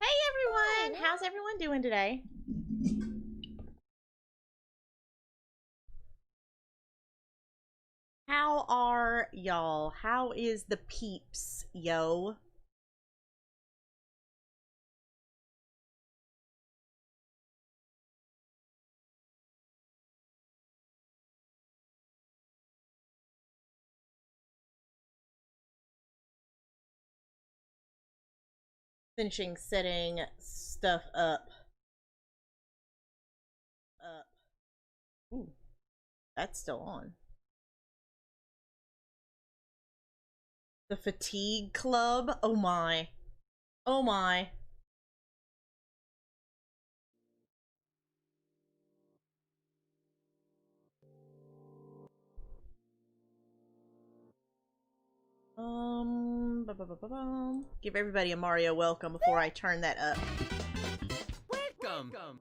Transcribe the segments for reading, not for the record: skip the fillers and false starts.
Hey everyone! How's everyone doing today? How are y'all? How is the peeps, yo? Finishing setting stuff up. Ooh, that's still on. The Fatigue Club? Oh my. Oh my. Give everybody a Mario welcome before I turn that up. Welcome.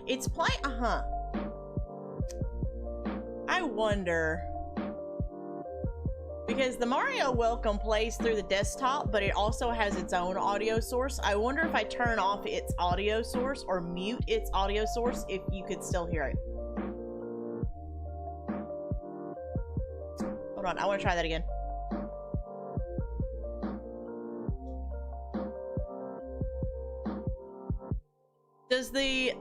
It's playing, I wonder, because the Mario welcome plays through the desktop, but it also has its own audio source. I wonder if I turn off its audio source or mute its audio source, if you could still hear it. Hold on, I want to try that again. Does the,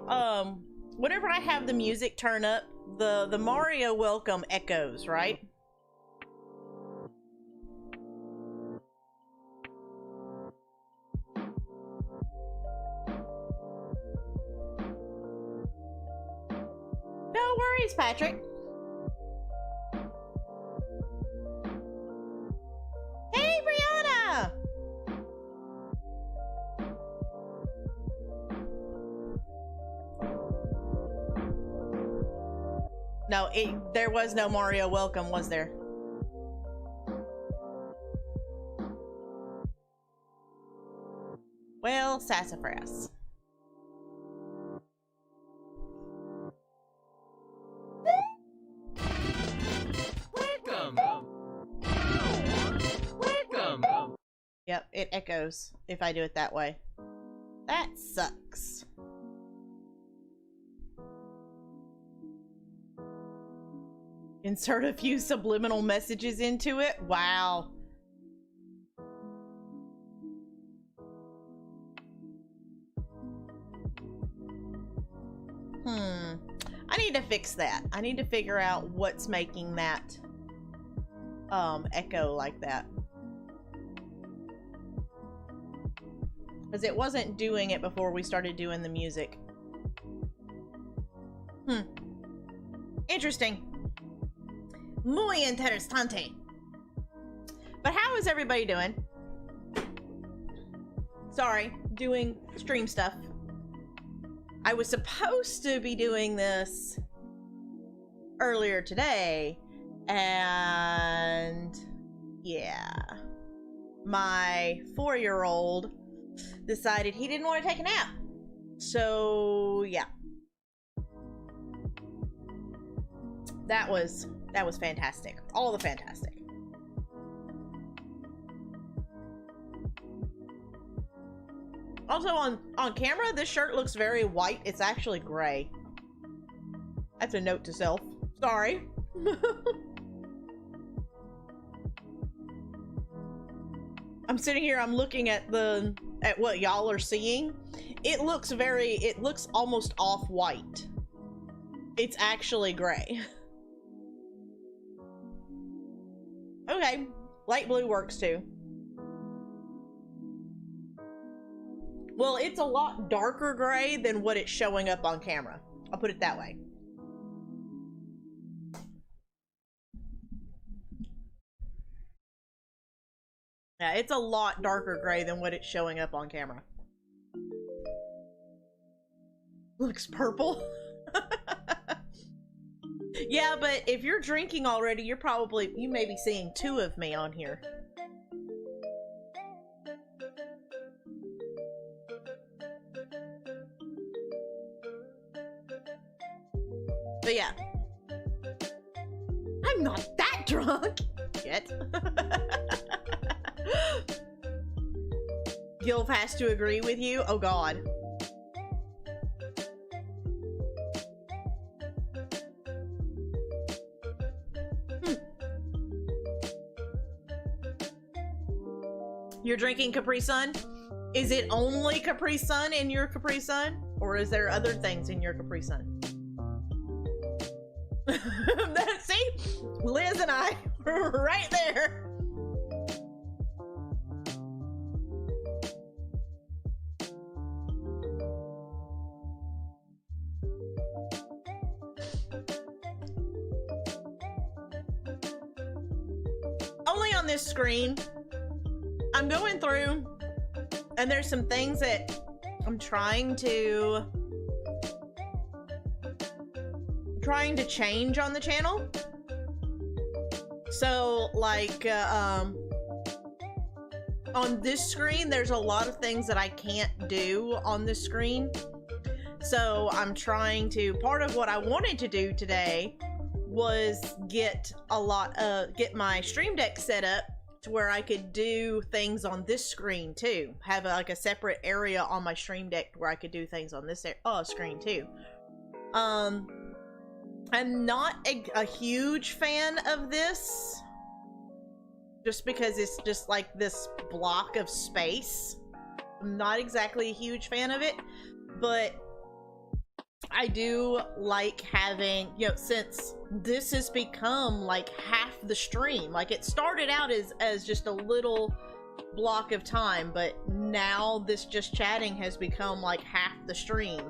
whenever I have the music turn up, the Mario welcome echoes, right? Praise Patrick. Hey, Brianna! No, there was no Mario welcome, was there? Well, sassafras. Welcome. Welcome. Yep, it echoes if I do it that way. That sucks. Insert a few subliminal messages into it. Wow. I need to fix that. I need to figure out what's making that echo like that. Because it wasn't doing it before we started doing the music. Interesting. Muy interesante. But how is everybody doing? Sorry, doing stream stuff. I was supposed to be doing this earlier today, and yeah, my 4-year-old decided he didn't want to take a nap. So yeah, that was fantastic. All the fantastic. Also on camera, this shirt looks very white. It's actually gray. That's a note to self. Sorry. I'm sitting here, I'm looking at what y'all are seeing. It looks almost off-white. It's actually gray. Okay, light blue works too. Well, it's a lot darker gray than what it's showing up on camera. I'll put it that way. Yeah, it's a lot darker gray than what it's showing up on camera. Looks purple. Yeah, but if you're drinking already, you may be seeing 2 of me on here. But yeah, I'm not that drunk yet. Gilf has to agree with you. Oh God. You're drinking Capri Sun? Is it only Capri Sun in your Capri Sun? Or is there other things in your Capri Sun? See? Liz and I were right there. Only on this screen. I'm going through, and there's some things that I'm trying to change on the channel. So like on this screen there's a lot of things that I can't do on this screen, so I'm trying to, part of what I wanted to do today was get my stream deck set up to where I could do things on this screen too, have like a separate area on my stream deck where I could do things on this screen too. I'm not a huge fan of this, just because it's just like this block of space. I'm not exactly a huge fan of it, but I do like having, you know, since this has become like half the stream. Like it started out as just a little block of time, but now this just chatting has become like half the stream.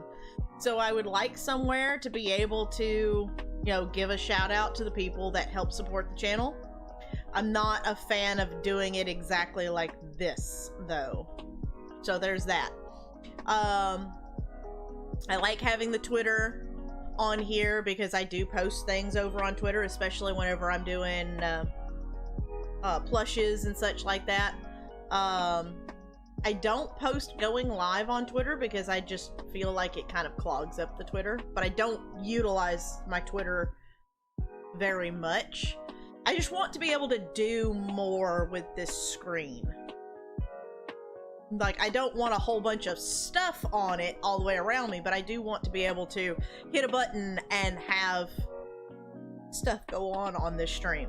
So I would like somewhere to be able to you know, give a shout out to the people that help support the channel. I'm not a fan of doing it exactly like this, though. So there's that. I like having the Twitter on here because I do post things over on Twitter, especially whenever I'm doing plushes and such like that. I don't post going live on Twitter because I just feel like it kind of clogs up the Twitter, but I don't utilize my Twitter very much. I just want to be able to do more with this screen. Like, I don't want a whole bunch of stuff on it all the way around me, but I do want to be able to hit a button and have stuff go on this stream.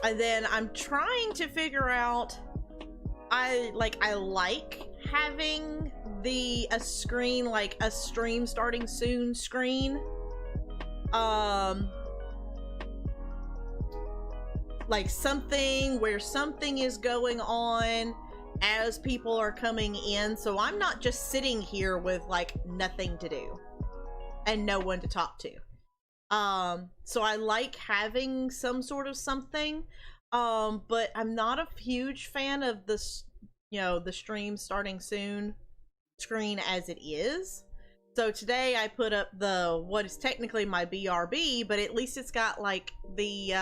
And then I'm trying to figure out, I like having a screen, like a stream starting soon screen. Like something where something is going on as people are coming in, so I'm not just sitting here with like nothing to do and no one to talk to. So I like having some sort of something, but I'm not a huge fan of this, you know, the stream starting soon screen as it is. So today I put up what is technically my BRB, but at least it's got like the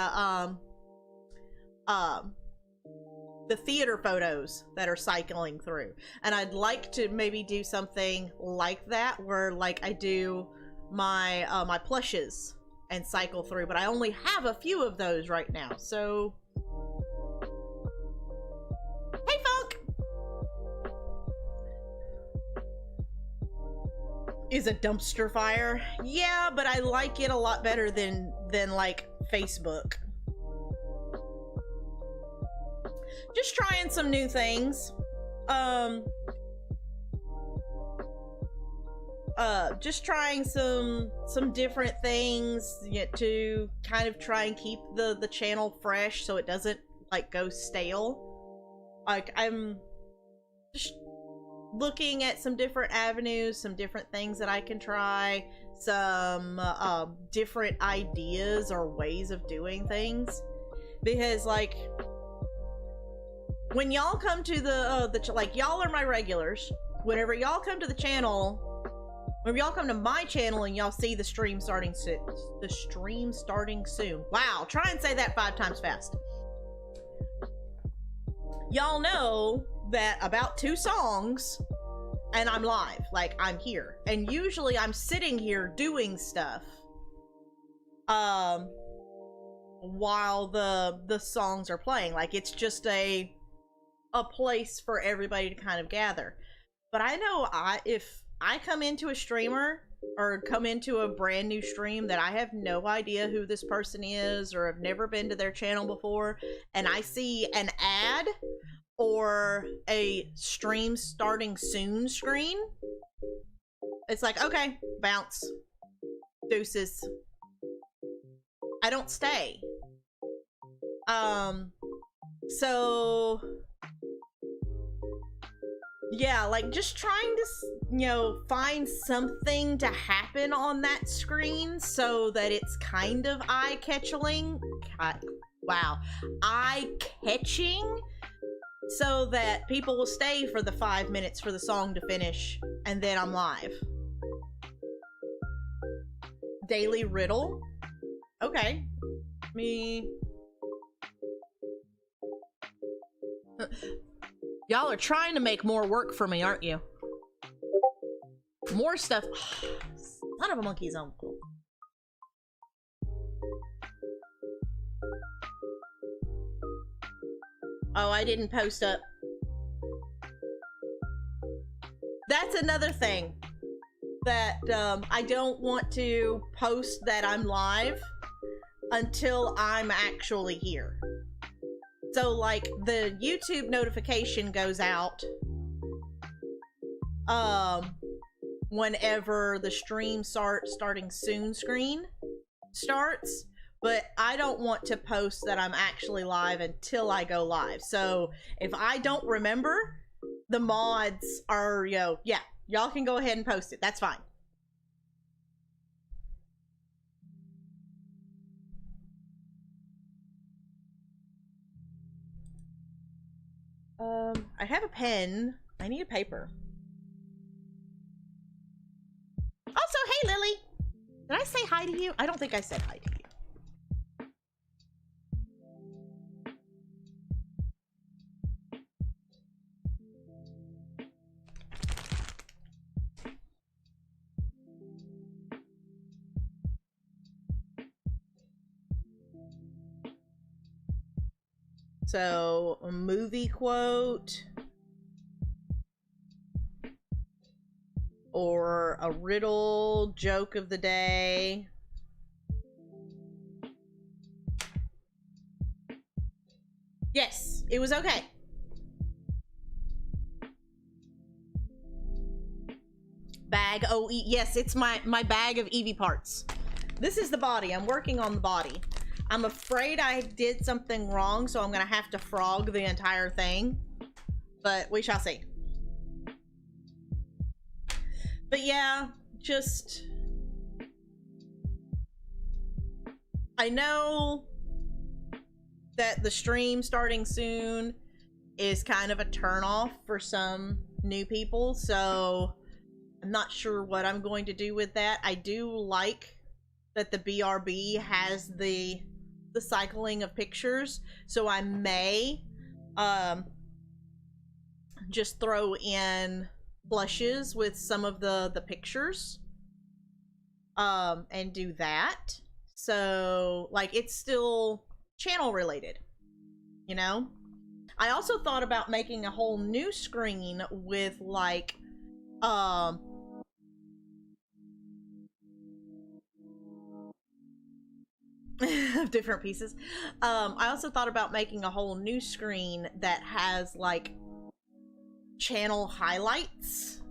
theater photos that are cycling through, and I'd like to maybe do something like that where like I do my my plushes and cycle through, but I only have a few of those right now. So hey Funk, is a dumpster fire. Yeah, but I like it a lot better than like Facebook. Just trying some new things. Just trying some different things, yet to kind of try and keep the channel fresh so it doesn't like go stale. Like, I'm just looking at some different avenues, some different things that I can try, some different ideas or ways of doing things, because like when y'all come to like, y'all are my regulars. Whenever y'all come to the channel, whenever y'all come to my channel and y'all see the stream starting soon. Wow, try and say that 5 times fast. Y'all know that about 2 songs and I'm live, like I'm here. And usually I'm sitting here doing stuff while the songs are playing. Like, it's just a place for everybody to kind of gather. But I know if I come into a streamer or come into a brand new stream that I have no idea who this person is or have never been to their channel before, and I see an ad or a stream starting soon screen, it's like, okay, bounce, deuces. I don't stay. So yeah, like just trying to, you know, find something to happen on that screen so that it's kind of eye-catching. Wow. Eye-catching, so that people will stay for the 5 minutes for the song to finish, and then I'm live. Daily riddle? Okay. Y'all are trying to make more work for me, aren't you? More stuff. Son of a monkey's uncle. Oh, I didn't post up. That's another thing that I don't want to post that I'm live until I'm actually here. So like the YouTube notification goes out whenever the stream starting soon screen starts, but I don't want to post that I'm actually live until I go live. So if I don't remember, the mods are, you know, yeah, Y'all can go ahead and post it. That's fine. I have a pen. I need a paper. Also, hey, Lily. Did I say hi to you? I don't think I said hi to you. So, a movie quote. Or a riddle, joke of the day. Yes, it was okay. Bag, oh, yes, it's my bag of Eevee parts. This is the body. I'm working on the body. I'm afraid I did something wrong, so I'm gonna have to frog the entire thing. But we shall see. But yeah, just... I know that the stream starting soon is kind of a turnoff for some new people, so I'm not sure what I'm going to do with that. I do like that the BRB has the cycling of pictures, so I may just throw in blushes with some of the pictures and do that. So like it's still channel related, you know. I also thought about making a whole new screen with like different pieces. I also thought about making a whole new screen that has like channel highlights,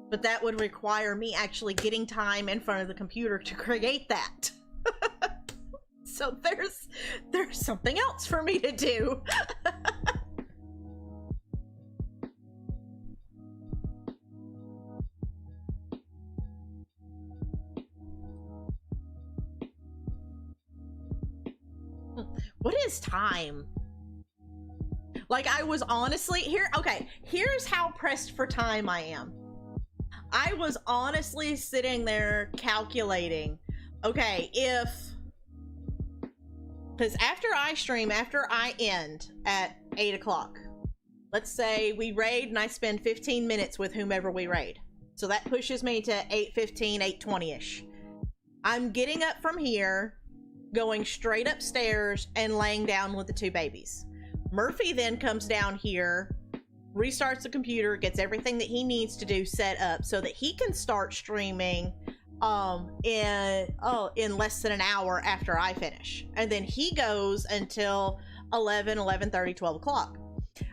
but that would require me actually getting time in front of the computer to create that. So there's something else for me to do. What is time? Like, I was honestly here's how pressed for time I am. I was honestly sitting there calculating, okay, because after I stream, after I end at 8 o'clock, let's say we raid and I spend 15 minutes with whomever we raid. So that pushes me to 8:15, 8:20-ish. I'm getting up from here, going straight upstairs and laying down with the two babies. Murphy then comes down here, restarts the computer, gets everything that he needs to do set up so that he can start streaming in less than an hour after I finish. And then he goes until 11, 11:30, 12 o'clock.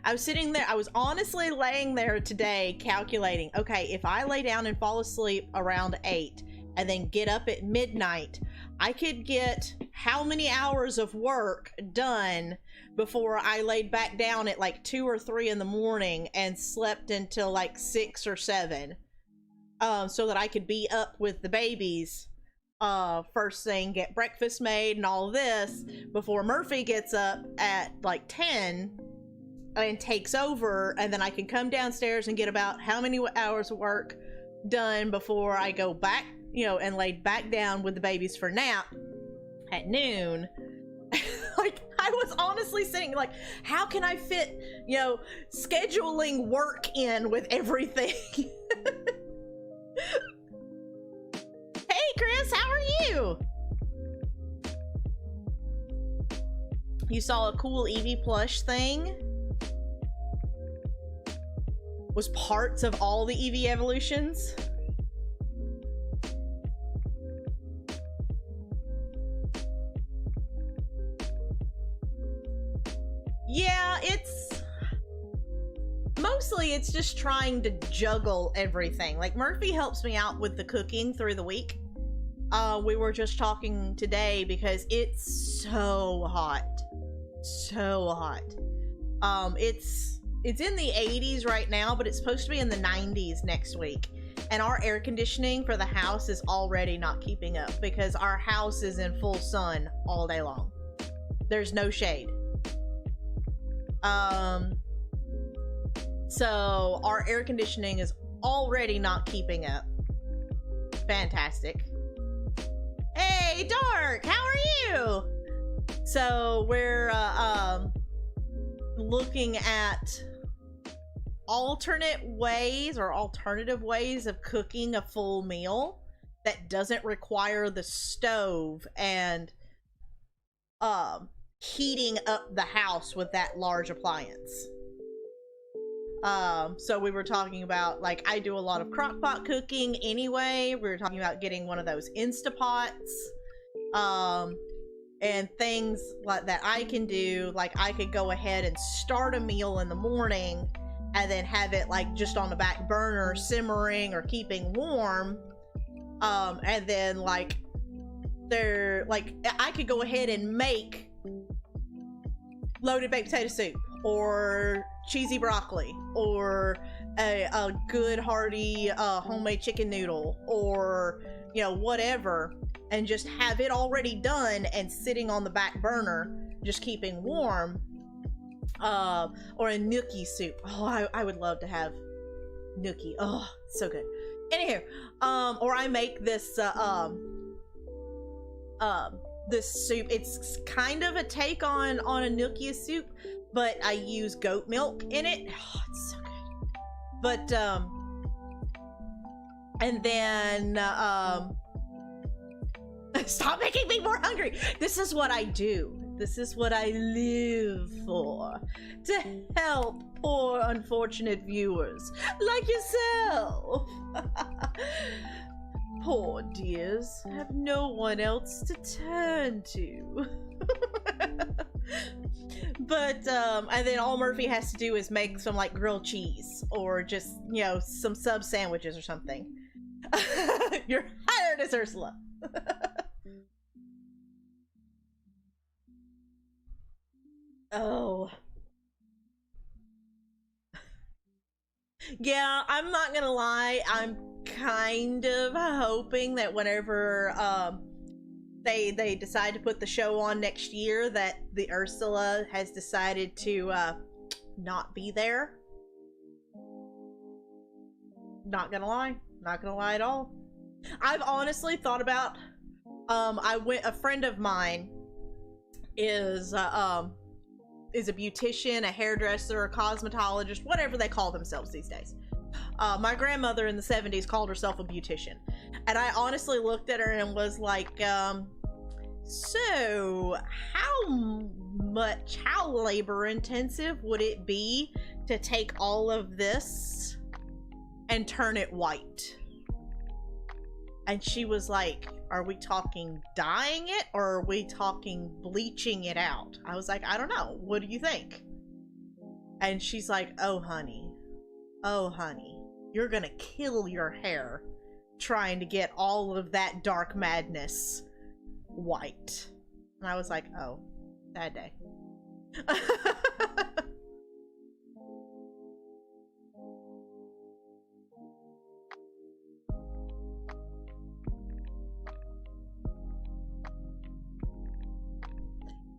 I was sitting there, I was honestly laying there today calculating, okay, if I lay down and fall asleep around 8 and then get up at midnight, I could get how many hours of work done before I laid back down at like 2 or 3 in the morning and slept until like 6 or 7, so that I could be up with the babies first thing, get breakfast made and all of this before Murphy gets up at like 10 and takes over, and then I can come downstairs and get about how many hours of work done before I go back, you know, and laid back down with the babies for nap at noon. Like, I was honestly saying, like, how can I fit, you know, scheduling work in with everything? Hey Chris, how are you? You saw a cool Eevee plush thing? Was parts of all the Eevee evolutions? Yeah, it's just trying to juggle everything. Like, Murphy helps me out with the cooking through the week. We were just talking today because it's so hot. So hot. It's it's in the 80s right now, but it's supposed to be in the 90s next week. And our air conditioning for the house is already not keeping up because our house is in full sun all day long. There's no shade. So our air conditioning is already not keeping up. Fantastic. Hey, Dark, how are you? So we're looking at alternative ways of cooking a full meal that doesn't require the stove and heating up the house with that large appliance. So we were talking about, like, I do a lot of crock pot cooking anyway. We were talking about getting one of those Instapots, and things like that I can do. Like, I could go ahead and start a meal in the morning and then have it, like, just on the back burner, simmering or keeping warm. And then, like, I could go ahead and make loaded baked potato soup, or cheesy broccoli, or a good hearty homemade chicken noodle, or, you know, whatever, and just have it already done and sitting on the back burner, just keeping warm. Or a gnocchi soup. Oh, I would love to have gnocchi. Oh, so good. Anywho, or I make this this soup. It's kind of a take on a gnocchi soup, but I use goat milk in it. Oh, it's so good. But and then stop making me more hungry. This is what I do. This is what I live for. To help poor unfortunate viewers like yourself. Poor dears have no one else to turn to. But and then all Murphy has to do is make some, like, grilled cheese, or just, you know, some sub sandwiches or something. You're hired as Ursula. Oh. Yeah, I'm not gonna lie, I'm kind of hoping that whenever they decide to put the show on next year, that the Ursula has decided to not be there. Not gonna lie at all. I've honestly thought about, a friend of mine is a beautician, a hairdresser, a cosmetologist, whatever they call themselves these days. My grandmother in the 70s called herself a beautician. And I honestly looked at her and was like, so how labor intensive would it be to take all of this and turn it white? And she was like, are we talking dyeing it, or are we talking bleaching it out? I was like, I don't know. What do you think? And she's like, oh honey, you're gonna kill your hair trying to get all of that dark madness white. And I was like, oh, sad day.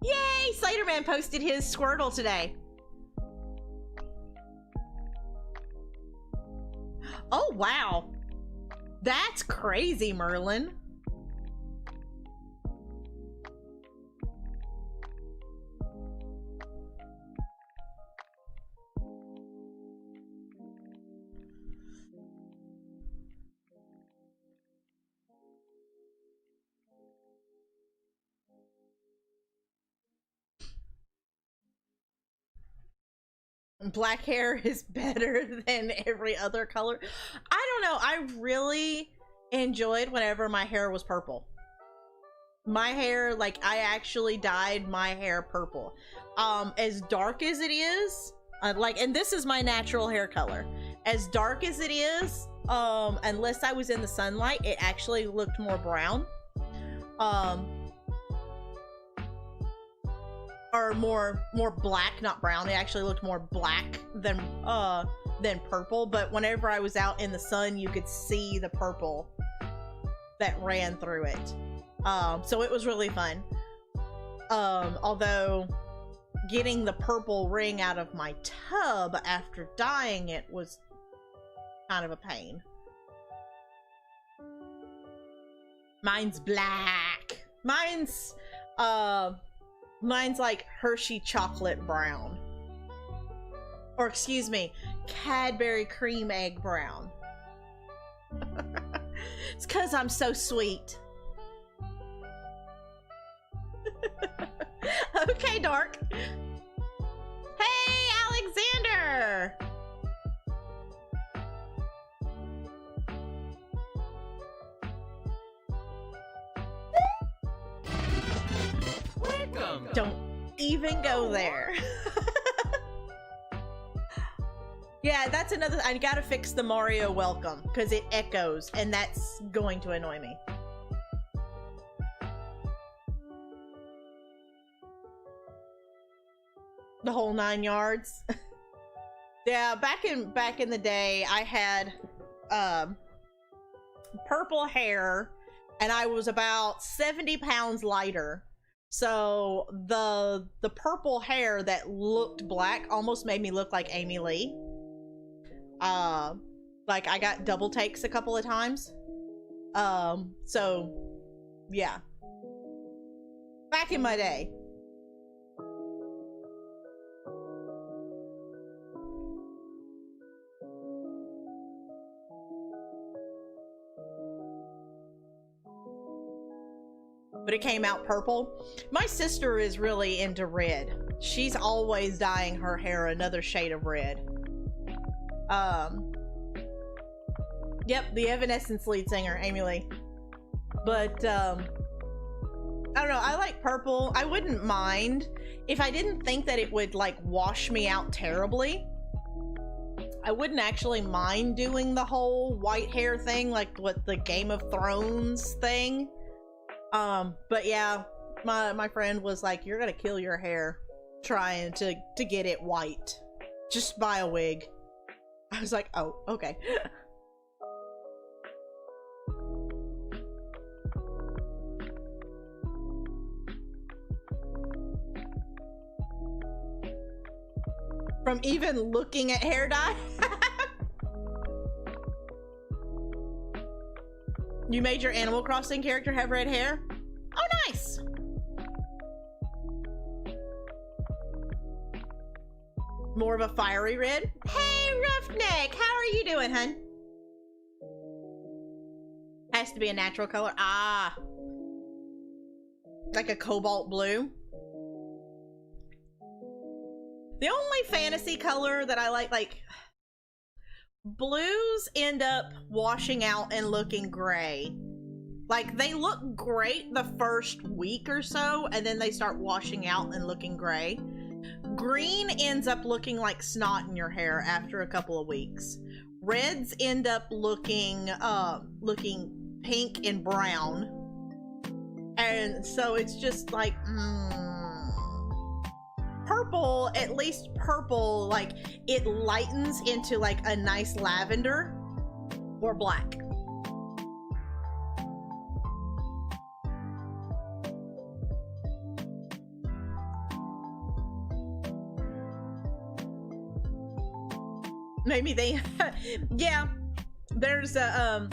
Yay! Sliderman posted his Squirtle today. Oh, wow. That's crazy, Merlin. Black hair is better than every other color. I don't know. I really enjoyed whenever my hair was purple. My hair, like, I actually dyed my hair purple. As dark as it is, like, and this is my natural hair color. As dark as it is, unless I was in the sunlight, it actually looked more brown. or more black, not brown. It actually looked more black than purple, but whenever I was out in the sun, you could see the purple that ran through it. So it was really fun. Although getting the purple ring out of my tub after dyeing it was kind of a pain. Mine's black. Mine's like Hershey chocolate brown. Or excuse me, Cadbury cream egg brown. It's 'cause I'm so sweet. Okay, Dark. Hey, Alexander! Welcome. Don't even go there. Yeah, that's another. I gotta fix the Mario welcome because it echoes, and that's going to annoy me. The whole 9 yards. Yeah, back in the day, I had purple hair, and I was about 70 pounds lighter. So the purple hair that looked black almost made me look like Amy Lee. Like I got double takes a couple of times. So yeah. Back in my day. But it came out purple. My sister is really into red. She's always dyeing her hair another shade of red. Yep, the Evanescence lead singer, Amy Lee. But, I don't know, I like purple. I wouldn't mind if I didn't think that it would, like, wash me out terribly. I wouldn't actually mind doing the whole white hair thing, like what the Game of Thrones thing. But yeah, my friend was like, you're gonna kill your hair trying to get it white. Just buy a wig. I was like, oh, okay. From even looking at hair dye? You made your Animal Crossing character have red hair? Oh, nice! More of a fiery red? Hey, Roughneck! How are you doing, hun? Has to be a natural color. Ah. Like a cobalt blue. The only fantasy color that I like blues end up washing out and looking gray. Like, they look great the first week or so, and then they start washing out and looking gray. Green ends up looking like snot in your hair after a couple of weeks. Reds end up looking pink and brown. And so it's just like, purple, at least purple, like it lightens into like a nice lavender or black. Maybe they yeah, there's a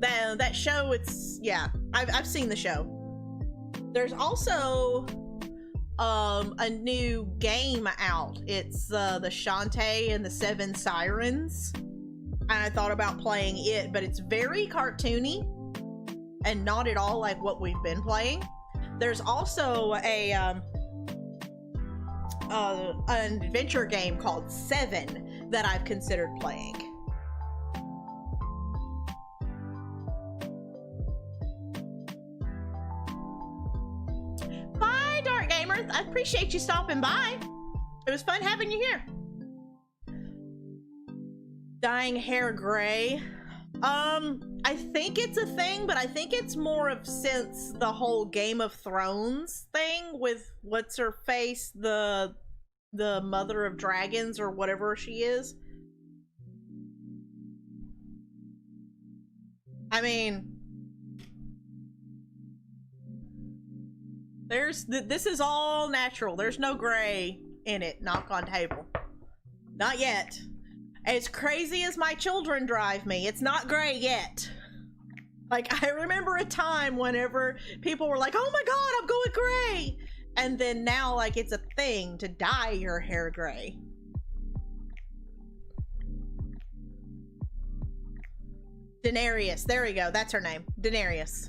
that show. It's, yeah, I've seen the show. There's also a new game out. It's the Shantae and the Seven Sirens, and I thought about playing it, but it's very cartoony and not at all like what we've been playing. There's also an adventure game called Seven that I've considered playing. Bye, Dark Gamer. I appreciate you stopping by. It was fun having you here. Dyeing hair gray. I I think it's a thing, but I think it's more of since the whole Game of Thrones thing with what's her face, the mother of dragons or whatever she is. I mean, this is all natural. There's no gray in it. Knock on table. Not yet. As crazy as my children drive me, it's not gray yet. Like, I remember a time whenever people were like, oh my god, I'm going gray! And then now, like, it's a thing to dye your hair gray. Daenerys, there we go, that's her name. Daenerys.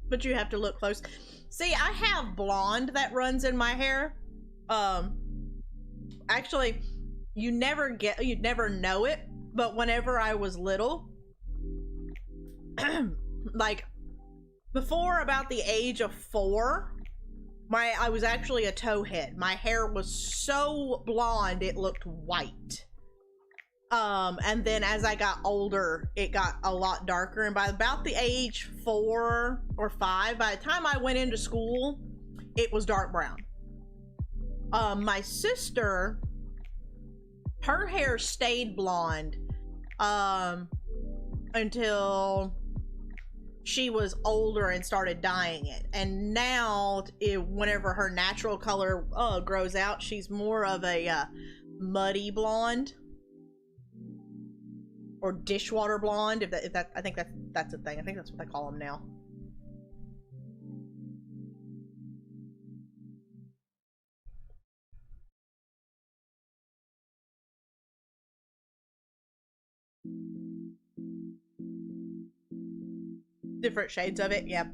But you have to look close. See, I have blonde that runs in my hair. Actually, you'd never know it, but whenever I was little, like before about the age of 4, I was actually a towhead. My hair was so blonde it looked white. And then as I got older, it got a lot darker, and by about the age 4 or 5, by the time I went into school, it was dark brown. My sister, her hair stayed blonde until she was older and started dyeing it, and now whenever her natural color grows out, she's more of a muddy blonde. Or dishwater blonde, if that I think that's a thing. I think that's what they call them now. Different shades of it, yep.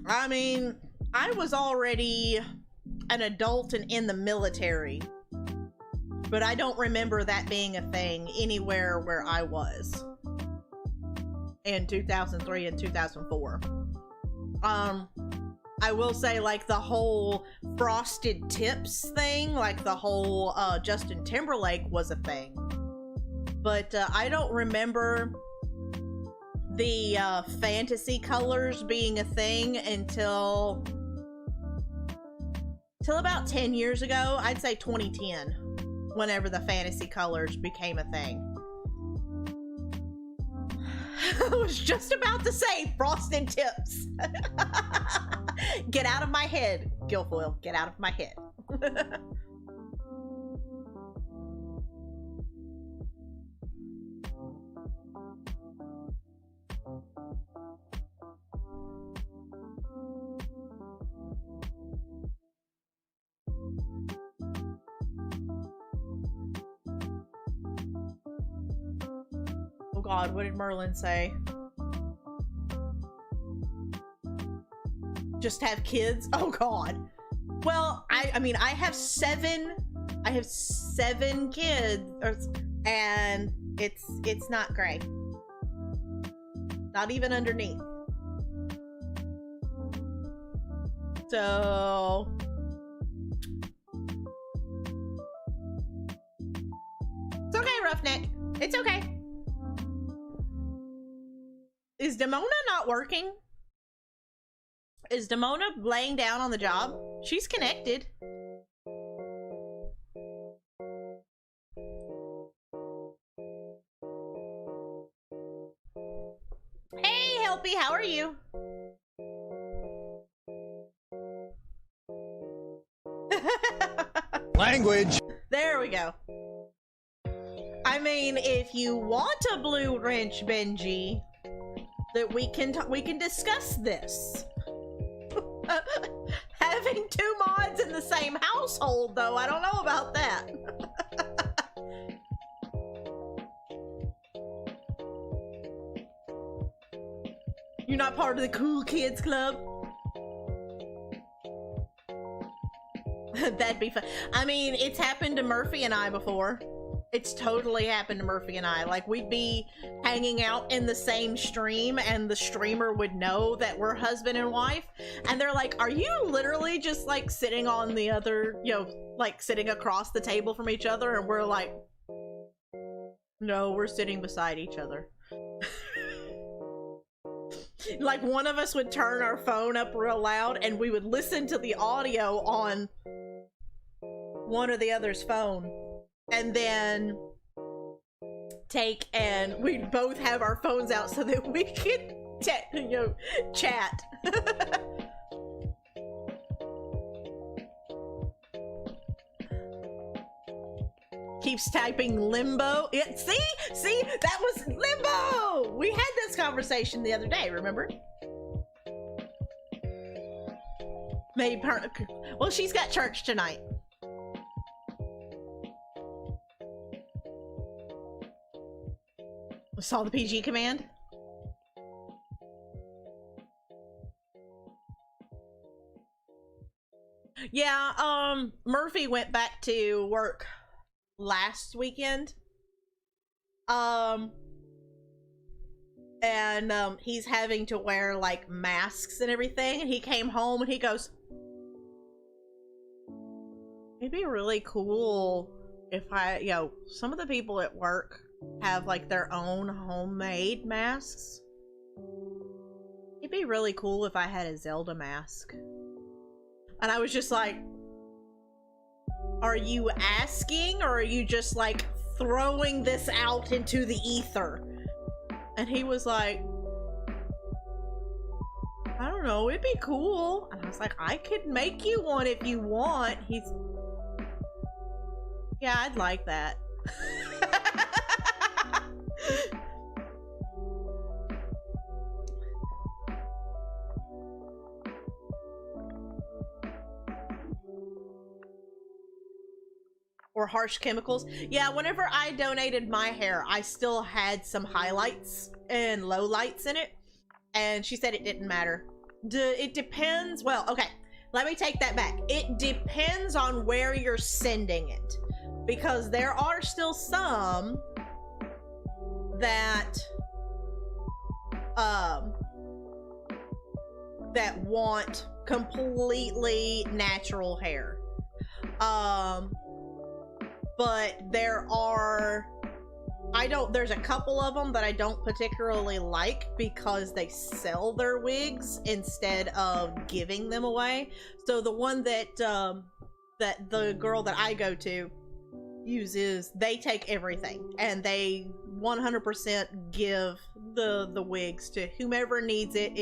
I mean, I was already an adult and in the military, but I don't remember that being a thing anywhere where I was in 2003 and 2004. I will say, like, the whole frosted tips thing, like the whole Justin Timberlake was a thing, but I don't remember the fantasy colors being a thing until about 10 years ago. I'd say 2010, whenever the fantasy colors became a thing. I was just about to say frosted tips. Get out of my head, Guilfoyle. Get out of my head. Oh god, what did Merlin say? Just have kids? Oh god. Well, I mean, I have 7 kids, and it's not gray. Not even underneath. So it's okay, Roughneck. It's okay. Is Demona not working? Is Demona laying down on the job? She's connected. Hey, Helpy, how are you? Language. There we go. I mean, if you want a blue wrench, Benji, that we can discuss this. Having 2 mods in the same household, though, I don't know about that. You're not part of the cool kids club? That'd be fun. I mean, it's happened to Murphy and I before. It's totally happened to Murphy and I. Like, we'd be hanging out in the same stream and the streamer would know that we're husband and wife. And they're like, are you literally just like sitting on the other, you know, like sitting across the table from each other? And we're like, no, we're sitting beside each other. Like, one of us would turn our phone up real loud and we would listen to the audio on one or the other's phone. And then take and we'd both have our phones out so that we could chat. Keeps typing limbo. Yeah, see, that was limbo. We had this conversation the other day, remember? Maybe well, she's got church tonight. Saw the PG command. Yeah, Murphy went back to work last weekend. And he's having to wear like masks and everything, and he came home and he goes, it'd be really cool if some of the people at work have like their own homemade masks. It'd be really cool if I had a Zelda mask. And I was just like, are you asking, or are you just like throwing this out into the ether? And he was like, I don't know, it'd be cool. And I was like, I could make you one if you want. Yeah, I'd like that. Or harsh chemicals. Yeah, whenever I donated my hair, I still had some highlights and lowlights in it. And she said it didn't matter. It depends. Well, okay, let me take that back. It depends on where you're sending it. Because there are still some that that want completely natural hair. But there's a couple of them that I don't particularly like because they sell their wigs instead of giving them away. So the one that that the girl that I go to uses, they take everything and they 100% give the wigs to whomever needs it.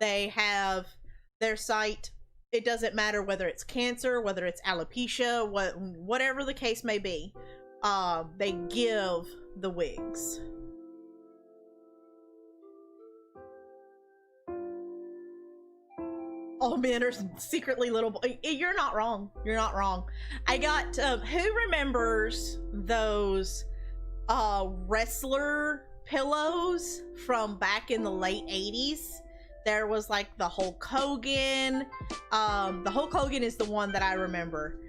They have their site. It doesn't matter whether it's cancer, whether it's alopecia, whatever the case may be. They give the wigs. All men are secretly little boys. You're not wrong. You're not wrong. I got, who remembers those wrestler pillows from back in the late 80s? There was like the Hulk Hogan. The Hulk Hogan is the one that I remember.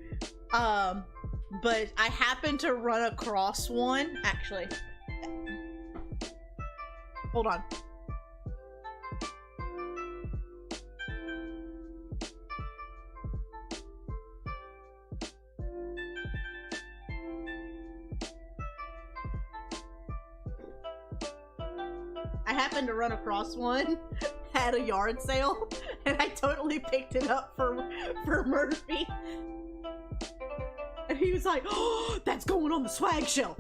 But I happened to run across one, actually. Hold on. I happened to run across one at a yard sale, and I totally picked it up for Murphy. And he was like, oh, that's going on the swag shelf.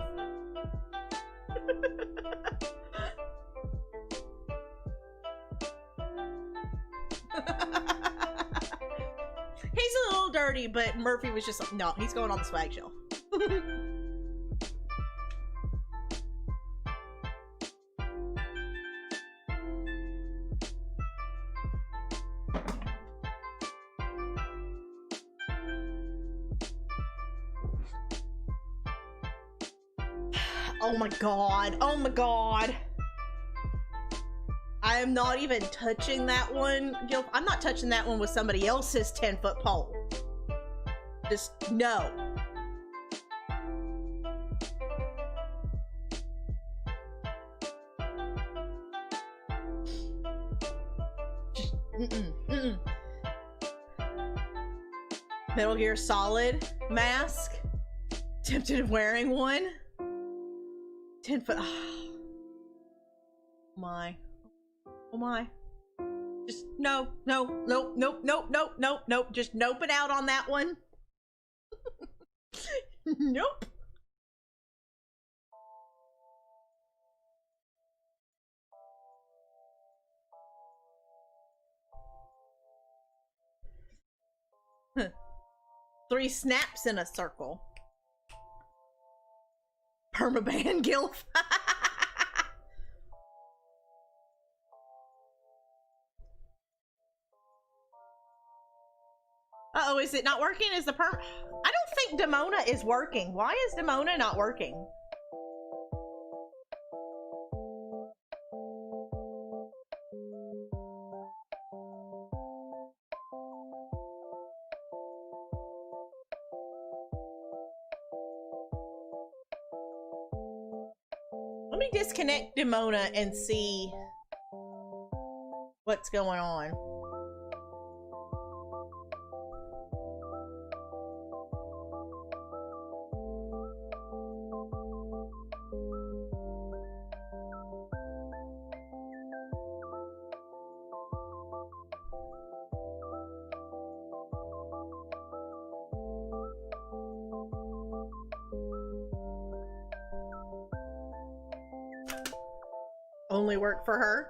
He's a little dirty, but Murphy was just like, no, he's going on the swag shelf. Oh my god. Oh my god. I am not even touching that one. I'm not touching that one with somebody else's 10-foot pole. Just no. Metal Gear Solid mask. Tempted of wearing one. 10-foot. Oh my. Oh my. Just no. Just nope it out on that one. Nope. Three snaps in a circle. Permaban Gilf. Uh-oh, is it not working? Is the I don't think Demona is working. Why is Demona not working? Let me disconnect Demona and see what's going on. Only work for her?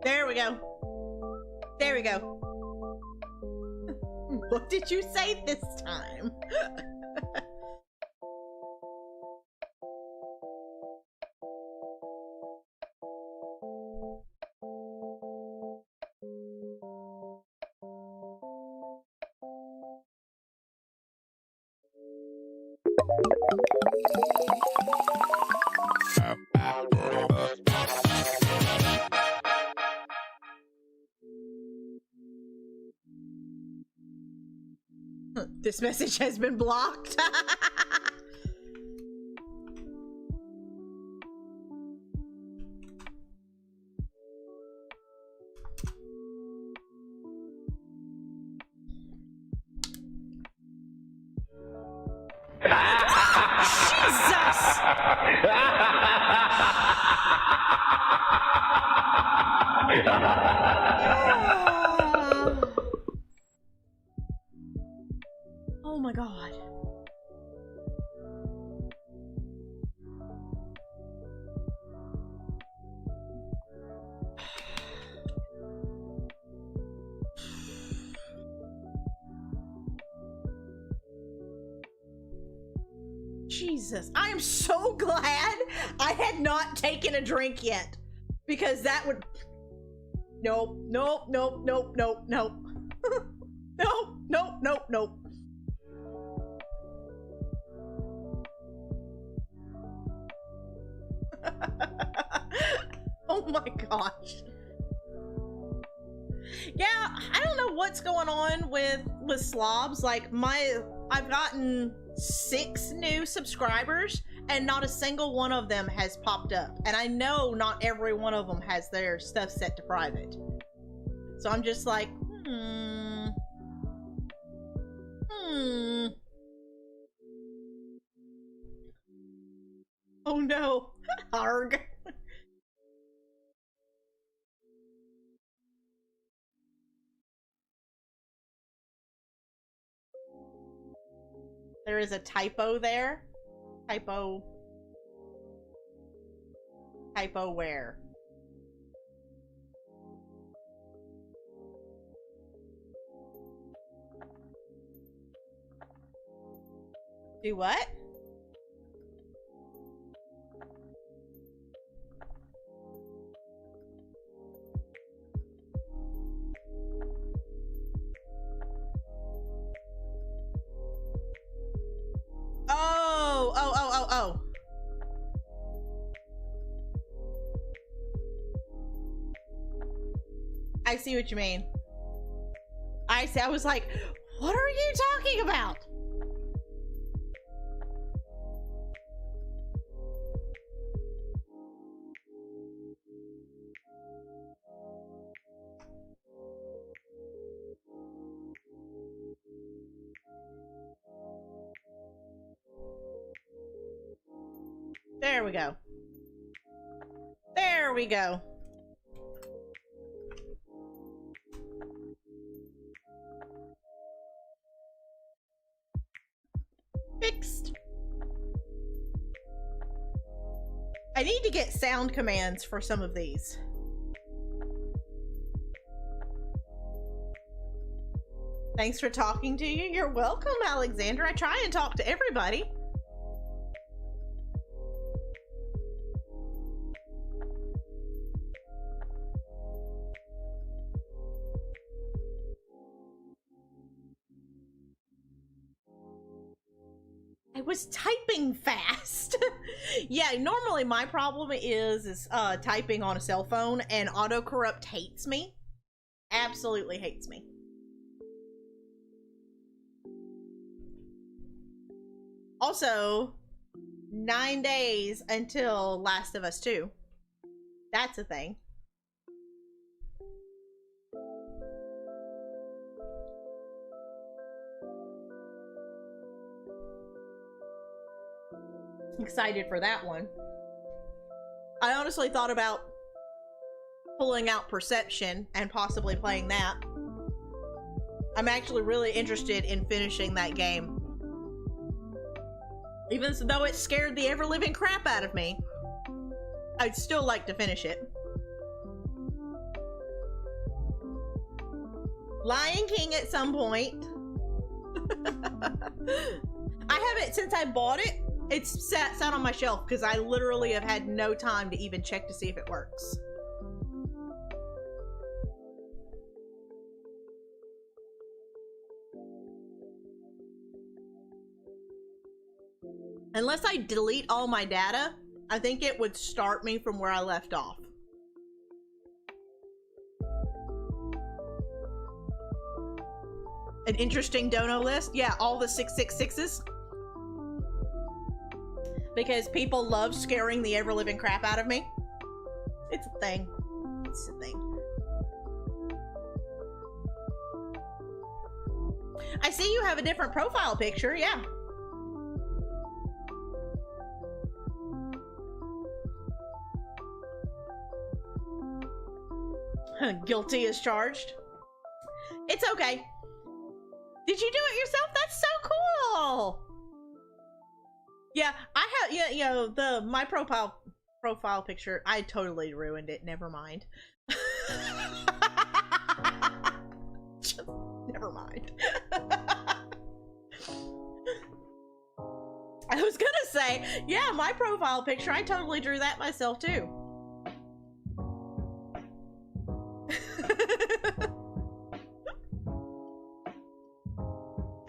There we go. There we go. What did you say this time? This message has been blocked. Jesus! Oh my God. Jesus, I am so glad I had not taken a drink yet, because that would... Nope, nope, nope, nope, nope, nope. Nope, nope, nope, nope. Oh my gosh. Yeah, I don't know what's going on with slobs. Like I've gotten 6 new subscribers and not a single one of them has popped up. And I know not every one of them has their stuff set to private. So I'm just like, Oh no. Arg. There is a typo there. Typo where? Do what? I see what you mean. I see. I was like, what are you talking about? There we go. There we go. Fixed. I need to get sound commands for some of these. Thanks for talking to you. You're welcome, Alexander. I try and talk to everybody. I was typing fast. Yeah, normally my problem is typing on a cell phone, and autocorrupt hates me. Absolutely hates me. Also, 9 days until Last of Us 2. That's a thing. Excited for that one. I honestly thought about pulling out Perception and possibly playing that. I'm actually really interested in finishing that game. Even though it scared the ever-living crap out of me, I'd still like to finish it. Lion King at some point. I haven't, since I bought it, it's sat on my shelf because I literally have had no time to even check to see if it works. Unless I delete all my data, I think it would start me from where I left off. An interesting dono list? Yeah, all the 666s. Because people love scaring the ever-living crap out of me. It's a thing. It's a thing. I see you have a different profile picture, yeah. Guilty as charged. It's okay. Did you do it yourself? That's so cool. Yeah, I have, yeah, you know, my profile picture, I totally ruined it. Never mind. Just, never mind. I was gonna say, yeah, my profile picture, I totally drew that myself too.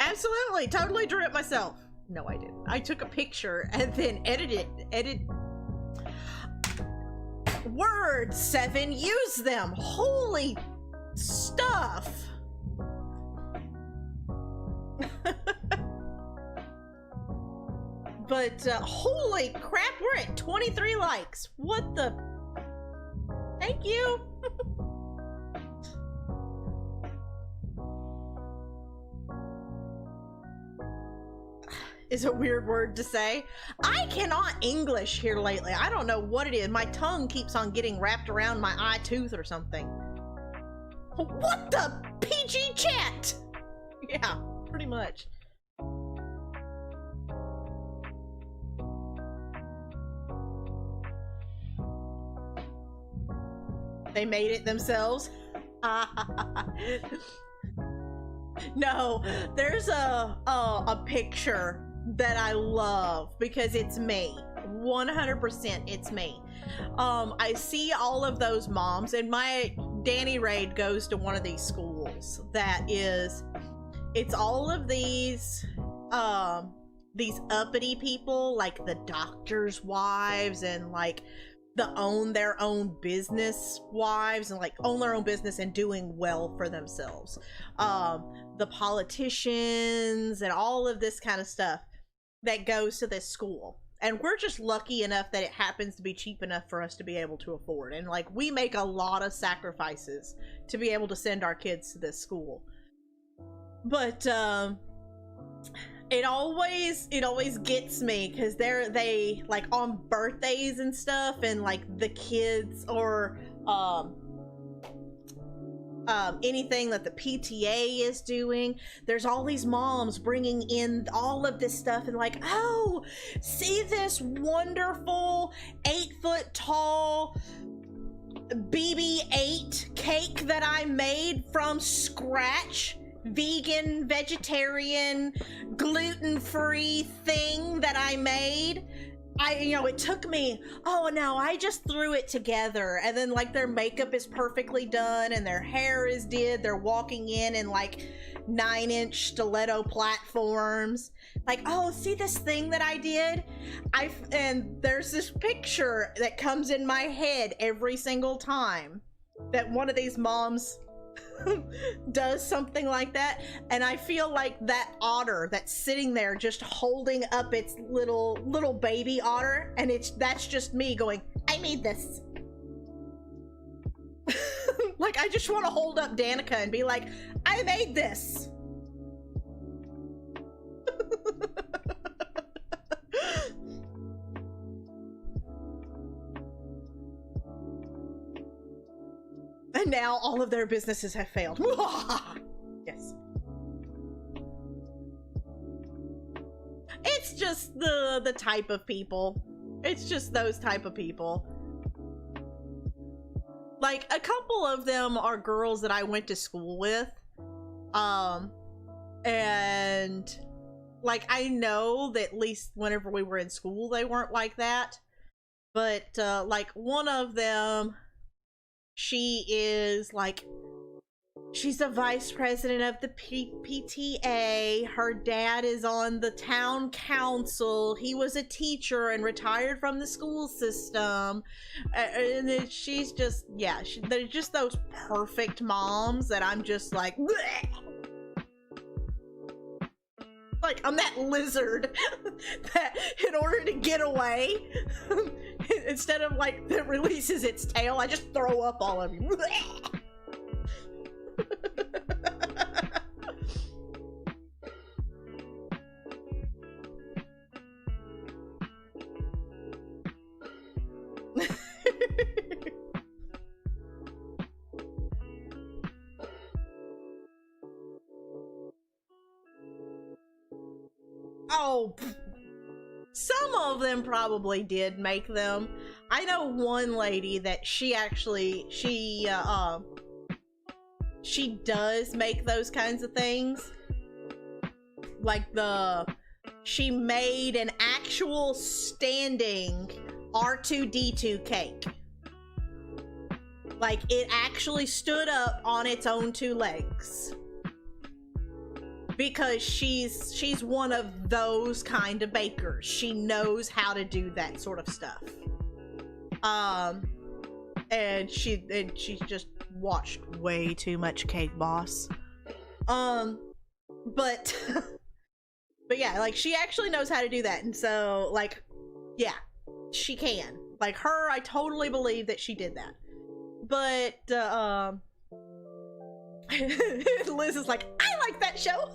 Absolutely, totally drew it myself. No, I didn't. I took a picture and then edited. Word 7, use them. Holy stuff. But holy crap, we're at 23 likes. What the? Thank you. Is a weird word to say. I cannot English here lately. I don't know what it is. My tongue keeps on getting wrapped around my eye tooth or something. What the PG chat? Yeah, pretty much. They made it themselves. No, there's a picture that I love because it's me. 100% it's me. I see all of those moms, and my Danny Raid goes to one of these schools that is, it's all of these uppity people, like the doctors' wives and like own their own business wives and like own their own business and doing well for themselves. The politicians and all of this kind of stuff that goes to this school. And we're just lucky enough that it happens to be cheap enough for us to be able to afford. And like, we make a lot of sacrifices to be able to send our kids to this school. But it always gets me because they like on birthdays and stuff, and like the kids or anything that the PTA is doing, there's all these moms bringing in all of this stuff and like, oh, see this wonderful 8-foot tall BB-8 cake that I made from scratch, vegan, vegetarian, gluten-free thing that I made. It took me, oh no, I just threw it together. And then like their makeup is perfectly done and their hair is did. They're walking in like 9-inch stiletto platforms. Like, oh, see this thing that I did? And there's this picture that comes in my head every single time that one of these moms does something like that, and I feel like that otter that's sitting there just holding up its little baby otter, and that's just me going, I made this. Like, I just want to hold up Danica and be like, I made this. And now all of their businesses have failed. Yes. It's just the type of people. It's just those type of people. Like, a couple of them are girls that I went to school with. And like, I know that at least whenever we were in school, they weren't like that. But like, one of them, she is like, she's the vice president of the PTA. Her dad is on the town council. He was a teacher and retired from the school system. And then she's just, yeah, they're just those perfect moms that I'm just like, bleh! Like, I'm that lizard that in order to get away, instead of like that releases its tail, I just throw up all of you. Oh, some of them probably did make them. I know one lady that she does make those kinds of things. Like she made an actual standing R2-D2 cake. Like, it actually stood up on its own 2 legs. Because she's one of those kind of bakers. She knows how to do that sort of stuff. And she just watched way too much Cake Boss. But yeah, like, she actually knows how to do that. And so, like, yeah, she can. Like, her, I totally believe that she did that. But Liz is like, I like that show.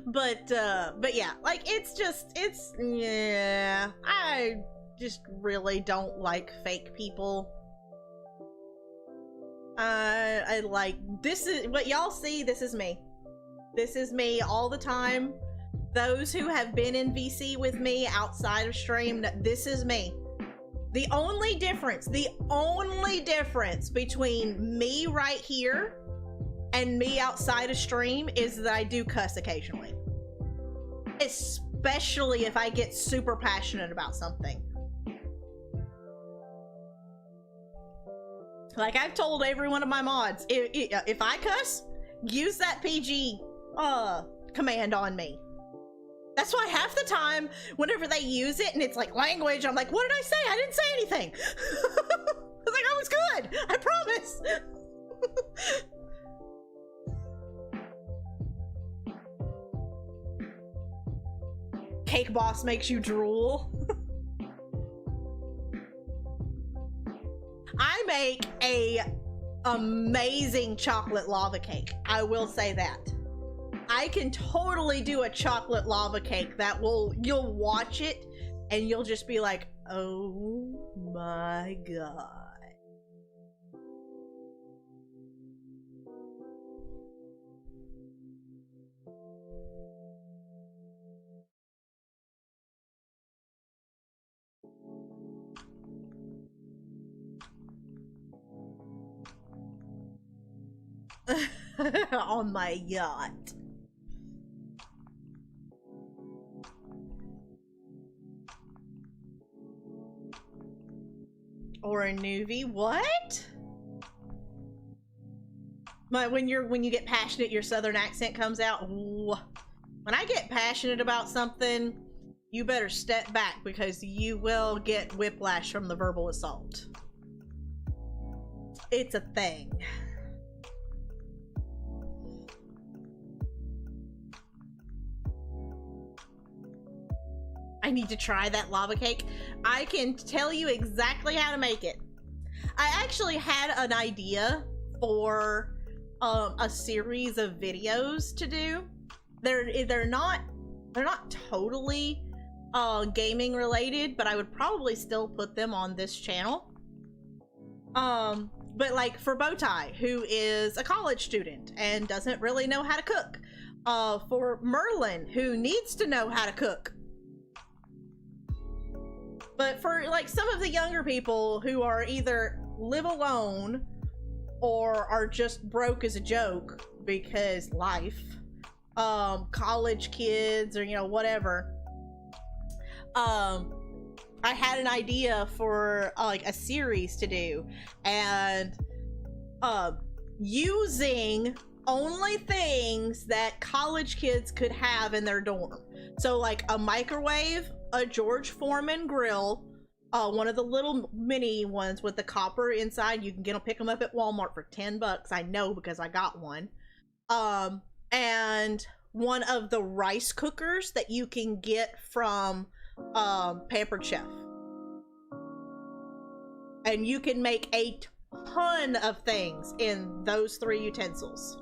but yeah, like, yeah, I just really don't like fake people. I like, this is what y'all see. This is me all the time. Those who have been in VC with me outside of stream, this is me. The only difference between me right here and me outside of stream is that I do cuss occasionally. Especially if I get super passionate about something. Like, I've told every one of my mods, if I cuss, use that PG command on me. That's why half the time, whenever they use it and it's like language, I'm like, what did I say? I didn't say anything. I was like, I was good. I promise. Cake Boss makes you drool. I make a amazing chocolate lava cake. I will say that. I can totally do a chocolate lava cake that you'll watch it and you'll just be like, oh my god. On my yacht. Or a newbie? What? When you get passionate, your southern accent comes out. Ooh. When I get passionate about something, you better step back because you will get whiplash from the verbal assault. It's a thing. I need to try that lava cake. I can tell you exactly how to make it. I actually had an idea for a series of videos to do. They're not totally gaming related, but I would probably still put them on this channel. But like for Bowtie, who is a college student and doesn't really know how to cook. For Merlin, who needs to know how to cook. But for like some of the younger people who are either live alone or are just broke as a joke because life, college kids or, you know, whatever. I had an idea for like a series to do and using only things that college kids could have in their dorm. So like a microwave, a George Foreman grill, one of the little mini ones with the copper inside. You can pick them up at Walmart for $10. I know because I got one. And one of the rice cookers that you can get from Pampered Chef. And you can make a ton of things in those 3 utensils.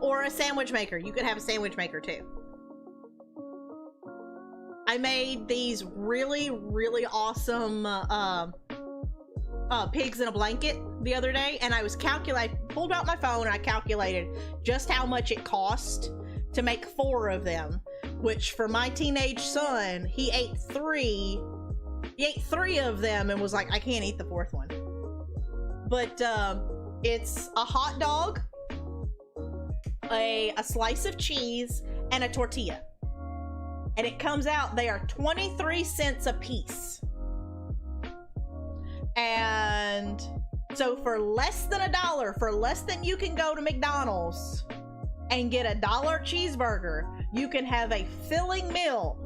Or a sandwich maker. You could have a sandwich maker too. I made these really, really awesome pigs in a blanket the other day, and I was pulled out my phone and I calculated just how much it cost to make 4 of them, which for my teenage son, he ate 3 of them and was like, I can't eat the 4th one. But it's a hot dog, a slice of cheese, and a tortilla. And it comes out, they are 23 cents a piece. And so for less than $1, for less than you can go to McDonald's and get a $1 cheeseburger, you can have a filling meal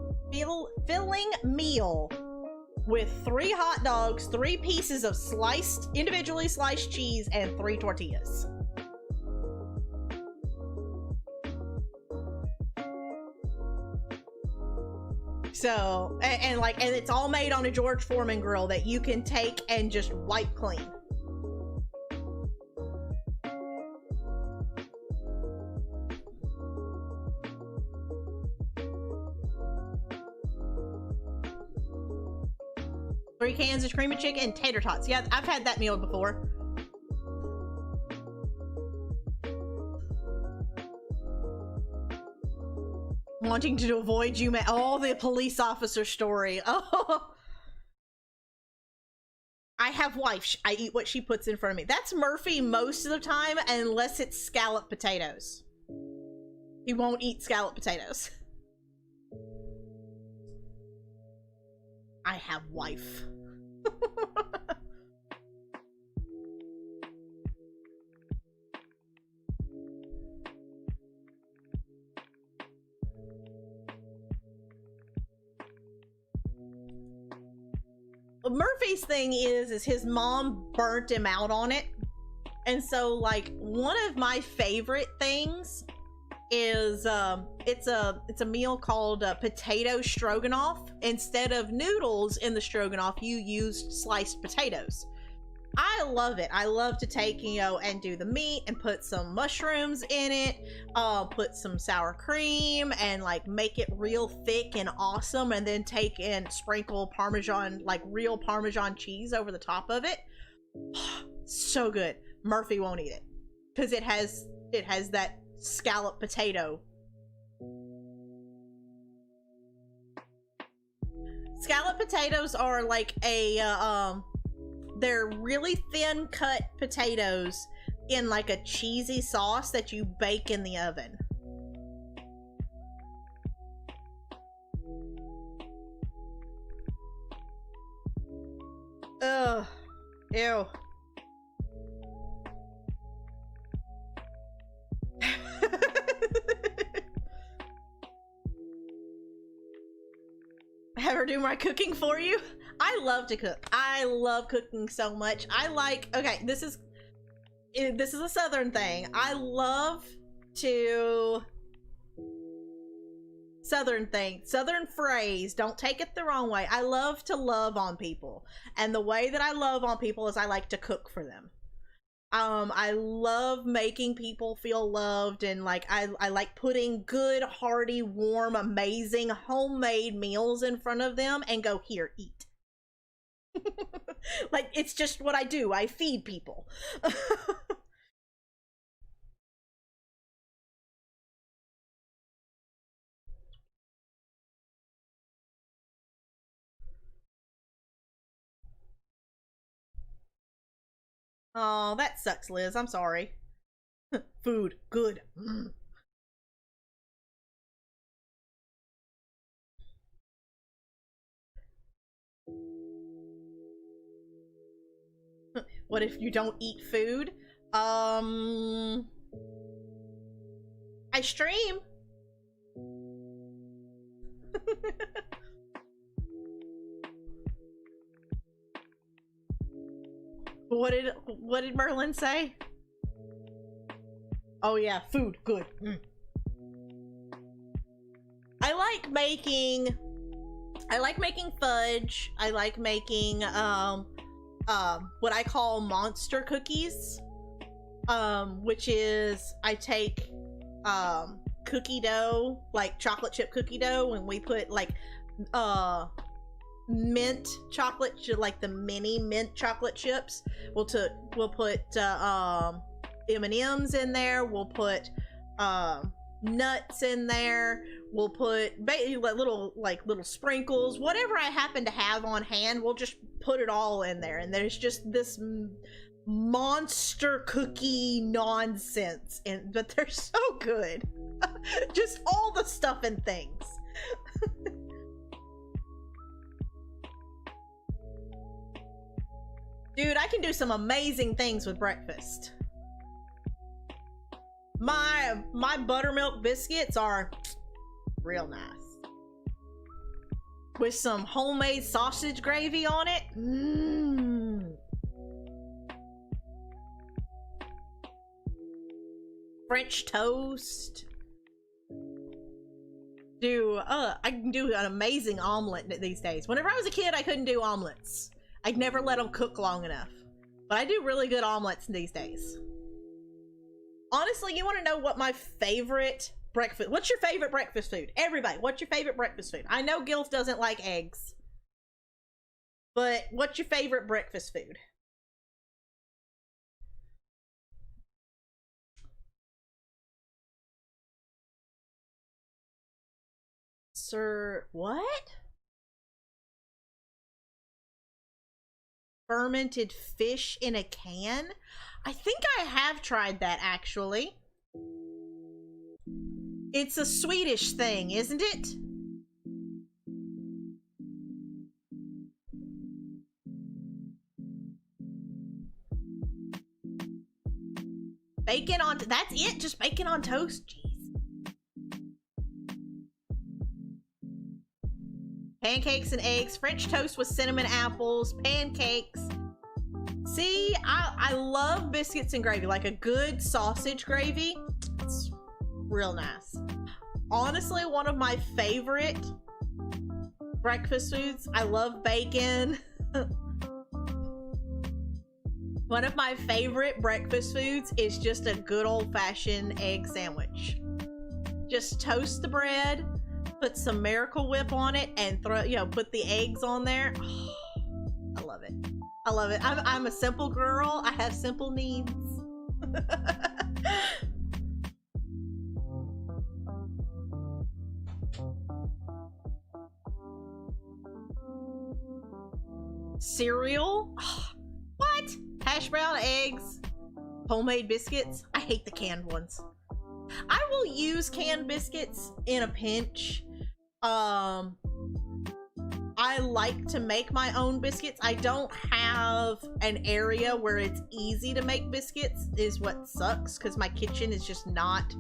with 3 hot dogs, 3 pieces of individually sliced cheese, and 3 tortillas. So, and it's all made on a George Foreman grill that you can take and just wipe clean. Three cans of cream of chicken and tater tots. Yeah, I've had that meal before. Wanting to avoid you, the police officer story. Oh, I have wife. I eat what she puts in front of me. That's Murphy most of the time, unless it's scalloped potatoes. He won't eat scalloped potatoes. I have wife. Murphy's thing is his mom burnt him out on it. And so like one of my favorite things is it's a meal called potato stroganoff. Instead of noodles in the stroganoff, you used sliced potatoes. I love it. I love to take, you know, and do the meat and put some mushrooms in it, put some sour cream and like make it real thick and awesome, and then take and sprinkle Parmesan, like real Parmesan cheese over the top of it. So good. Murphy won't eat it because it has that scallop potato. Scallop potatoes are like a they're really thin cut potatoes in like a cheesy sauce that you bake in the oven. Ugh. Ew. Have her do my cooking for you? I love to cook. I love cooking so much. I like, okay, this is a Southern thing. I love to, Southern thing, Southern phrase, don't take it the wrong way. I love to love on people. And the way that I love on people is I like to cook for them. I love making people feel loved, and like I like putting good, hearty, warm, amazing homemade meals in front of them and go, here, eat. Like, it's just what I do. I feed people. Oh, that sucks, Liz. I'm sorry. Food. Good. Mm. What if you don't eat food? I stream. What did Merlin say? Oh yeah, food, good. Mm. I like making fudge. I like making what I call monster cookies. Which is I take cookie dough, like chocolate chip cookie dough, and we put like mint chocolate, like the mini mint chocolate chips. We'll put M&Ms in there. We'll put nuts in there. We'll put little sprinkles, whatever I happen to have on hand. We'll just put it all in there, and there's just this monster cookie nonsense, but they're so good. Just all the stuff and things. Dude, I can do some amazing things with breakfast. My buttermilk biscuits are real nice. With some homemade sausage gravy on it. Mmm. French toast. I can do an amazing omelet these days. Whenever I was a kid, I couldn't do omelets. I'd never let them cook long enough. But I do really good omelets these days. Honestly, you want to know what my favorite breakfast... What's your favorite breakfast food? Everybody, what's your favorite breakfast food? I know Gilf doesn't like eggs. But what's your favorite breakfast food? Sir... What? Fermented fish in a can? I think I have tried that, actually. It's a Swedish thing, isn't it? Bacon on... That's it? Just bacon on toast? Jeez. Pancakes and eggs, French toast with cinnamon apples, pancakes. See, I love biscuits and gravy, like a good sausage gravy. It's real nice. Honestly, one of my favorite breakfast foods. I love bacon. One of my favorite breakfast foods is just a good old-fashioned egg sandwich. Just toast the bread, put some Miracle Whip on it, and throw, put the eggs on there. Oh, I love it. I love it. I'm a simple girl. I have simple needs. Cereal? What? Hash brown eggs, homemade biscuits. I hate the canned ones. I will use canned biscuits in a pinch. I like to make my own biscuits. I don't have an area where it's easy to make biscuits, is what sucks, because my kitchen is just not...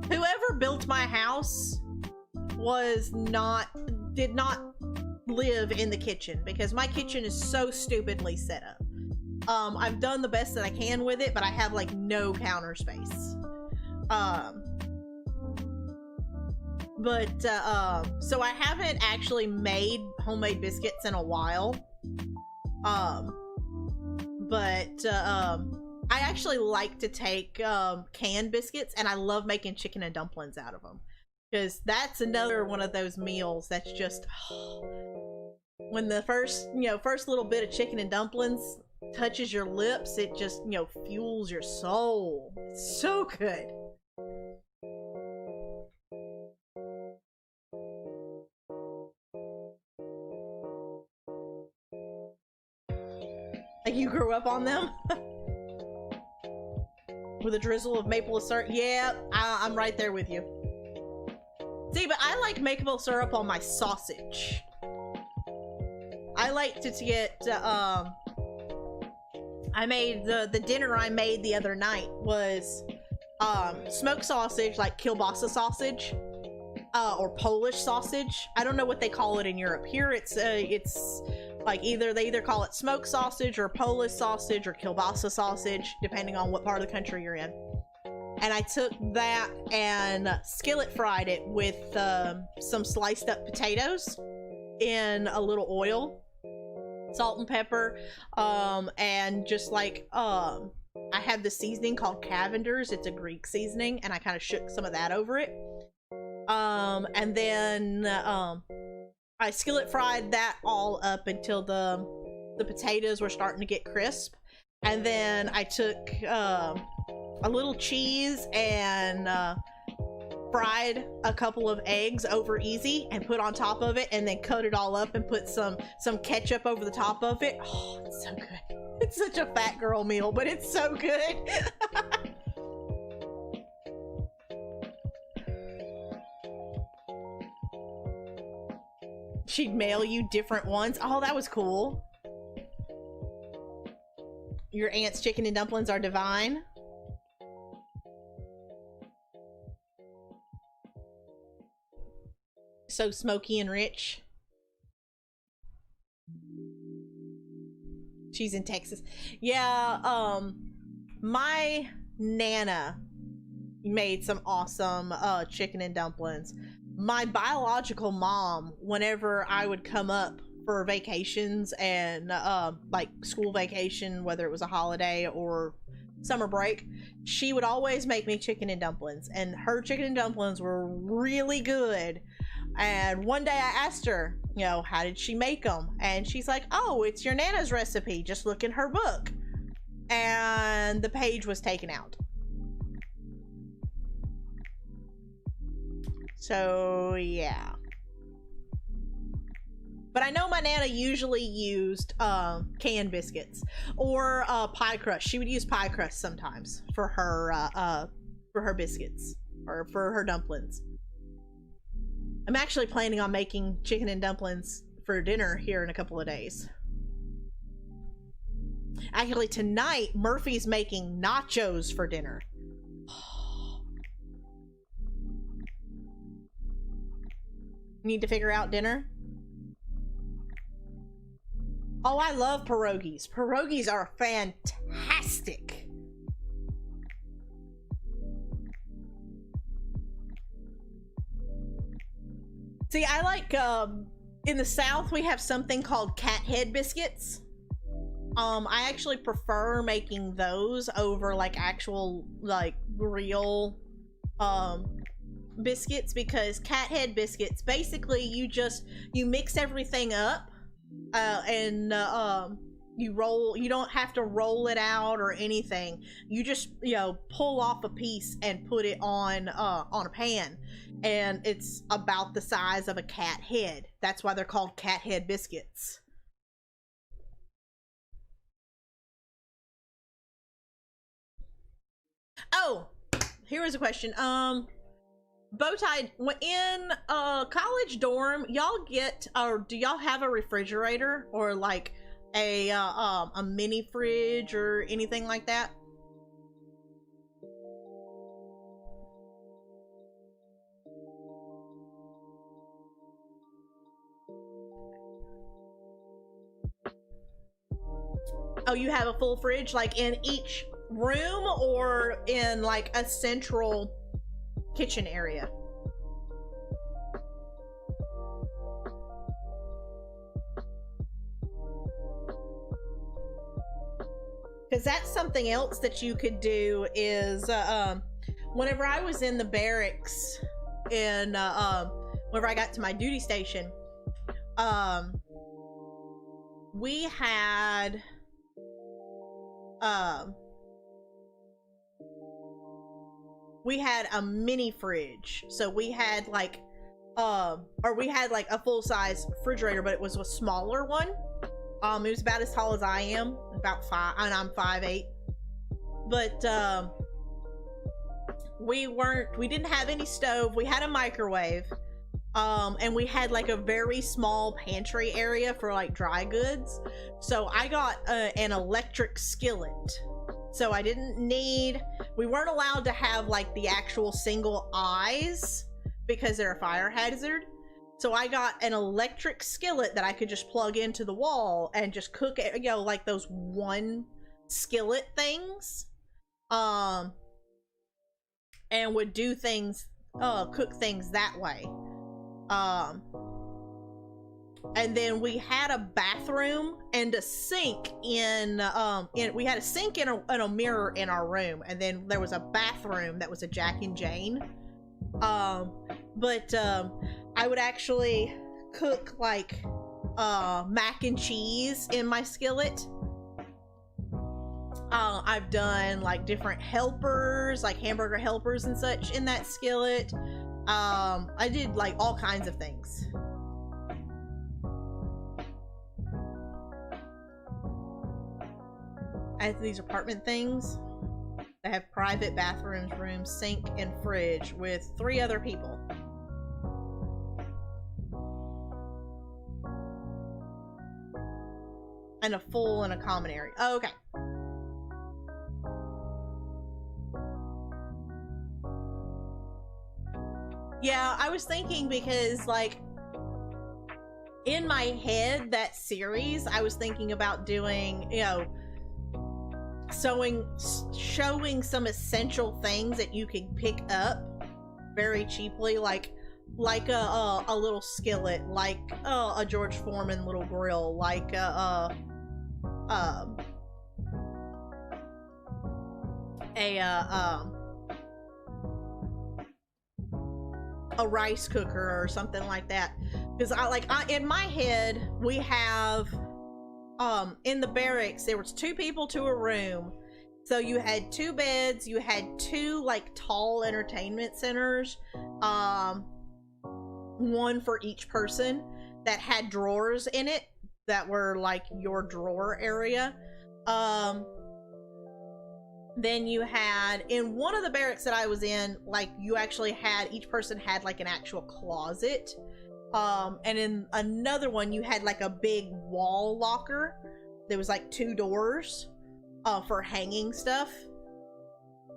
Whoever built my house did not live in the kitchen, because my kitchen is so stupidly set up. I've done the best that I can with it, but I have like no counter space. So I haven't actually made homemade biscuits in a while. I actually like to take canned biscuits, and I love making chicken and dumplings out of them, because that's another one of those meals that's just when the first little bit of chicken and dumplings touches your lips, it just fuels your soul. It's so good. Like you grew up on them? With a drizzle of maple syrup? Yeah, I'm right there with you. See, but I like maple syrup on my sausage. I like to get, I made, the dinner I made the other night was, smoked sausage, like kielbasa sausage, or Polish sausage. I don't know what they call it in Europe. Here it's like they either call it smoked sausage or Polish sausage or kielbasa sausage, depending on what part of the country you're in. And I took that and skillet fried it with some sliced up potatoes in a little oil, salt and pepper, and just like I have this seasoning called Cavender's. It's a Greek seasoning, and I kind of shook some of that over it. And then I skillet fried that all up until the potatoes were starting to get crisp. And then I took a little cheese and fried a couple of eggs over easy and put on top of it, and then cut it all up and put some ketchup over the top of it. Oh, it's so good. It's such a fat girl meal, but it's so good. She'd mail you different ones. Oh, that was cool. Your aunt's chicken and dumplings are divine. So smoky and rich. She's in Texas. Yeah, my Nana made some awesome chicken and dumplings. My biological mom, whenever I would come up for vacations and like school vacation, whether it was a holiday or summer break, she would always make me chicken and dumplings, and her chicken and dumplings were really good. And one day I asked her, how did she make them? And she's like, oh, it's your Nana's recipe. Just look in her book. And the page was taken out. So, yeah. But I know my Nana usually used canned biscuits or pie crust. She would use pie crust sometimes for her biscuits or for her dumplings. I'm actually planning on making chicken and dumplings for dinner here in a couple of days. Actually, tonight, Murphy's making nachos for dinner. Need to figure out dinner? Oh, I love pierogies. Pierogies are fantastic. See, I like, in the South, we have something called cat head biscuits. I actually prefer making those over, like, actual, like, real, biscuits, because cat head biscuits, basically, you mix everything up, and you don't have to roll it out or anything. You just, pull off a piece and put it on a pan, and it's about the size of a cat head. That's why they're called cat head biscuits. Oh, here is a question. Bowtie, in college dorm, y'all get, or do y'all have a refrigerator or like a mini fridge or anything like that? Oh, you have a full fridge, like in each room or in like a central kitchen area? Because that's something else that you could do is, whenever I was in the barracks and, whenever I got to my duty station, we had, a mini fridge. So we had like, or we had like a full-size refrigerator, but it was a smaller one. It was about as tall as I am, about 5, and I'm 5'8". But we didn't have any stove. We had a microwave, and we had like a very small pantry area for like dry goods. So I got an electric skillet. So I didn't need, we weren't allowed to have like the actual single eyes because they're a fire hazard. So I got an electric skillet that I could just plug into the wall and just cook it, like those one skillet things. And would do things, cook things that way. And then we had a bathroom and a sink we had a sink and a mirror in our room. And then there was a bathroom that was a Jack and Jane. I would actually cook like mac and cheese in my skillet. I've done like different helpers, like hamburger helpers and such in that skillet. I did like all kinds of things. As these apartment things, they have private bathrooms, rooms, sink, and fridge with 3 other people. And a full and a common area. Oh, okay. Yeah, I was thinking because, like, in my head, that series, I was thinking about doing, showing some essential things that you can pick up very cheaply, like a little skillet, like a George Foreman little grill, like a rice cooker or something like that. Because in my head, we have in the barracks, there was 2 people to a room. So you had 2 beds, you had 2 like tall entertainment centers, one for each person that had drawers in it that were like your drawer area. Then you had, in one of the barracks that I was in, like you actually had, each person had like an actual closet. And in another one, you had like a big wall locker. There was like 2 doors for hanging stuff.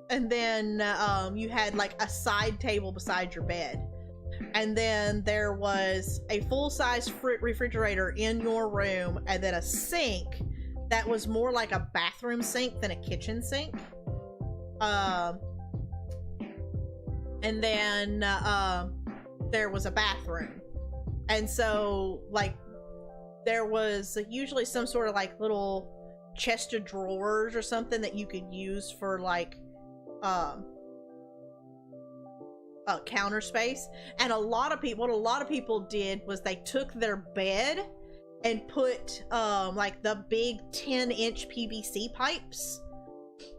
And then you had like a side table beside your bed. and then there was a full-size refrigerator in your room, and then a sink that was more like a bathroom sink than a kitchen sink. And then there was a bathroom. And so, like, there was usually some sort of, like, little chest of drawers or something that you could use for, like, counter space. And what a lot of people did was they took their bed and put, like, the big 10-inch PVC pipes,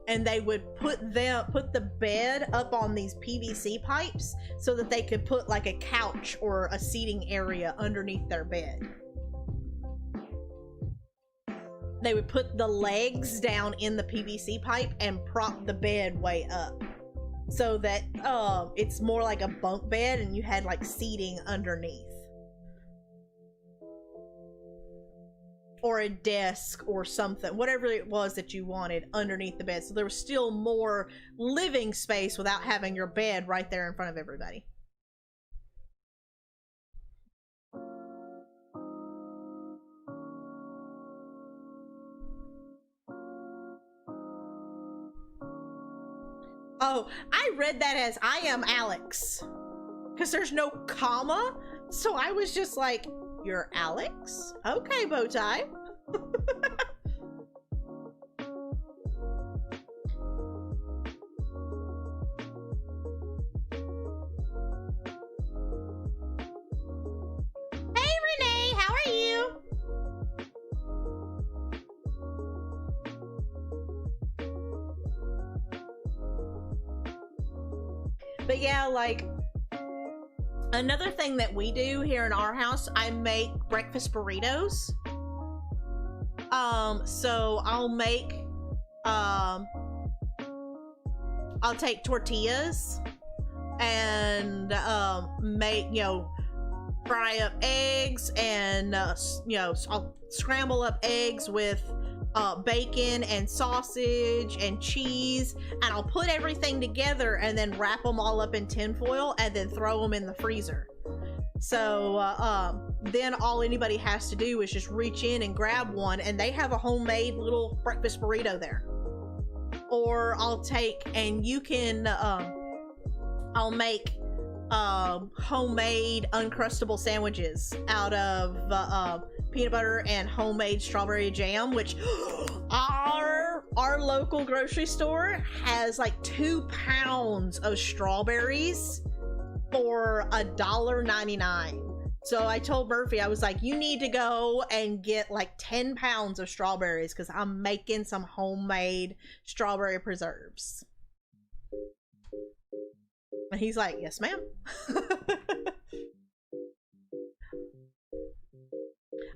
and they would put the bed up on these PVC pipes so that they could put like a couch or a seating area underneath their bed. They would put the legs down in the PVC pipe and prop the bed way up so that it's more like a bunk bed and you had like seating underneath. Or a desk or something, whatever it was that you wanted underneath the bed. So there was still more living space without having your bed right there in front of everybody. Oh, I read that as I am Alex, because there's no comma. So I was just like, you're Alex? Okay, Bowtie. Hey, Renee, how are you? But yeah, like, another thing that we do here in our house, I make breakfast burritos. So I'll make, I'll take tortillas and, make, you know, fry up eggs and, you know, I'll scramble up eggs with, bacon and sausage and cheese, and I'll put everything together and then wrap them all up in tinfoil and then throw them in the freezer. So then all anybody has to do is just reach in and grab one, and they have a homemade little breakfast burrito there. Or I'll take, and you can, I'll make homemade Uncrustable sandwiches out of peanut butter and homemade strawberry jam, which our local grocery store has like 2 pounds of strawberries for $1.99. So I told Murphy, I was like, you need to go and get like 10 pounds of strawberries because I'm making some homemade strawberry preserves. And he's like, yes, ma'am.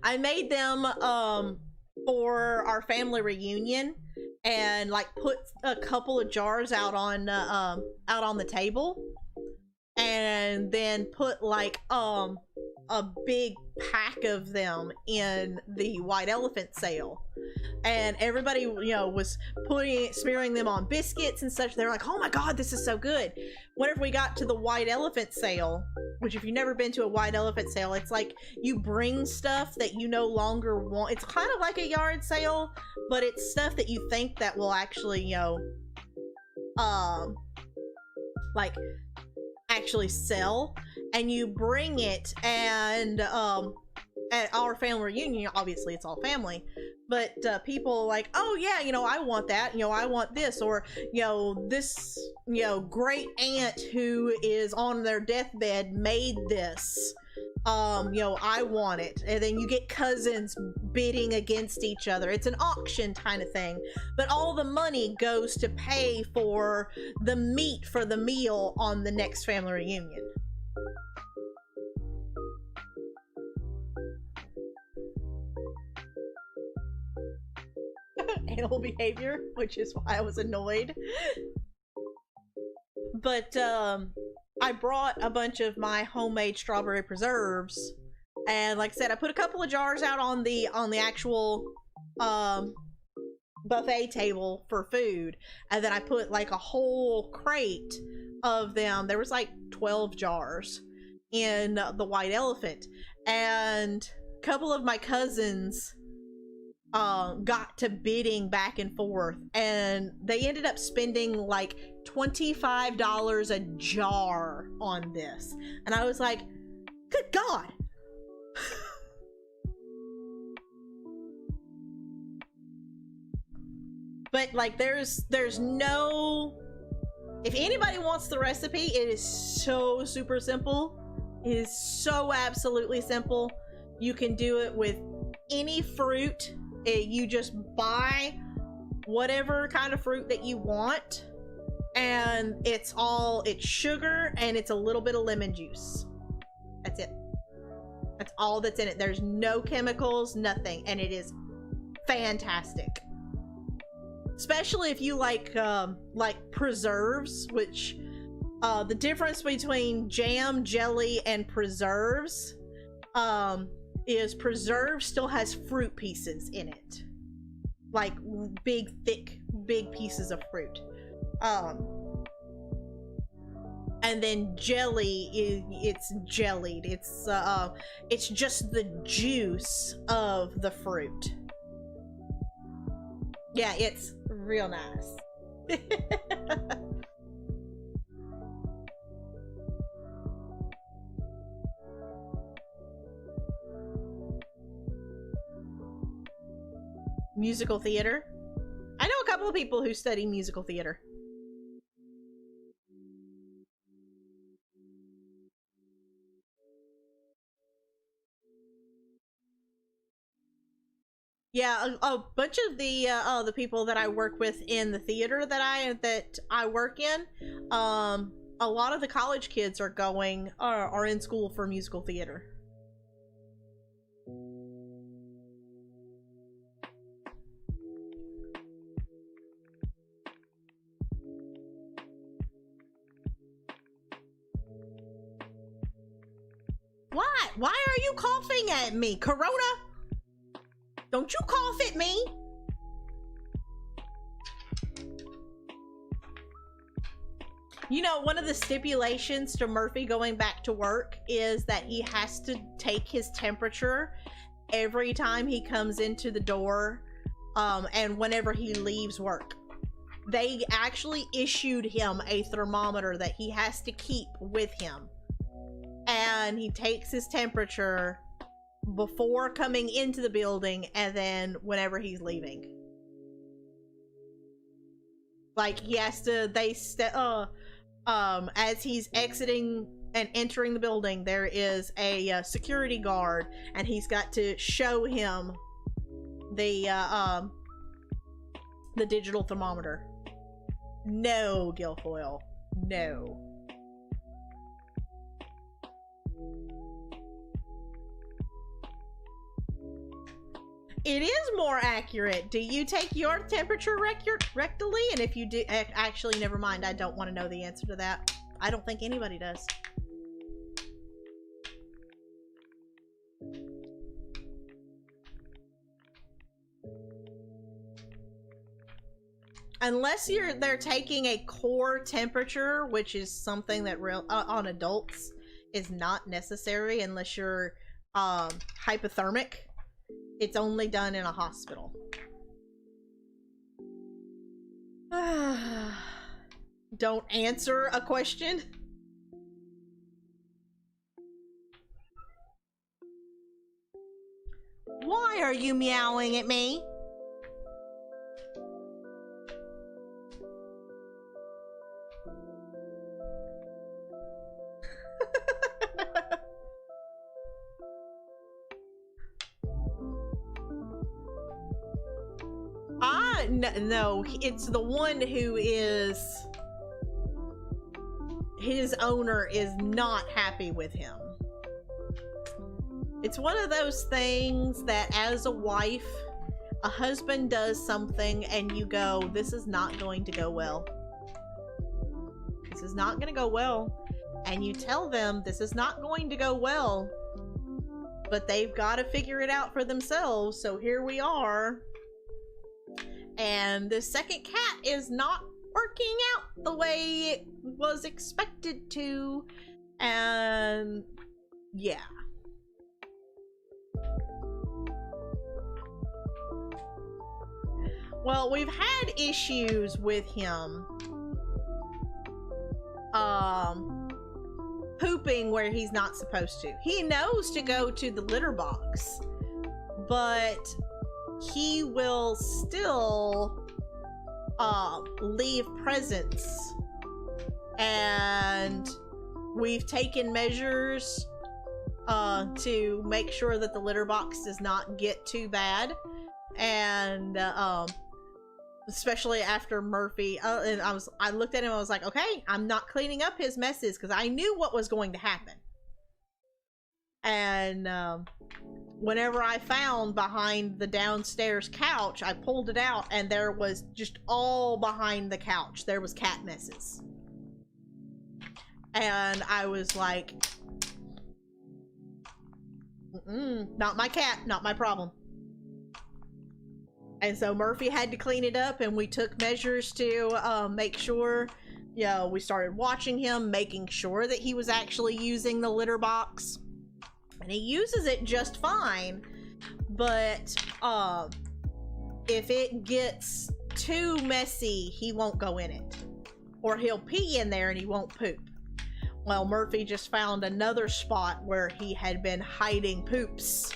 I made them for our family reunion, and like put a couple of jars out on the table, and then put like a big pack of them in the white elephant sale. And everybody, you know, was smearing them on biscuits and such. They're like, oh my god, this is so good. Whenever we got to the white elephant sale, which if you've never been to a white elephant sale, it's like you bring stuff that you no longer want. It's kind of like a yard sale, but it's stuff that you think that will actually, you know, like actually sell, and you bring it. And at our family reunion, obviously it's all family, but people like, oh yeah, you know, I want that, you know, I want this, or, you know, this, you know, great aunt who is on their deathbed made this, you know, I want it. And then you get cousins bidding against each other. It's an auction kind of thing, but all the money goes to pay for the meat for the meal on the next family reunion. Animal behavior, which is why I was annoyed. But I brought a bunch of my homemade strawberry preserves, and like I said, I put a couple of jars out on the actual buffet table for food, and then I put like a whole crate of them. There was like 12 jars in the White Elephant, and a couple of my cousins got to bidding back and forth, and they ended up spending like $25 a jar on this, and I was like, good God. But like there's no, if anybody wants the recipe, it is so super simple. It is so absolutely simple. You can do it with any fruit. You just buy whatever kind of fruit that you want, and it's sugar and it's a little bit of lemon juice. That's it. That's all that's in it. There's no chemicals, nothing, and it is fantastic. Especially if you like preserves, which the difference between jam, jelly, and preserves is preserve still has fruit pieces in it, like big, thick, big pieces of fruit. And then jelly it's jellied. It's just the juice of the fruit. Yeah, it's real nice. Musical theater. I know a couple of people who study musical theater. Yeah, a bunch of the people that I work with in the theater that I work in, a lot of the college kids are in school for musical theater. What? Why are you coughing at me, Corona? Don't you cough at me. You know, one of the stipulations to Murphy going back to work is that he has to take his temperature every time he comes into the door, and whenever he leaves work. They actually issued him a thermometer that he has to keep with him. And he takes his temperature before coming into the building and then whenever he's leaving. Like he has to, as he's exiting and entering the building, there is a security guard, and he's got to show him the digital thermometer. No, Guilfoyle, no. It is more accurate. Do you take your temperature rectally? And if you do, actually, never mind. I don't want to know the answer to that. I don't think anybody does. Unless they're taking a core temperature, which is something that on adults is not necessary unless you're hypothermic. It's only done in a hospital. Don't answer a question. Why are you meowing at me? No, it's the one who is, his owner is not happy with him. It's one of those things that as a wife, a husband does something and you go, this is not going to go well. This is not going to go well. And you tell them this is not going to go well, but they've got to figure it out for themselves. So here we are. And the second cat is not working out the way it was expected to. And yeah. Well, we've had issues with him pooping where he's not supposed to. He knows to go to the litter box, but he will still leave presents. And we've taken measures to make sure that the litter box does not get too bad. And especially after Murphy, and I looked at him, I was like, okay, I'm not cleaning up his messes, because I knew what was going to happen. And whenever I found behind the downstairs couch, I pulled it out, and there was just all behind the couch, there was cat messes. And I was like, not my cat, not my problem. And so Murphy had to clean it up, and we took measures to make sure, you know, we started watching him, making sure that he was actually using the litter box. And he uses it just fine, but if it gets too messy, he won't go in it. Or he'll pee in there and he won't poop. Well, Murphy just found another spot where he had been hiding poops,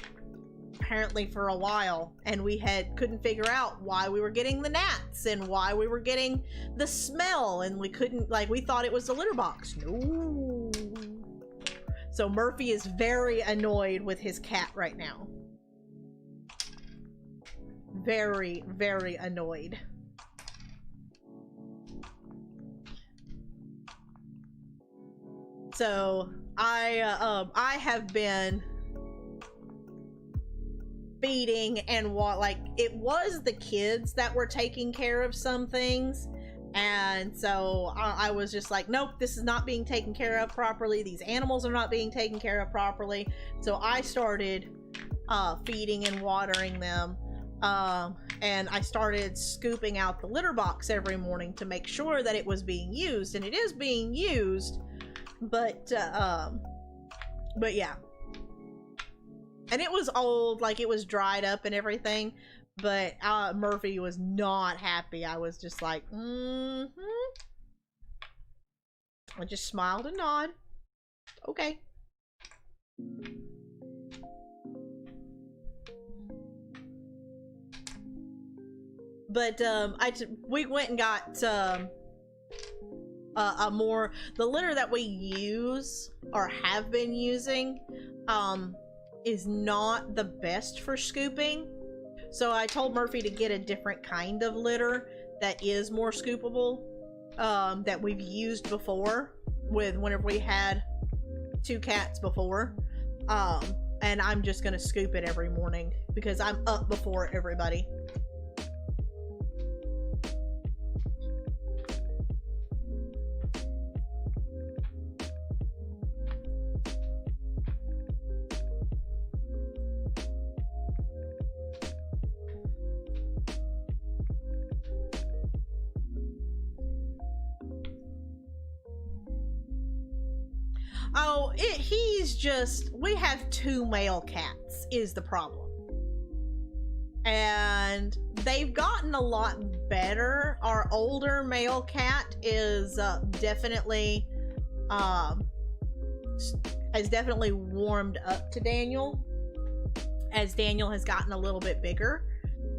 apparently for a while, and we couldn't figure out why we were getting the gnats and why we were getting the smell, and we couldn't, like, we thought it was the litter box. No. So Murphy is very annoyed with his cat right now. Very, very annoyed. So I have been feeding and it was the kids that were taking care of some things, and so I was just like, nope, this is not being taken care of properly, these animals are not being taken care of properly. So I started feeding and watering them, and I started scooping out the litter box every morning to make sure that it was being used, and it is being used, but yeah. And it was old, like it was dried up and everything, but Murphy was not happy. I was just like, I just smiled and nod. Okay. But we went and got the litter that we use or have been using is not the best for scooping. So I told Murphy to get a different kind of litter that is more scoopable, that we've used before whenever we had 2 cats before. And I'm just gonna scoop it every morning because I'm up before everybody. Oh, he's just, we have 2 male cats is the problem. And they've gotten a lot better. Our older male cat is definitely, has definitely warmed up to Daniel, as Daniel has gotten a little bit bigger.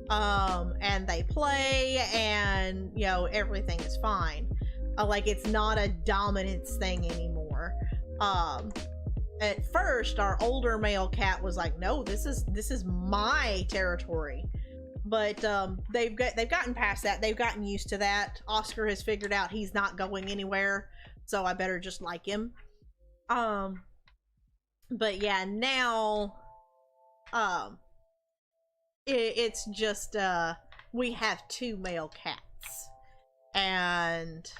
And they play, and, you know, everything is fine. Like, it's not a dominance thing anymore. At first our older male cat was like, no, this is my territory, but they've gotten past that. They've gotten used to that. Oscar has figured out he's not going anywhere, so I better just like him. But yeah, now it's just we have 2 male cats, and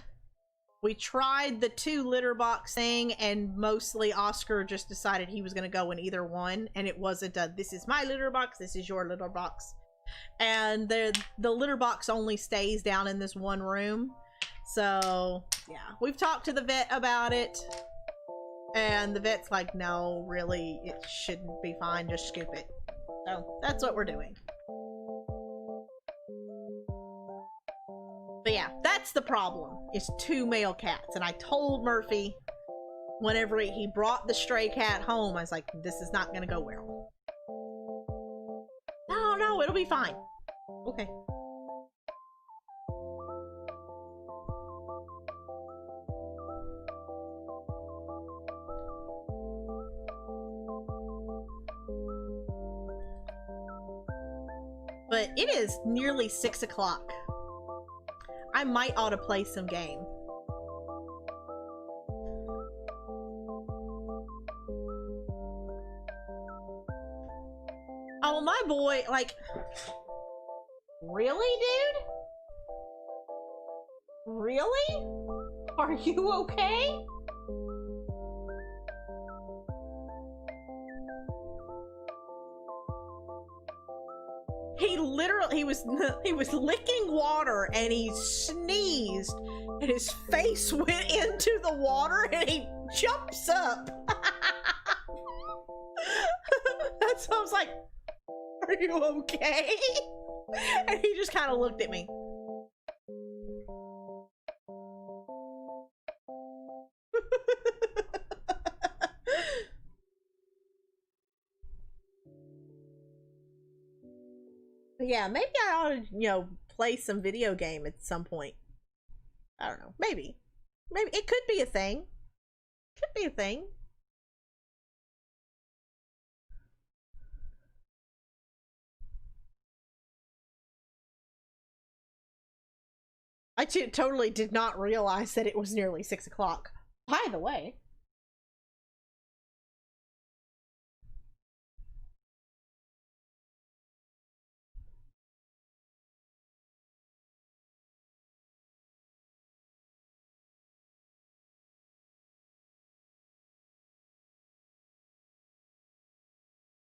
we tried the 2 litter box thing, and mostly Oscar just decided he was going to go in either one, and it wasn't a, this is my litter box, this is your litter box. And the litter box only stays down in this one room. So, yeah. We've talked to the vet about it. And the vet's like, no, really, it shouldn't be fine, just scoop it. So that's what we're doing. But yeah, that's the problem, is 2 male cats. And I told Murphy whenever he brought the stray cat home, I was like, this is not gonna go well. No, it'll be fine. Okay. But it is nearly 6 o'clock. I might ought to play some game. Oh, my boy, like... Really, dude? Really? Are you okay? He was licking water and he sneezed and his face went into the water and he jumps up. That's why I was like, are you okay? And he just kind of looked at me. Yeah, maybe I ought to, you know, play some video game at some point. I don't know. Maybe. Maybe it could be a thing. Could be a thing. I totally did not realize that it was nearly 6 o'clock. By the way.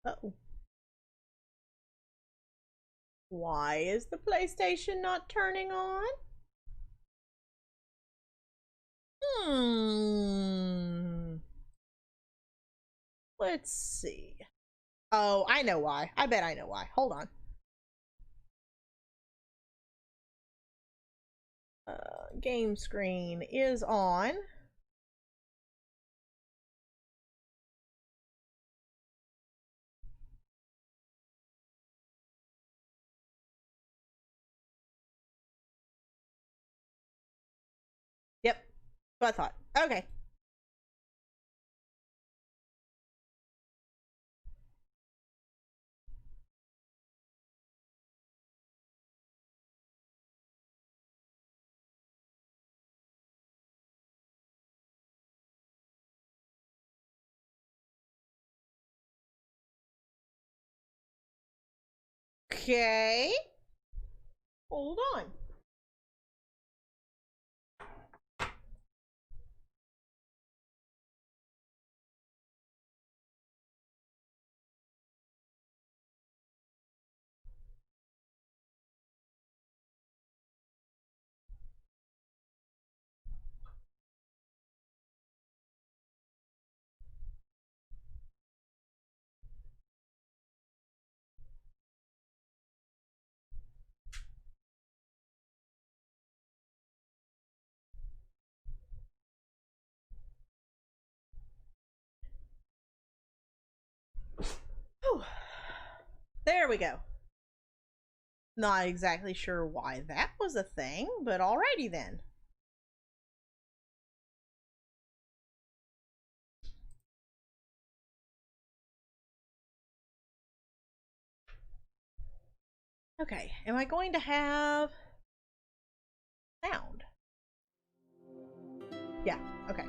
Uh-oh. Why is the PlayStation not turning on? Let's see. Oh, I know why. I bet I know why. Hold on. Game screen is on. Yep. What I thought. Okay. Okay. Hold on. Whew. There we go. Not exactly sure why that was a thing, but alrighty then. Okay, am I going to have sound? Yeah, okay.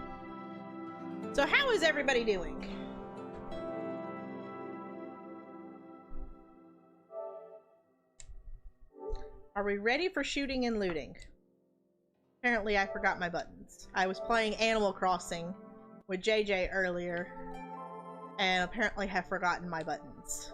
So how is everybody doing? Are we ready for shooting and looting? Apparently I forgot my buttons. I was playing Animal Crossing with JJ earlier, and apparently have forgotten my buttons.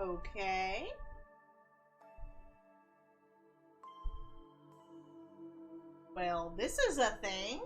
Okay. Well, this is a thing.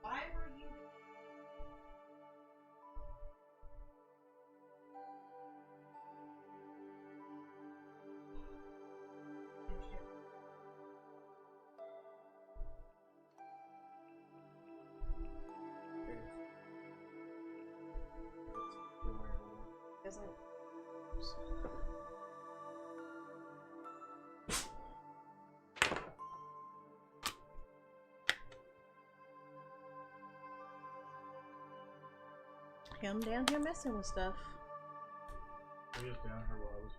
Why were you? Doesn't. Him down here messing with stuff. He is down here while I was.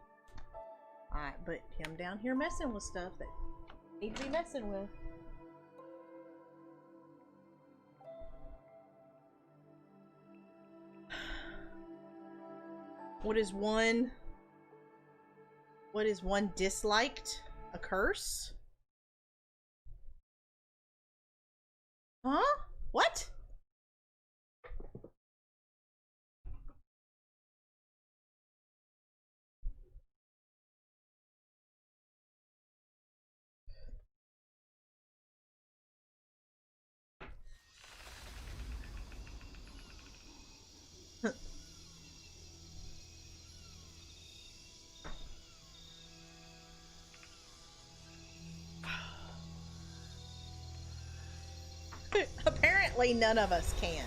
Alright, but him down here messing with stuff that need to be messing with. What is one disliked? A curse? Huh? What? Apparently none of us can.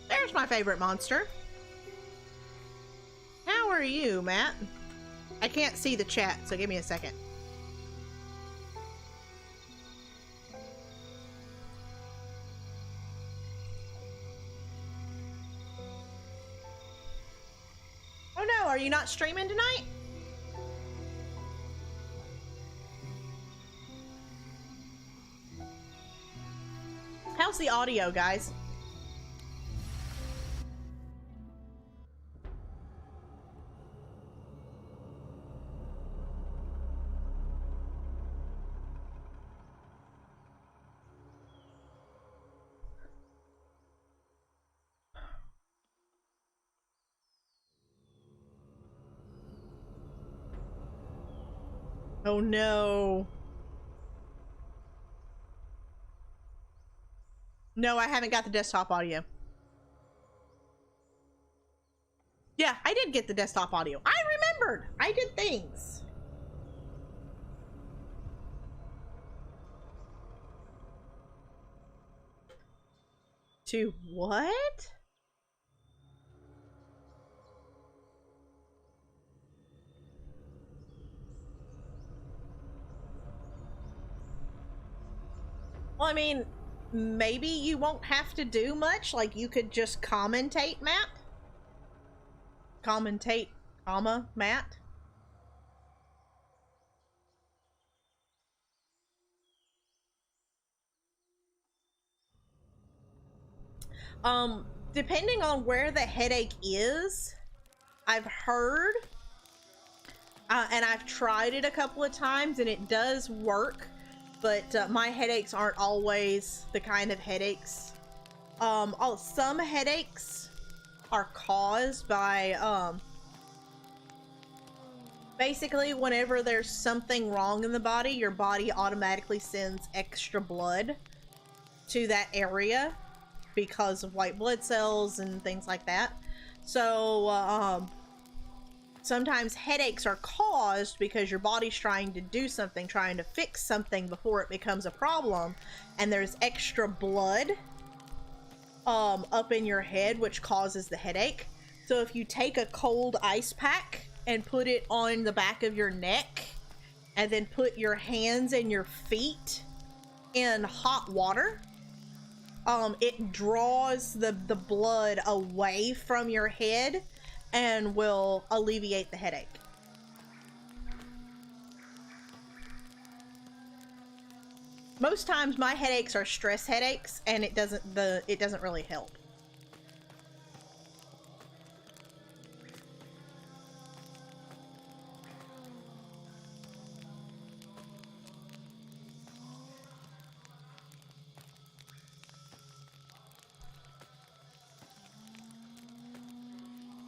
There's my favorite monster. How are you, Matt? I can't see the chat, so give me a second. Oh no, are you not streaming tonight? How's the audio, guys? Oh no. No, I haven't got the desktop audio. Yeah, I did get the desktop audio. I remembered. I did things. To what? Well, I mean, maybe you won't have to do much. Like, you could just commentate, Matt. Commentate, comma, Matt. Depending on where the headache is, I've heard, and I've tried it a couple of times, and it does work, but my headaches aren't always the kind of headaches. Some headaches are caused by, Basically, whenever there's something wrong in the body, your body automatically sends extra blood to that area because of white blood cells and things like that. So, sometimes headaches are caused because your body's trying to do something, trying to fix something before it becomes a problem, and there's extra blood up in your head, which causes the headache. So if you take a cold ice pack and put it on the back of your neck, and then put your hands and your feet in hot water, it draws the blood away from your head and will alleviate the headache. Most times my headaches are stress headaches, and it doesn't really help.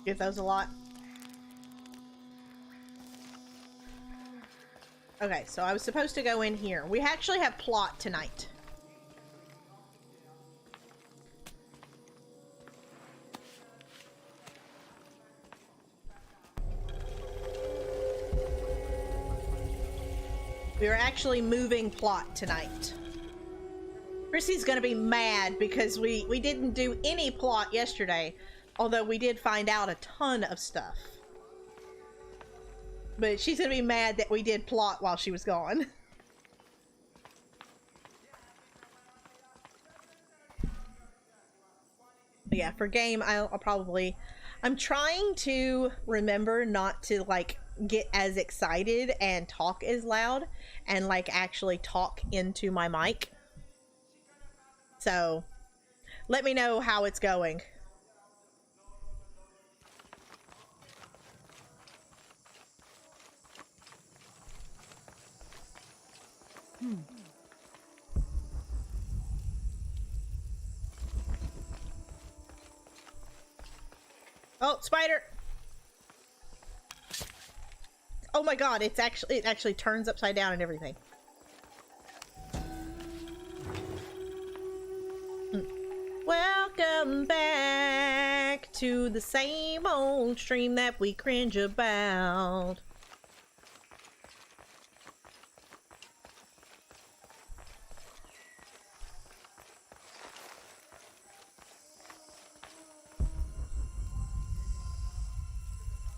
Get those a lot. Okay, so I was supposed to go in here. We actually have plot tonight. We are actually moving plot tonight. Chrissy's gonna be mad because we didn't do any plot yesterday, although we did find out a ton of stuff. But she's gonna be mad that we did plot while she was gone. But yeah, for game, I'll probably... I'm trying to remember not to, like, get as excited and talk as loud, and, like, actually talk into my mic. So, let me know how it's going. Oh, spider! Oh my god, it actually turns upside down and everything. Welcome back to the same old stream that we cringe about.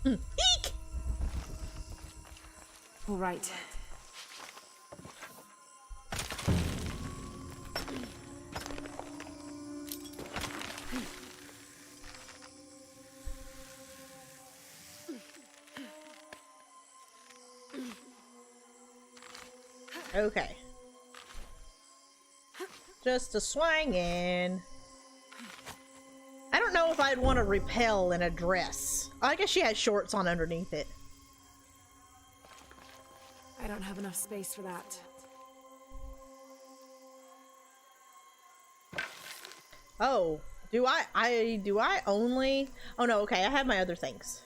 Eek! All right. Okay. Just a swangin'. I don't know if I'd want to repel in a dress. I guess she has shorts on underneath it. I don't have enough space for that. Oh, do I only... Oh no, okay, I have my other things.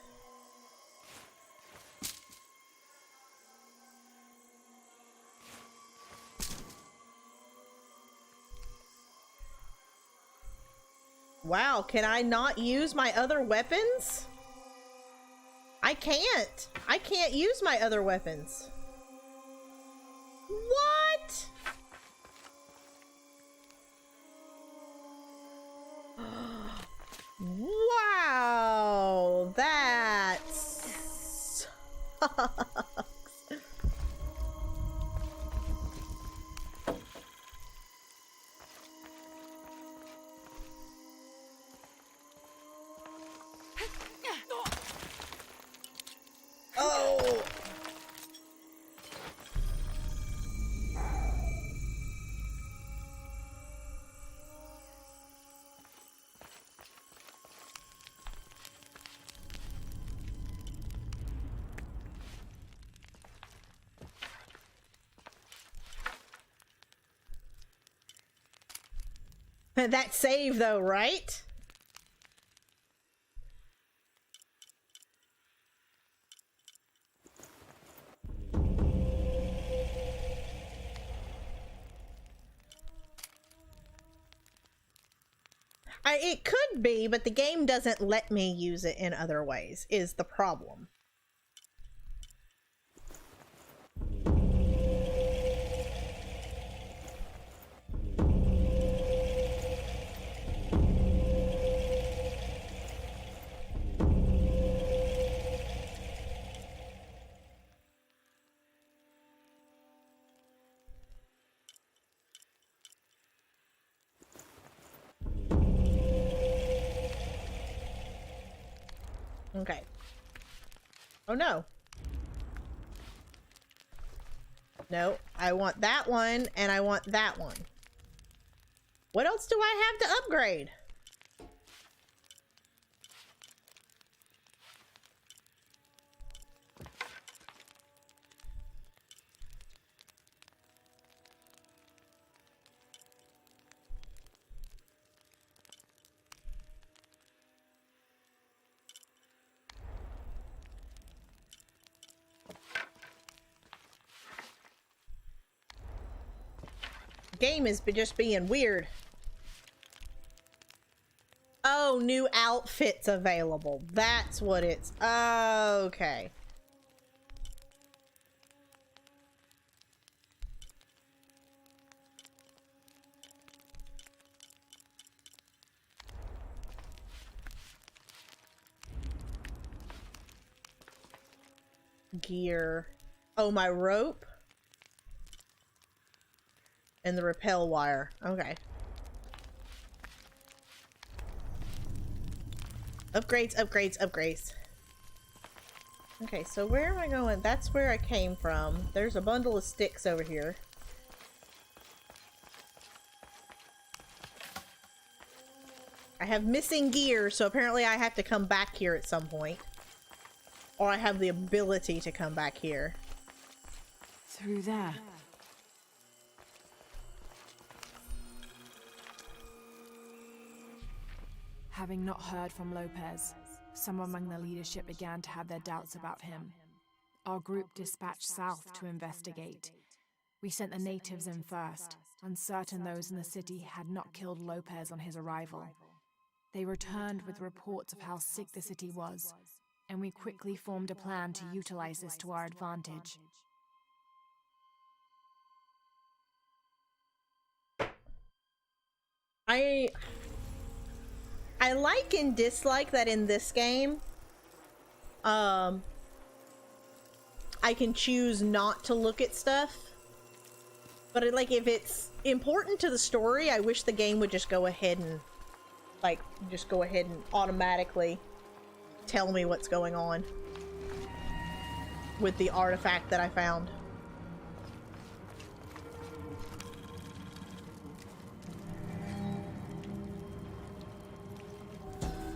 Wow, can I not use my other weapons? I can't. I can't use my other weapons. What? Wow, that sucks. Oh. That save though, right? It could be, but the game doesn't let me use it in other ways, is the problem. Okay. Oh no. No, I want that one and I want that one. What else do I have to upgrade? Game is just being weird. Oh, new outfits available. That's what it's. Okay. Gear. Oh, my rope. And the rappel wire. Okay. Upgrades, upgrades, upgrades. Okay, so where am I going? That's where I came from. There's a bundle of sticks over here. I have missing gear, so apparently I have to come back here at some point. Or I have the ability to come back here. Through there. Having not heard from Lopez, some among the leadership began to have their doubts about him. Our group dispatched south to investigate. We sent the natives in first, uncertain those in the city had not killed Lopez on his arrival. They returned with reports of how sick the city was, and we quickly formed a plan to utilize this to our advantage. I like and dislike that in this game, I can choose not to look at stuff. But if it's important to the story, I wish the game would just go ahead and, automatically tell me what's going on with the artifact that I found.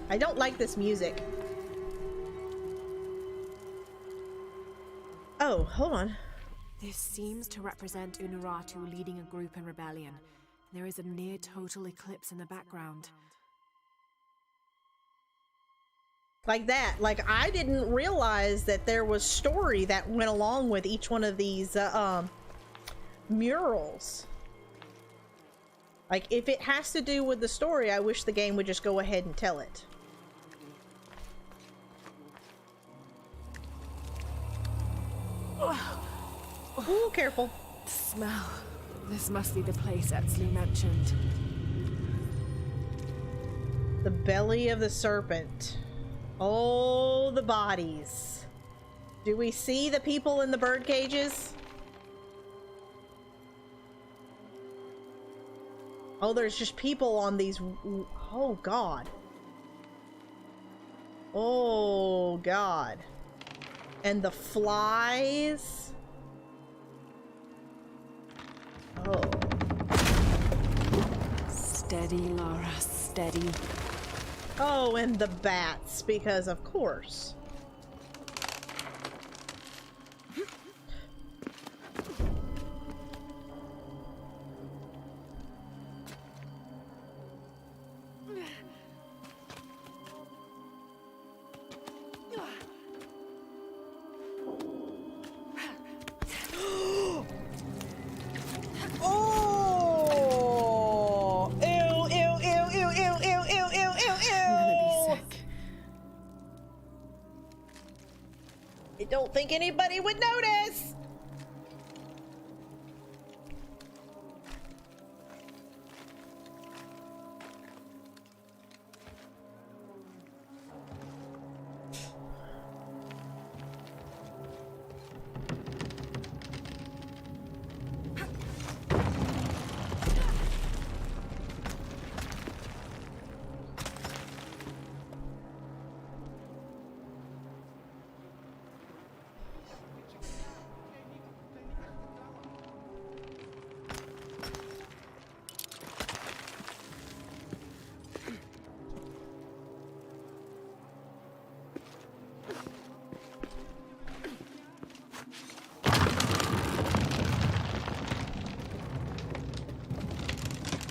I don't like this music. Oh, hold on. This seems to represent Unuratu leading a group in rebellion. There is a near total eclipse in the background. Like that. Like, I didn't realize that there was story that went along with each one of these murals. Like, if it has to do with the story, I wish the game would just go ahead and tell it. Ooh, careful. The smell. This must be the place Etsley mentioned. The belly of the serpent. Oh, the bodies. Do we see the people in the bird cages? Oh, there's just people on these. Oh, God. Oh, God. And the flies. Oh. Steady, Lara, steady. Oh, and the bats, because of course. Oh! Ew, ew, ew, ew, ew, ew, ew, I don't think anybody would notice.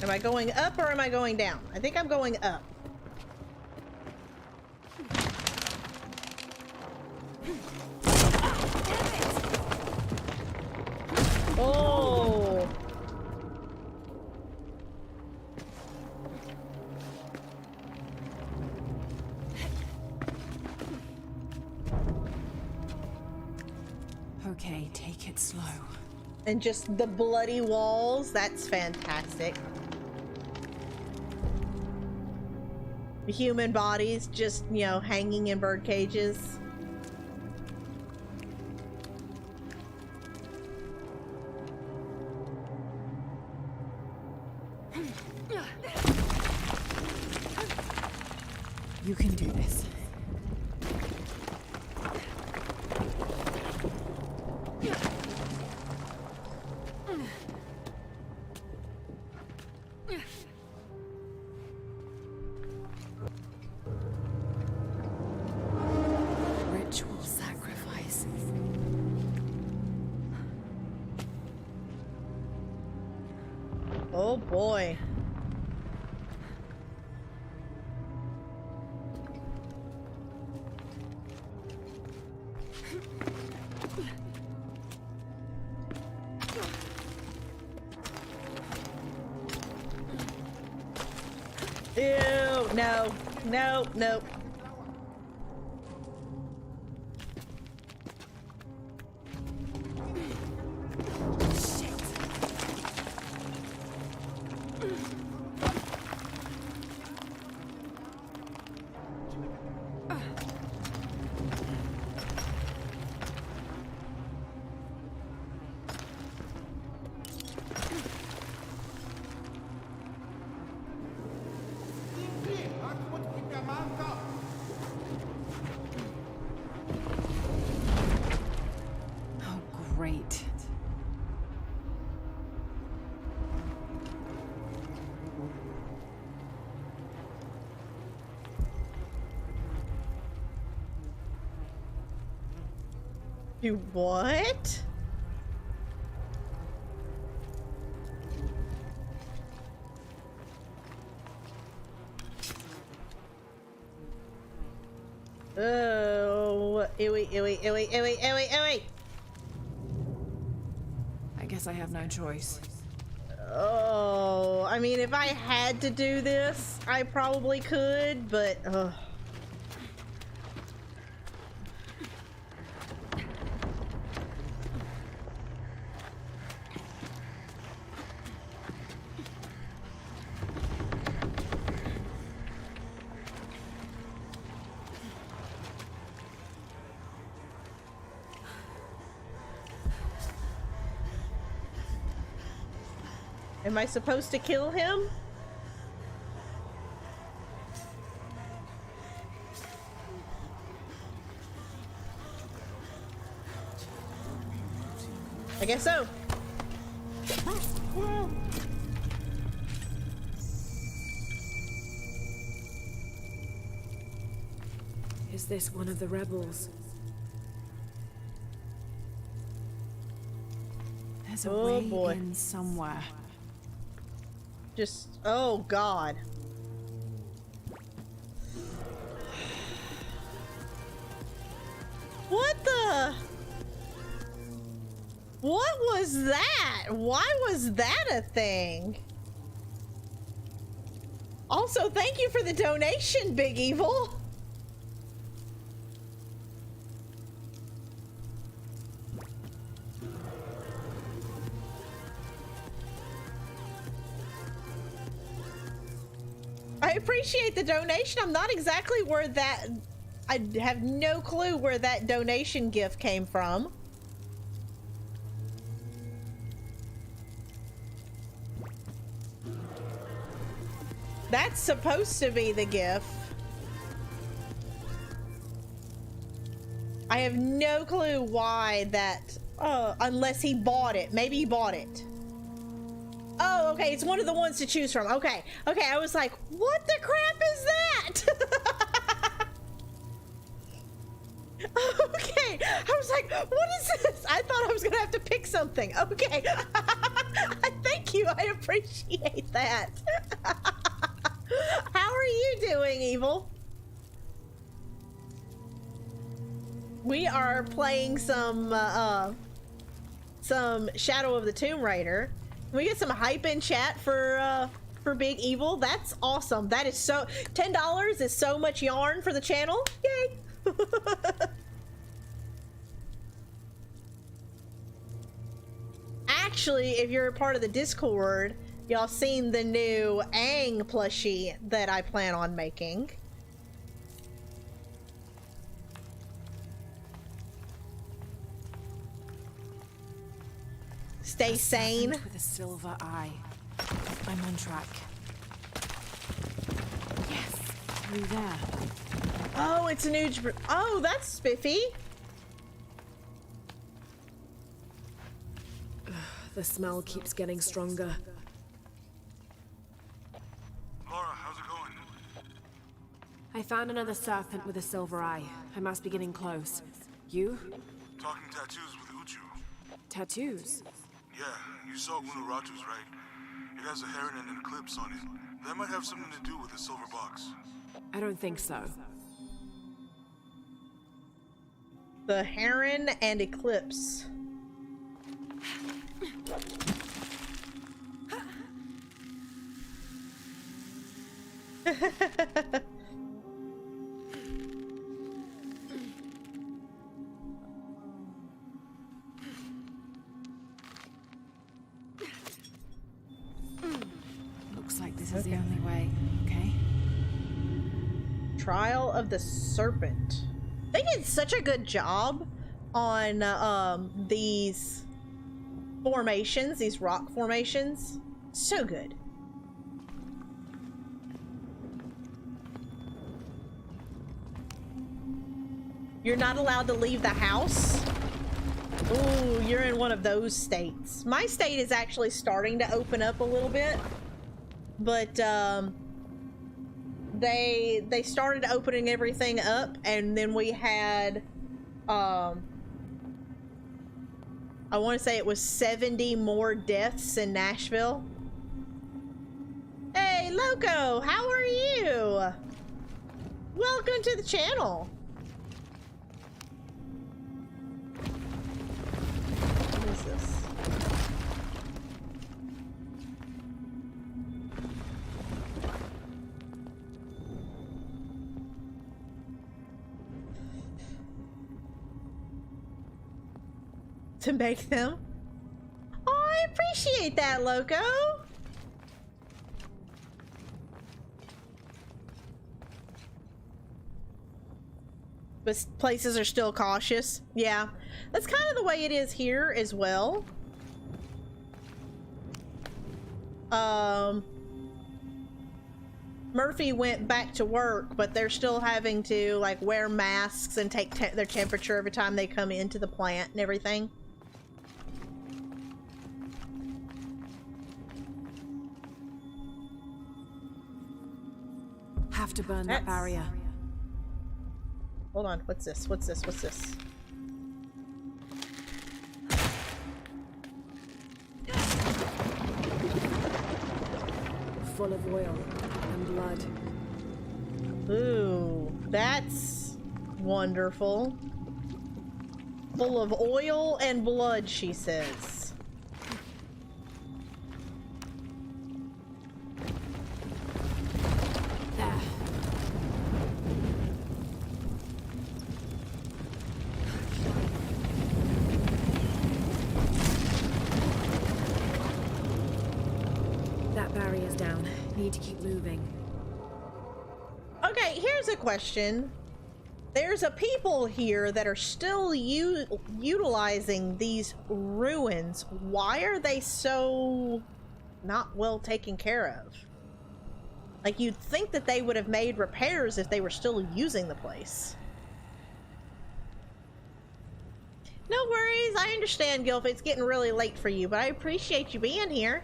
Am I going up or am I going down? I think I'm going up. Oh. Okay, take it slow. And just the bloody walls, that's fantastic. The human bodies just, you know, hanging in bird cages. You can do this. Ritual sacrifice. Oh boy. Ew, no, no, no. Oh, great. Do what? Oh, ewy, ewy, ewy, ewy, ewy, ewy. I guess I have no choice. Oh, I mean, if I had to do this, I probably could, but am I supposed to kill him? I guess so. Is this one of the rebels? There's a Oh, way boy. in somewhere. Just, oh God. What the? What was that? Why was that a thing? Also, thank you for the donation, Big Evil. I appreciate the donation. I'm not exactly where that... I have no clue where that donation gift came from. That's supposed to be the gift. I have no clue why that... unless he bought it. Maybe he bought it. Oh, okay, it's one of the ones to choose from. Okay, okay, I was like, what the crap is that? Okay, I was like, what is this? I thought I was gonna have to pick something. Okay, thank you, I appreciate that. How are you doing, Evil? We are playing some Shadow of the Tomb Raider. We get some hype in chat for Big Evil. That's awesome. That is so... $10 is so much yarn for the channel. Yay! Actually, if you're a part of the Discord, y'all seen the new Aang plushie that I plan on making. Stay sane. With a silver eye. I'm on track. Yes, through there. Oh, it's a new... Oh, that's spiffy. The smell keeps getting stronger. Laura, how's it going? I found another serpent with a silver eye. I must be getting close. You? Talking tattoos with Uchu. Tattoos? Yeah, you saw Unuratu's, right? It has a heron and an eclipse on it. That might have something to do with the silver box. I don't think so. The heron and eclipse. Looks like this is the only way, okay? Trial of the Serpent. They did such a good job on these formations, these rock formations. So good. You're not allowed to leave the house? Ooh, you're in one of those states. My state is actually starting to open up a little bit, but they started opening everything up, and then we had I want to say it was 70 more deaths in Nashville. Hey, Loco, how are you? Welcome to the channel. What is this? To make them? Oh, I appreciate that, Loco. But places are still cautious. Yeah, that's kind of the way it is here as well. Murphy went back to work, but they're still having to like wear masks and take their temperature every time they come into the plant and everything. Have to burn that barrier. Hold on, what's this? What's this? What's this? Full of oil and blood. Ooh, that's wonderful. Full of oil and blood, she says. There. That barrier's down. Need to keep moving. here's a question. There's a people here that are still utilizing these ruins. Why are they so not well taken care of? Like, you'd think that they would have made repairs if they were still using the place. No worries, I understand, Gilf. It's getting really late for you, but I appreciate you being here.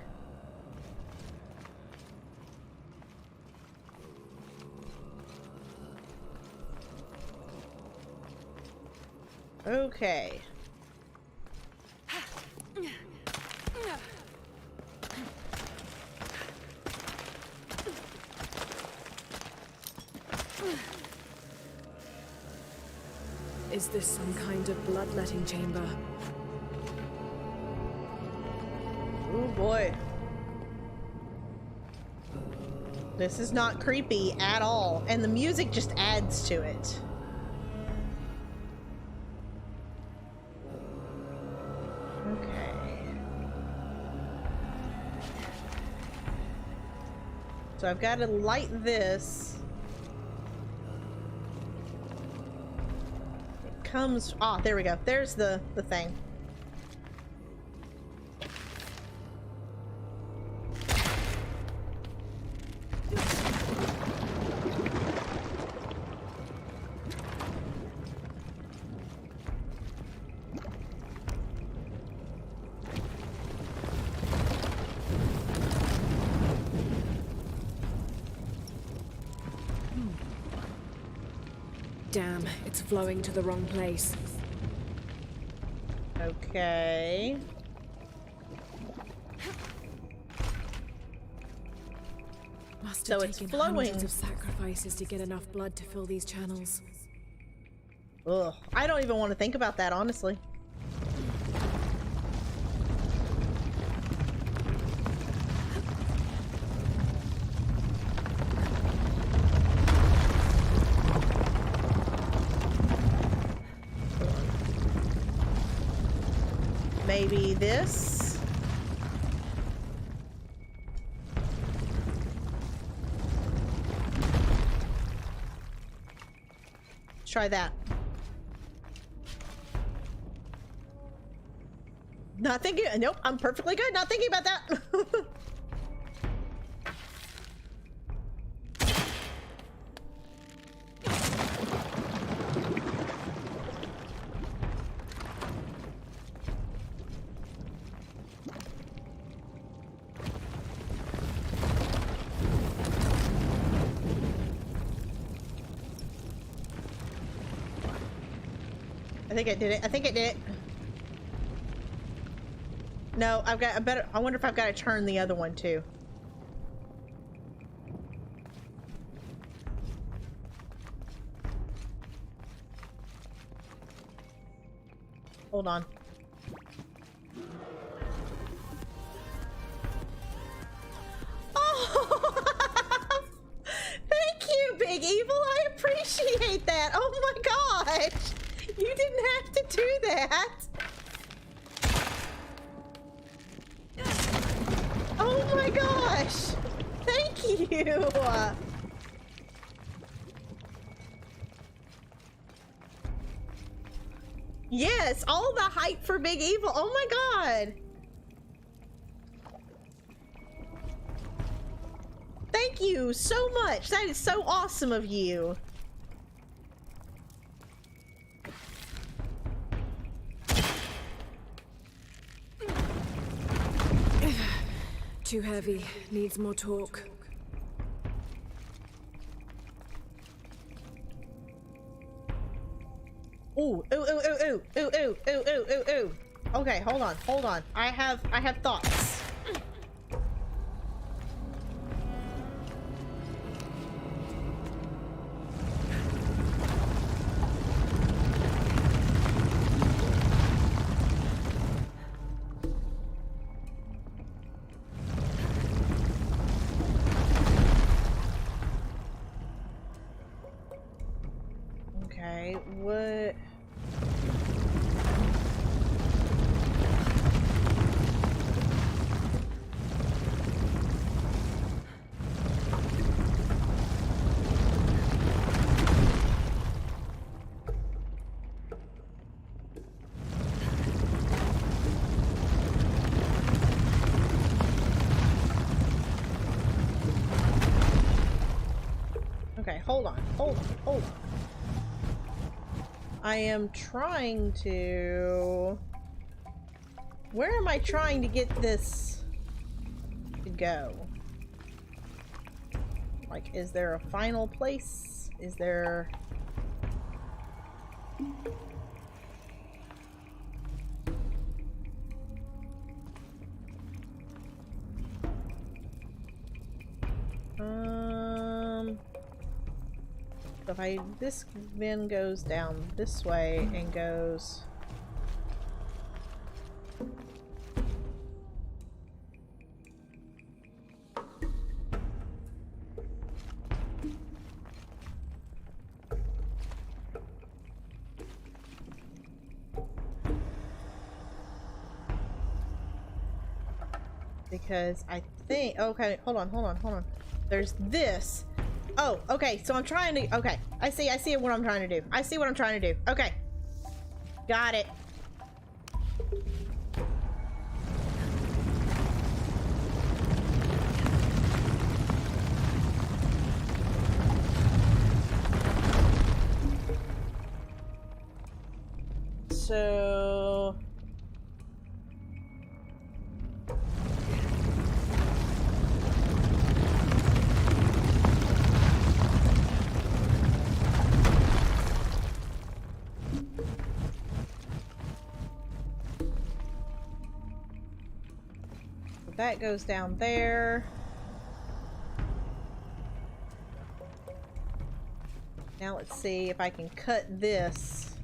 Okay. Is this some kind of bloodletting chamber? Oh boy. This is not creepy at all, and the music just adds to it. Okay. So I've got to light this. It comes... Ah, there we go. There's the thing. Damn, it's flowing to the wrong place. Okay. Must So have it's taken flowing. hundreds of sacrifices to get enough blood to fill these channels. Ugh. I don't even want to think about that, honestly. Maybe this? Let's try that. Not thinking. Nope, I'm perfectly good. Not thinking about that. I think I did it. I think I did it. No, I've got a better. I wonder if I've got to turn the other one too. Hold on. Oh! Thank you, Big Evil. I appreciate that. Oh my gosh. You didn't have to do that. Oh my gosh. Thank you. Yes, all the hype for Big Evil. Oh my god. Thank you so much. That is so awesome of you. Too heavy. Needs more torque. Ooh, ooh, ooh, ooh, ooh, ooh, ooh, ooh, ooh, ooh, ooh. Okay, hold on, hold on. I have thoughts. Okay, what? Okay, hold on. I am trying to... Where am I trying to get this to go? Like, is there a final place? Is there... So if this then goes down this way and goes... Because I think... Okay, hold on. There's this. Oh, okay, so I'm trying to... Okay, I see what I'm trying to do. Okay. Got it. So... That goes down there. Now let's see if I can cut this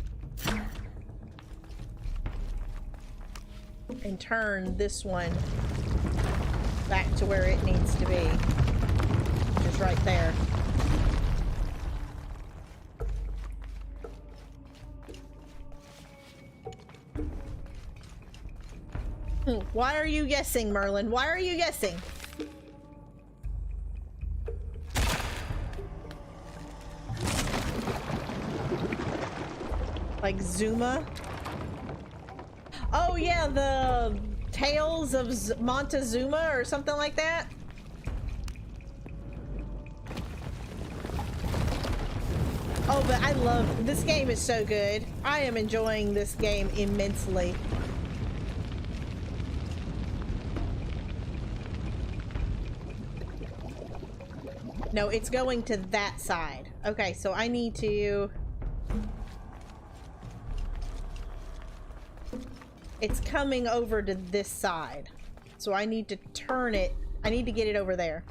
and turn this one back to where it needs to be, which is right there. Why are you guessing, Merlin? Why are you guessing? Like Zuma? Oh yeah, the Tales of Montezuma or something like that? Oh, but I love... This game is so good. I am enjoying this game immensely. No, it's going to that side. Okay, so I need to... It's coming over to this side. So I need to turn it. I need to get it over there.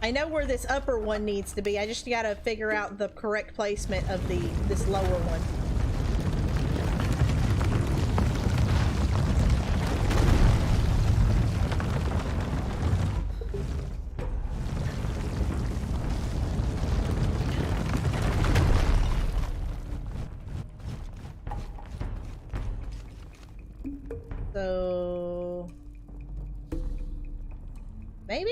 I know where this upper one needs to be. I just gotta figure out the correct placement of this lower one. So maybe?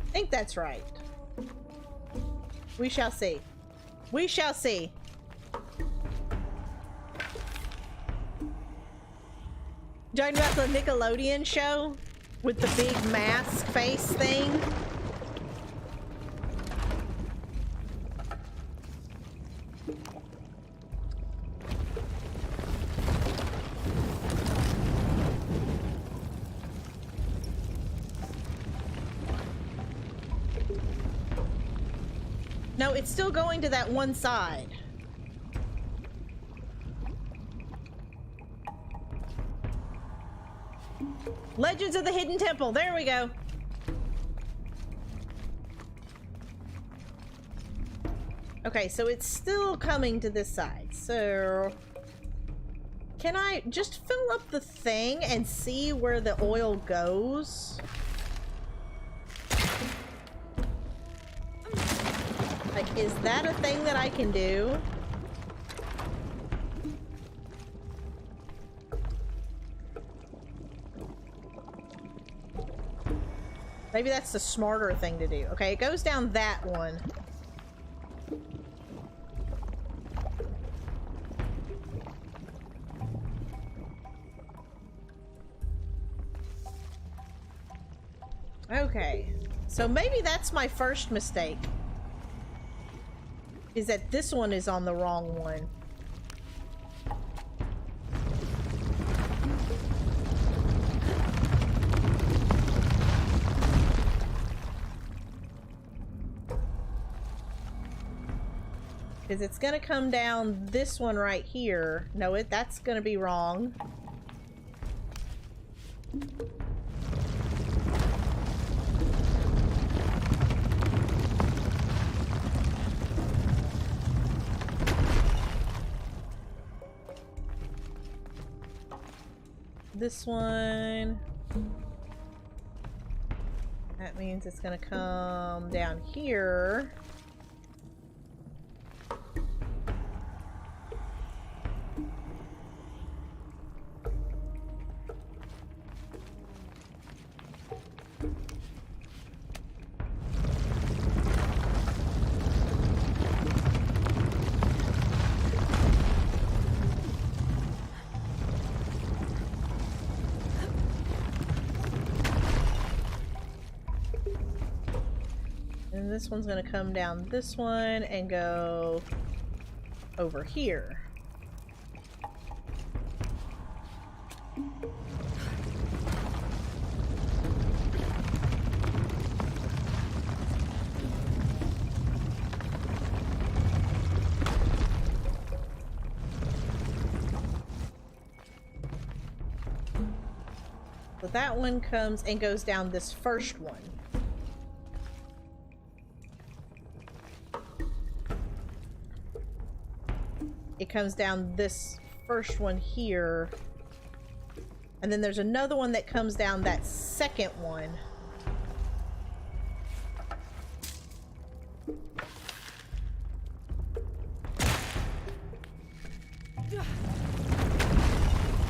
I think that's right. We shall see. We shall see. Talking about the Nickelodeon show with the big mask face thing. No, it's still going to that one side. Legends of the Hidden Temple. There we go. Okay, so it's still coming to this side. So Can I just fill up the thing and see where the oil goes? Like, is that a thing that I can do? Maybe that's the smarter thing to do. Okay, it goes down that one. Okay, so maybe that's my first mistake. Is that this one is on the wrong one. Because it's gonna come down this one right here. No, that's gonna be wrong. This one. That means it's gonna come down here. And this one's gonna come down this one and go over here. So that one comes and goes down this first one. It comes down this first one here. And then there's another one that comes down that second one.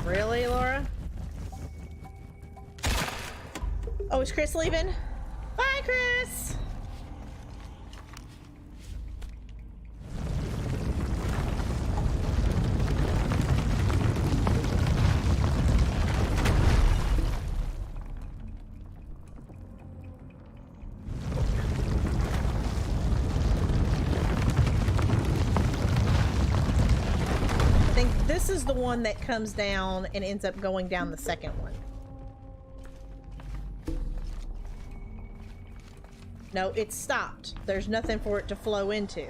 Really, Laura? Oh, is Chris leaving? Bye, Chris! This is the one that comes down and ends up going down the second one. No, it's stopped. There's nothing for it to flow into.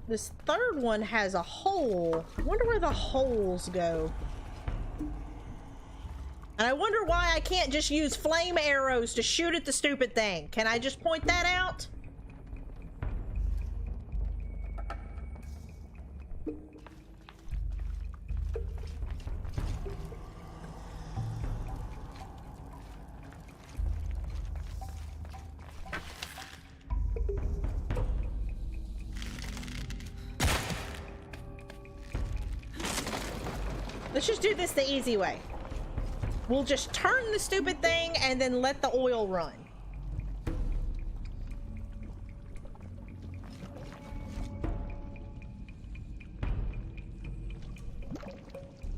This third one has a hole. I wonder where the holes go. And I wonder why I can't just use flame arrows to shoot at the stupid thing. Can I just point that out? Let's just do this the easy way. We'll just turn the stupid thing and then let the oil run.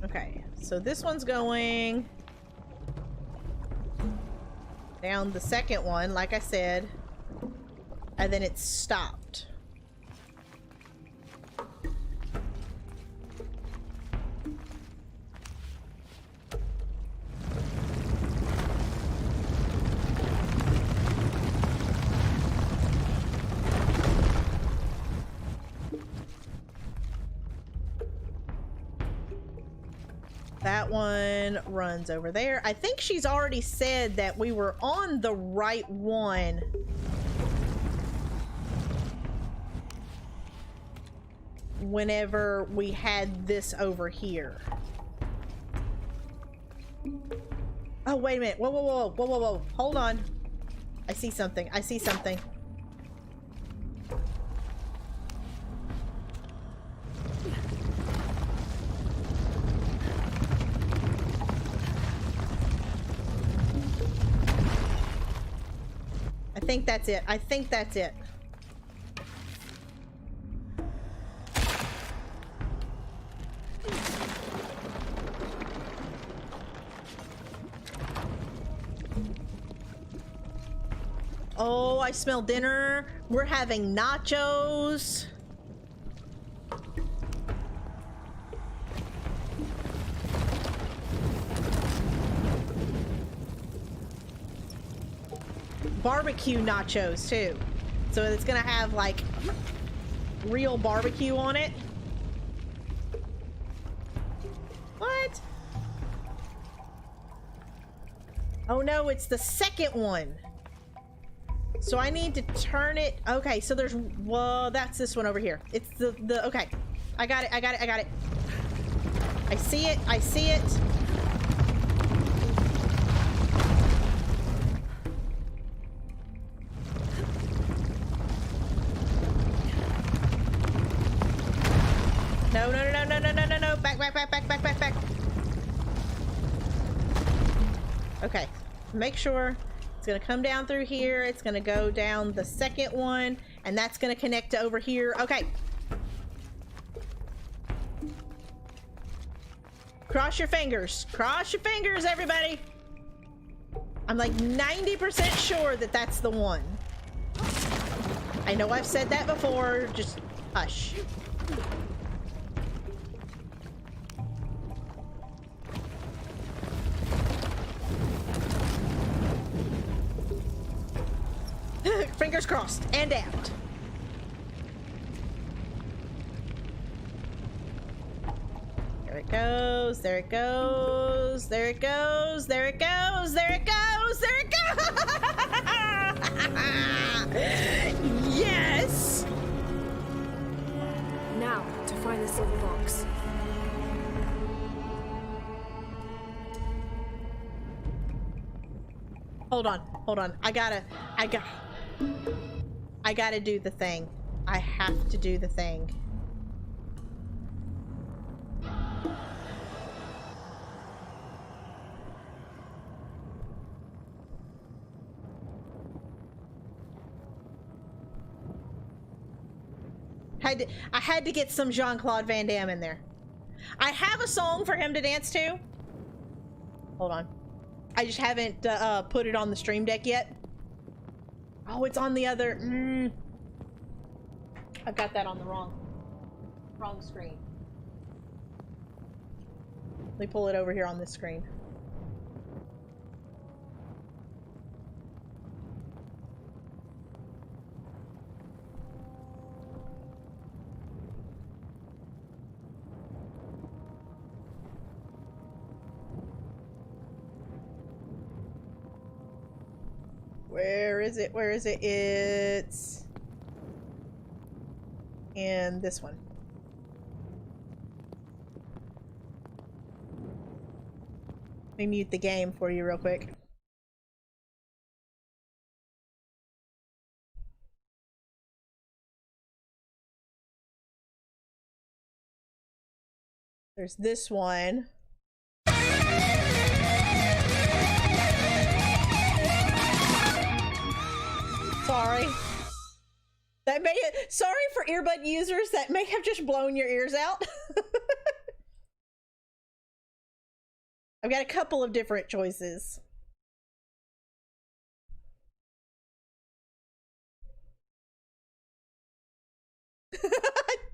Okay, so this one's going down the second one, like I said, and then it's stopped. That one runs over there. I think she's already said that we were on the right one. Whenever we had this over here. Oh, wait a minute. Whoa, whoa, whoa, whoa, whoa, whoa. Hold on. I see something. I see something. I think that's it. I think that's it. Oh, I smell dinner. We're having nachos. Barbecue nachos too. So it's gonna have like real barbecue on it. What? Oh no, it's the second one. So I need to turn it. Okay, so there's, well, that's this one over here. It's the okay. I got it, I got it, I got it. I see it, I see it. No, no, no, no, no, no, no, no. Back, back, back, back, back, back, back. Okay, make sure. It's gonna come down through here. It's gonna go down the second one, and that's gonna connect to over here. Okay. Cross your fingers. Cross your fingers, everybody. I'm like 90% sure that that's the one. I know I've said that before. Just hush. Fingers crossed and out. There it goes, there it goes, there it goes, there it goes, there it goes, there it goes! Yes! Now, to find the silver box. Hold on. I gotta do the thing. I have to do the thing. I had to get some Jean-Claude Van Damme in there. I have a song for him to dance to. Hold on. I just haven't put it on the stream deck yet. Oh, it's on the other. I've got that on the wrong screen. Let me pull it over here on this screen. Where is it? Where is it? It's in this one. Let me mute the game for you real quick. There's this one. Sorry. That may, sorry for earbud users, that may have just blown your ears out. I've got a couple of different choices.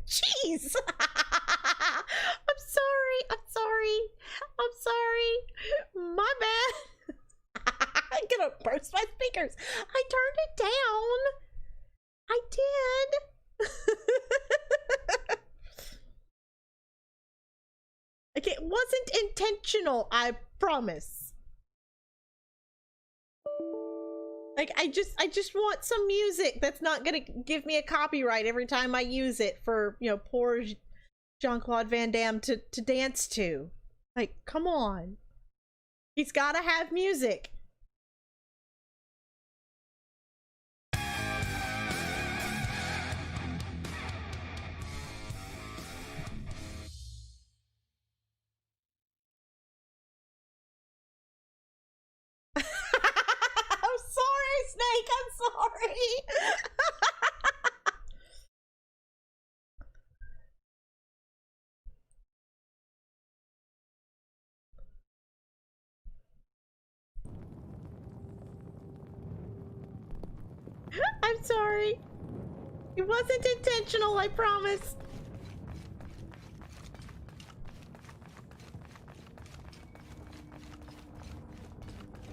Jeez. I'm sorry. My bad. I'm gonna burst my speakers. I turned it down. I did. I Like, it wasn't intentional, I promise. Like, I just want some music that's not gonna give me a copyright every time I use it for, you know, poor Jean-Claude Van Damme to dance to. Like, come on. He's gotta have music. I'm sorry, Snake. I'm sorry. I'm sorry. It wasn't intentional, I promise.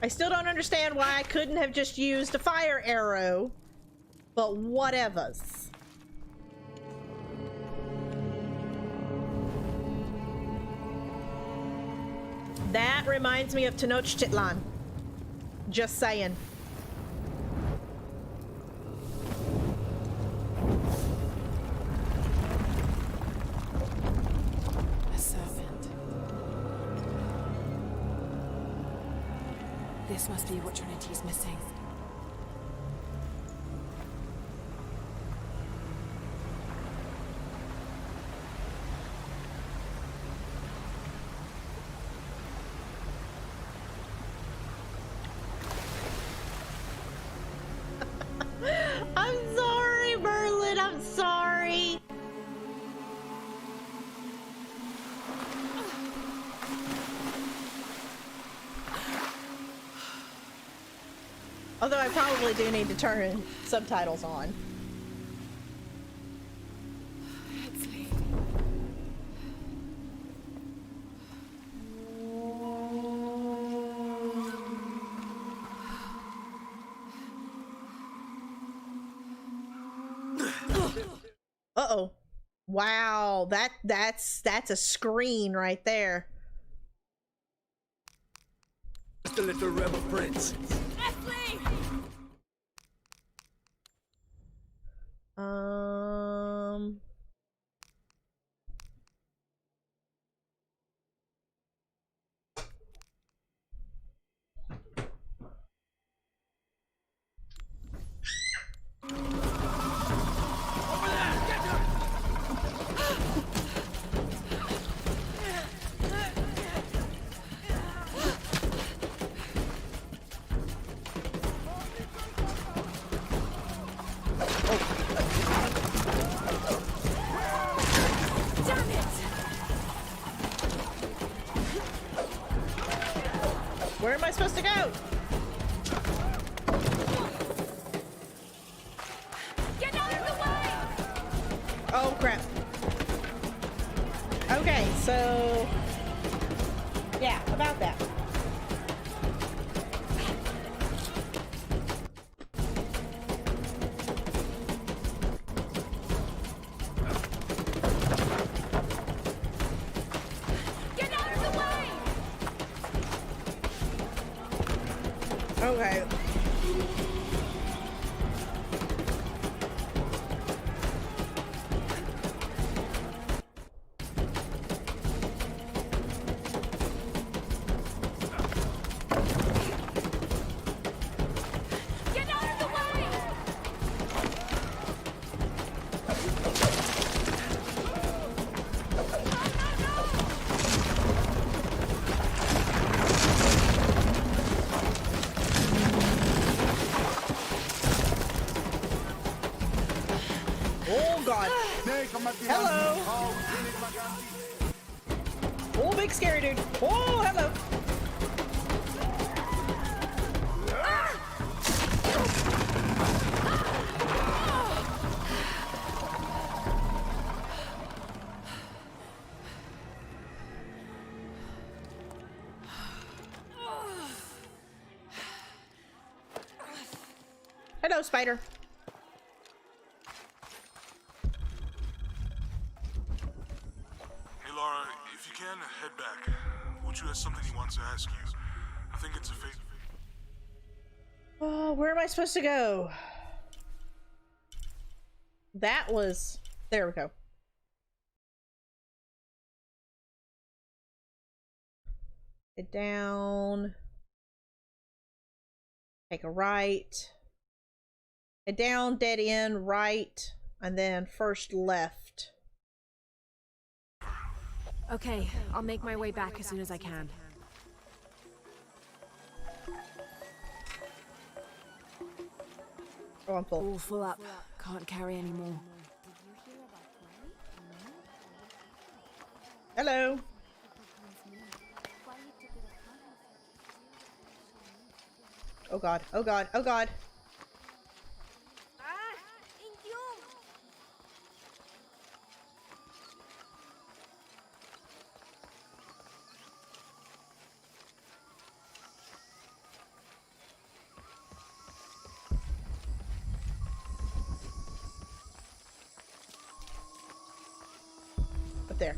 I still don't understand why I couldn't have just used a fire arrow, but whatevers. That reminds me of Tenochtitlan. Just saying. A serpent. This must be what Trinity's missing. I'm sorry, Merlin. I'm sorry. Although I probably do need to turn subtitles on. Uh-oh. Wow, that's a screen right there. Just a little rebel prince. Um where am I supposed to go? Get out of the way! Oh crap. Okay, so yeah, about that. Get out of the way! Okay. Get out of the way! Oh god. Hello. Oh, big scary dude. Oh, hello. Hello, spider. Hey, Laura, if you can, head back. Uchu has something he wants to ask you. I think it's a favor. Oh, where am I supposed to go? That was... There we go. Head down. Take a right. Head down, dead end, right, and then first left. Okay, I'll make my way back as soon as I can. Oh, I'm full. All full up. Can't carry anymore. Hello. Oh god, oh god, oh god. Up there.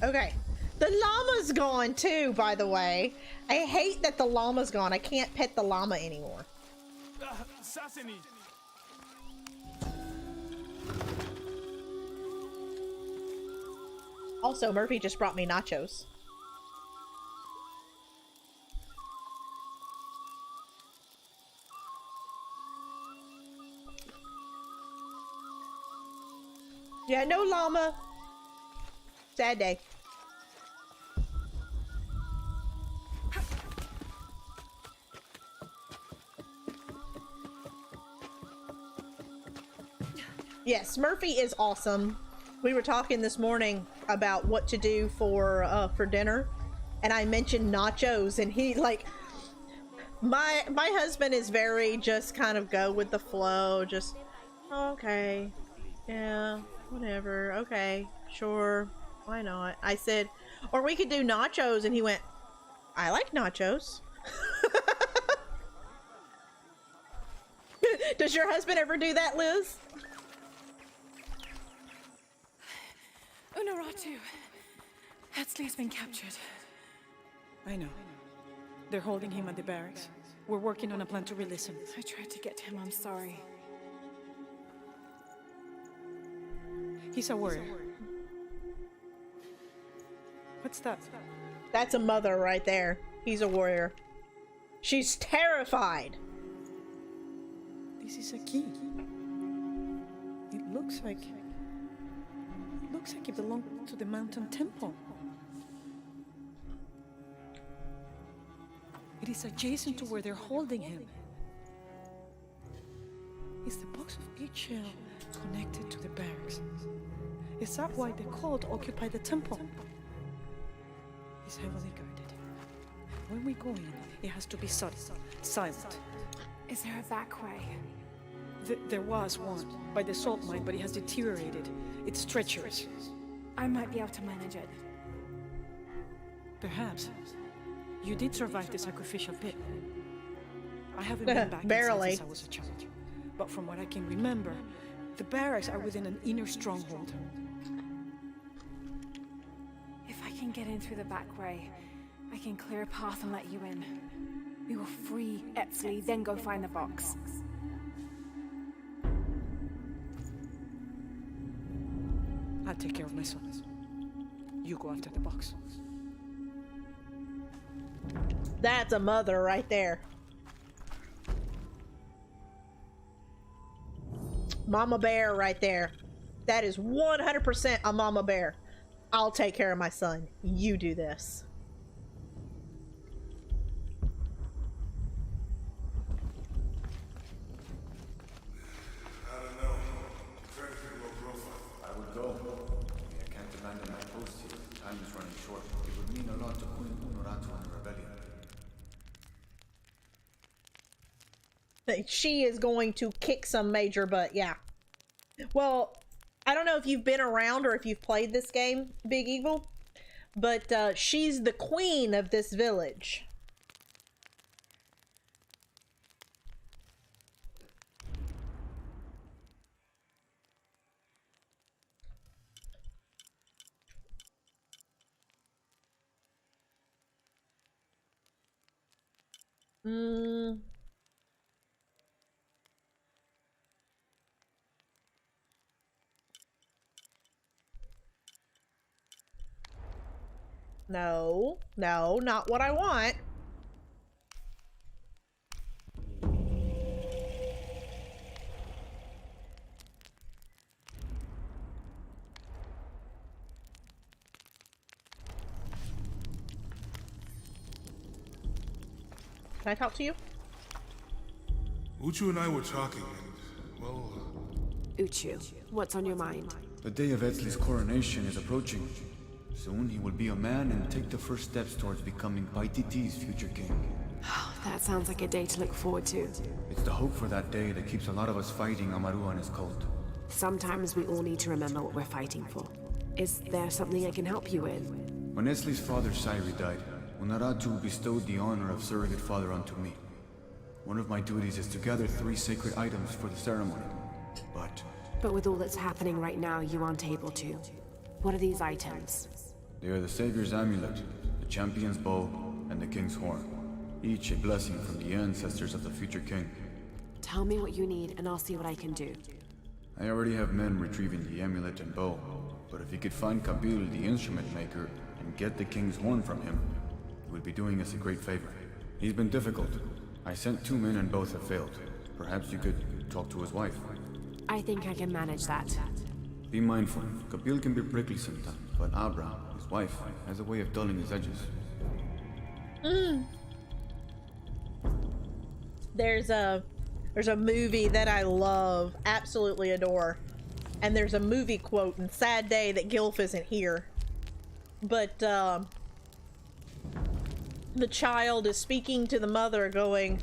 Okay. The llama's gone too, by the way. I hate that the llama's gone. I can't pet the llama anymore. Assassinate! Also, Murphy just brought me nachos. Yeah, no llama. Sad day. Yes, Murphy is awesome. We were talking this morning about what to do for dinner, and I mentioned nachos, and he like my husband is very just kind of go with the flow, just oh, okay, yeah, whatever, okay, sure, why not? I said, or we could do nachos, and he went, I like nachos. Does your husband ever do that, Liz? Unaratu. Hatsley's been captured. I know. They're holding him at the barracks. We're working on a plan to release him. I tried to get to him, I'm sorry. He's a warrior. What's that? That's a mother right there. He's a warrior. She's terrified. This is a key. It looks like it belonged to the mountain temple. It is adjacent to where they're holding him. Is the box of eggshell connected to the barracks? Is that why the cult occupied the temple? It's heavily guarded. When we go in, it has to be subtle, silent. Is there a back way? There was one by the salt mine, but it has deteriorated. It's treacherous. I might be able to manage it. Perhaps. You did survive the sacrificial pit. I haven't been back Barely. inside since I was a child. But from what I can remember, the barracks are within an inner stronghold. If I can get in through the back way, I can clear a path and let you in. We will free Epsley, then go find the box. I'll take care of my son. You go after the box. That's a mother right there. Mama bear right there. That is 100% a mama bear. I'll take care of my son. You do this. I don't know. Try to figure out profile. I would go. I can't abandon my post here. Time is running short. It would mean a lot to Queen Unuratu and the rebellion. She is going to kick some major butt, yeah. Well, I don't know if you've been around or if you've played this game, Big Evil, but she's the queen of this village. Mm. No, no, not what I want. Can I talk to you? Uchu and I were talking, and, well, Uchu, what's on your mind? The day of Etzli's coronation is approaching. Soon he will be a man and take the first steps towards becoming Paititi's future king. That sounds like a day to look forward to. It's the hope for that day that keeps a lot of us fighting Amaru and his cult. Sometimes we all need to remember what we're fighting for. Is there something I can help you with? When Etzli's father Sairi died, Unaratu bestowed the honor of surrogate father onto me. One of my duties is to gather 3 sacred items for the ceremony. But with all that's happening right now, you aren't able to. What are these items? They are the Savior's amulet, the champion's bow, and the king's horn. Each a blessing from the ancestors of the future king. Tell me what you need, and I'll see what I can do. I already have men retrieving the amulet and bow, but if you could find Kabil, the instrument maker, and get the king's horn from him, you would be doing us a great favor. He's been difficult. I sent 2 men and both have failed. Perhaps you could talk to his wife. I think I can manage that. Be mindful. Kabil can be prickly sometimes, but Abra, his wife, has a way of dulling his edges. There's a movie that I love, absolutely adore, and there's a movie quote in Sad Day that Gilf isn't here, but the child is speaking to the mother going,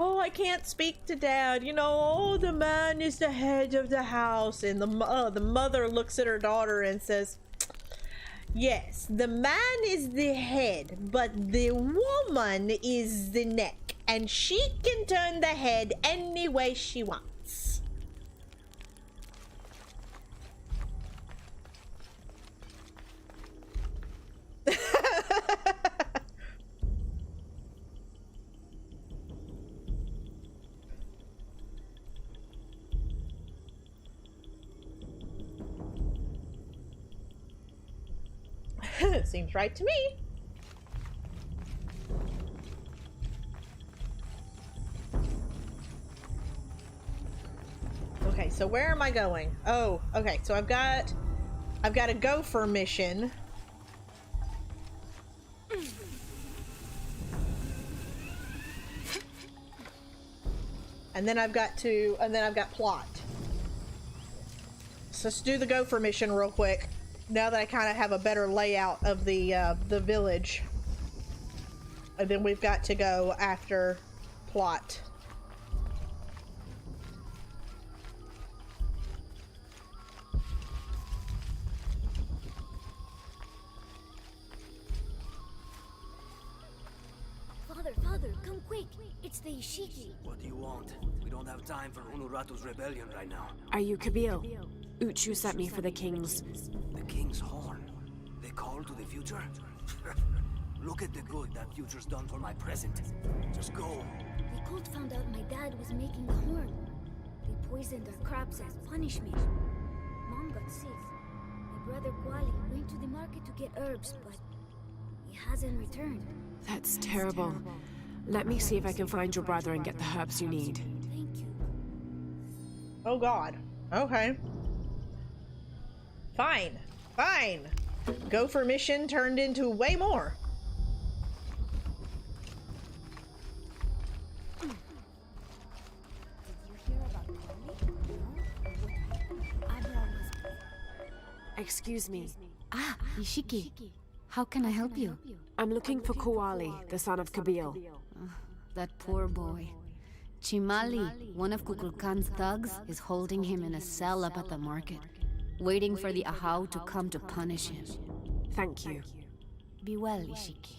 "Oh, I can't speak to dad, you know, oh, the man is the head of the house," and the mother looks at her daughter and says, "Yes, the man is the head, but the woman is the neck, and she can turn the head any way she wants." Seems right to me. Okay, so where am I going? Oh, okay, so I've got a gopher mission. And then I've got plot. So let's do the gopher mission real quick. Now that I kind of have a better layout of the village. And then we've got to go after plot. Father, come quick. It's the Ishiki. What do you want? We don't have time for Unuratu's rebellion right now. Are you Kabil? Uchu sent me for the king's... The king's horn? They call to the future? Look at the good that future's done for my present. Just go. The cult found out my dad was making the horn. They poisoned our crops as punishment. Mom got sick. My brother Kwali went to the market to get herbs, but he hasn't returned. That's terrible. Let me see if I can find your brother and get the herbs you need. Thank you. Oh God. Okay. Fine. Fine. Gopher mission turned into way more. Did you hear about Kwali? No? Abra was... Excuse me. Ah, Ishiki. How can I help you? I'm looking for Kuali, the son of Kabil. That poor boy. Chimali, one of Kukulkan's thugs, is holding him in a cell up at the market, waiting for the Ahau to come to punish him. Thank you. Be well, Ishiki.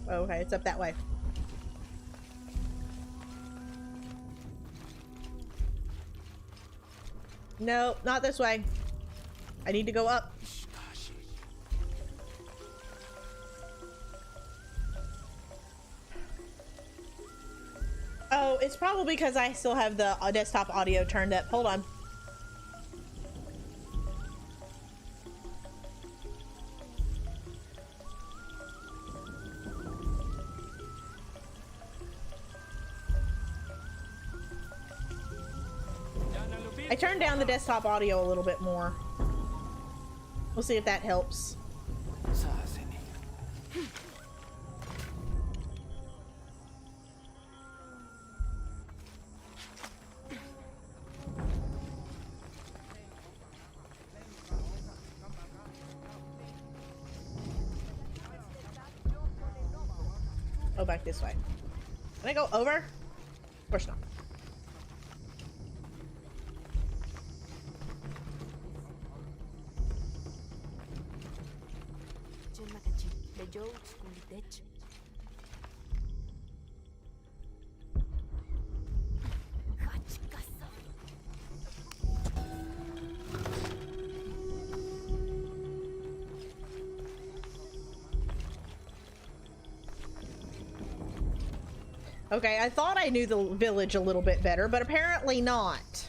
Okay, it's up that way. No, not this way. I need to go up. Oh, it's probably because I still have the desktop audio turned up. Hold on. I turned down the desktop audio a little bit more. We'll see if that helps. Go back this way. Can I go over? Of course not. Okay, I thought I knew the village a little bit better, but apparently not.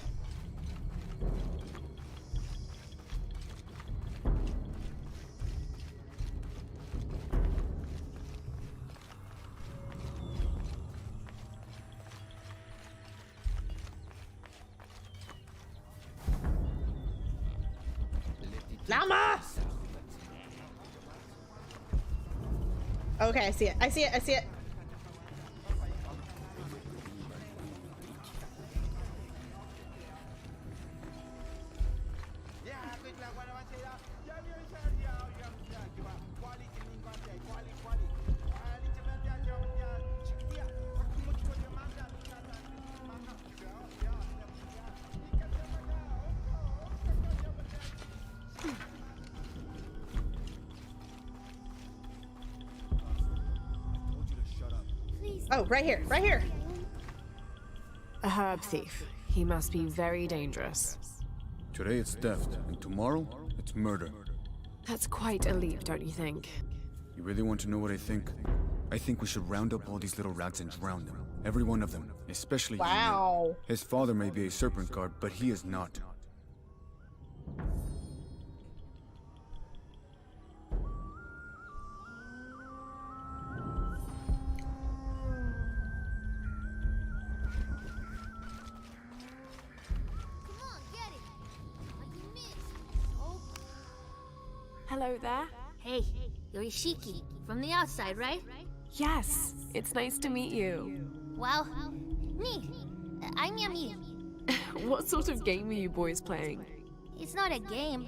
Llama! Okay, I see it. I see it. I see it. Oh, right here, right here. A herb thief. He must be very dangerous. Today it's theft, and tomorrow it's murder. That's quite a leap, don't you think? You really want to know what I think? I think we should round up all these little rats and drown them. Every one of them, especially Wow. you. His father may be a serpent guard, but he is not. Hello there. Hey, you're Ishiki, from the outside, right? Yes, it's nice to meet you. Well, me. I'm Yami. What sort of game are you boys playing? It's not a game.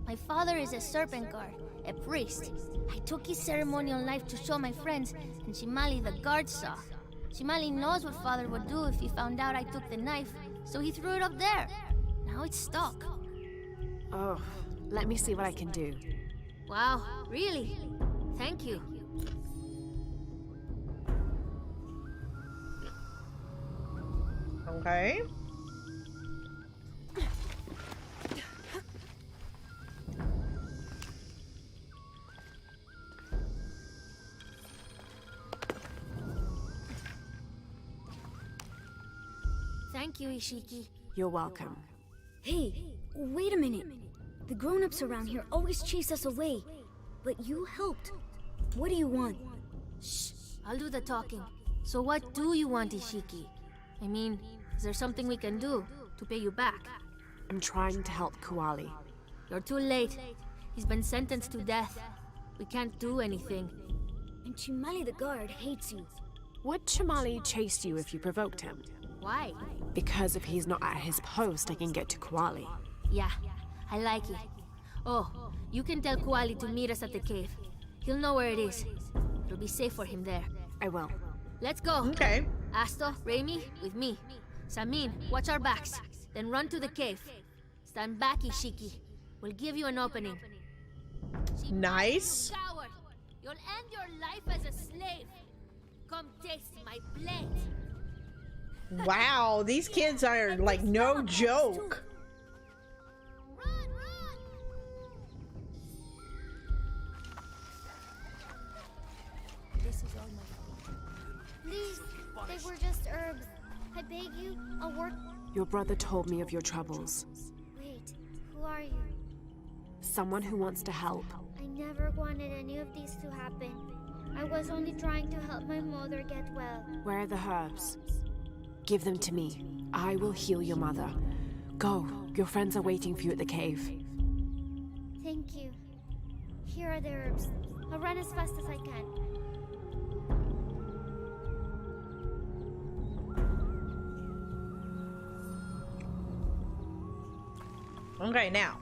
My father is a serpent guard, a priest. I took his ceremonial knife to show my friends, and Shimali the guard saw. Shimali knows what father would do if he found out I took the knife, so he threw it up there. Now it's stuck. Oh, let me see what I can do. Wow, really? Thank you. Okay. Thank you, Ishiki. You're welcome. Hey, wait a minute. The grown-ups around here always chase us away. But you helped. What do you want? Shh, I'll do the talking. So what do you want, Ishiki? I mean, is there something we can do to pay you back? I'm trying to help Kuali. You're too late. He's been sentenced to death. We can't do anything. And Chimali the guard hates you. Would Chimali chase you if you provoked him? Why? Because if he's not at his post, I can get to Kuali. Yeah, I like it. Oh, you can tell Kuali to meet us at the cave. He'll know where it is. It'll be safe for him there. I will. Let's go. Okay. Asto, Raimi, with me. Samin, watch our backs. Then run to the cave. Stand back, Ishiki. We'll give you an opening. Nice. Coward! You'll end your life as a slave. Come taste my blade. Wow, these kids are like no joke. Run, run! This is all my fault. Please, they were just herbs. I beg you, I'll work. Your brother told me of your troubles. Wait, who are you? Someone who wants to help. I never wanted any of these to happen. I was only trying to help my mother get well. Where are the herbs? Give them to me. I will heal your mother. Go. Your friends are waiting for you at the cave. Thank you. Here are the herbs. I'll run as fast as I can. Okay, now.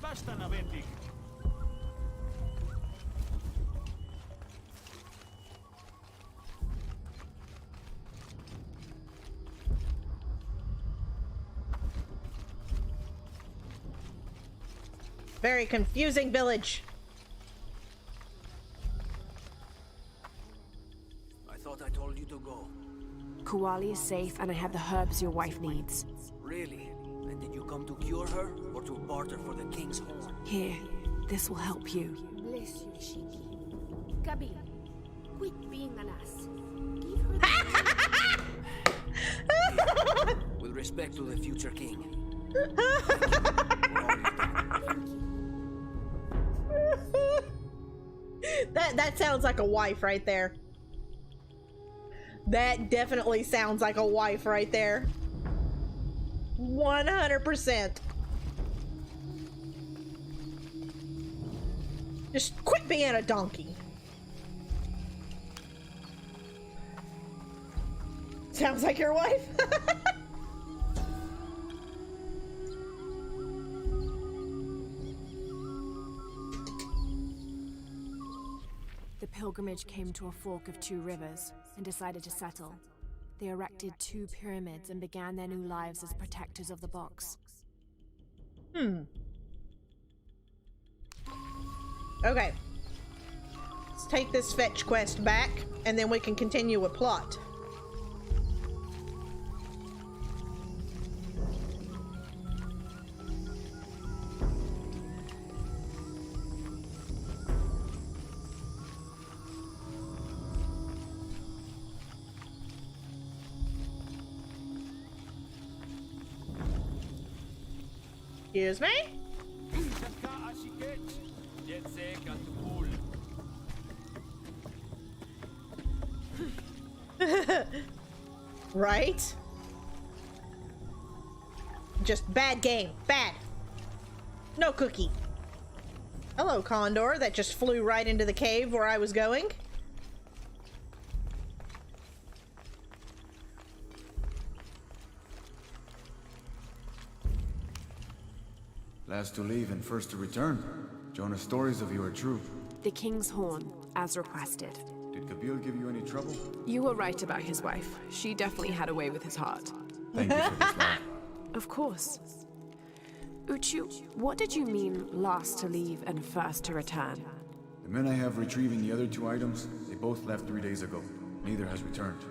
Basta na, Betty. Very confusing village. I thought I told you to go. Kuali is safe and I have the herbs your wife needs. Really? And did you come to cure her, or to barter for the king's horn? Here, this will help you. Bless you, Ishiki. Gabi, quit being an ass. Give her With respect to the future king. That sounds like a wife right there. That definitely sounds like a wife right there. 100%. Just quit being a donkey. Sounds like your wife. The pilgrimage came to a fork of 2 rivers and decided to settle. They erected 2 pyramids and began their new lives as protectors of the box. Okay. Let's take this fetch quest back, and then we can continue with plot. Excuse me? Right? Just bad game. Bad. No cookie. Hello, Condor. That just flew right into the cave where I was going. Last to leave and first to return. Jonah's stories of you are true. The king's horn, as requested. Did Kabil give you any trouble? You were right about his wife. She definitely had a way with his heart. Thank you for this, lad. Of course. Uchu, what did you mean last to leave and first to return? The men I have retrieving the other 2 items, they both left 3 days ago. Neither has returned.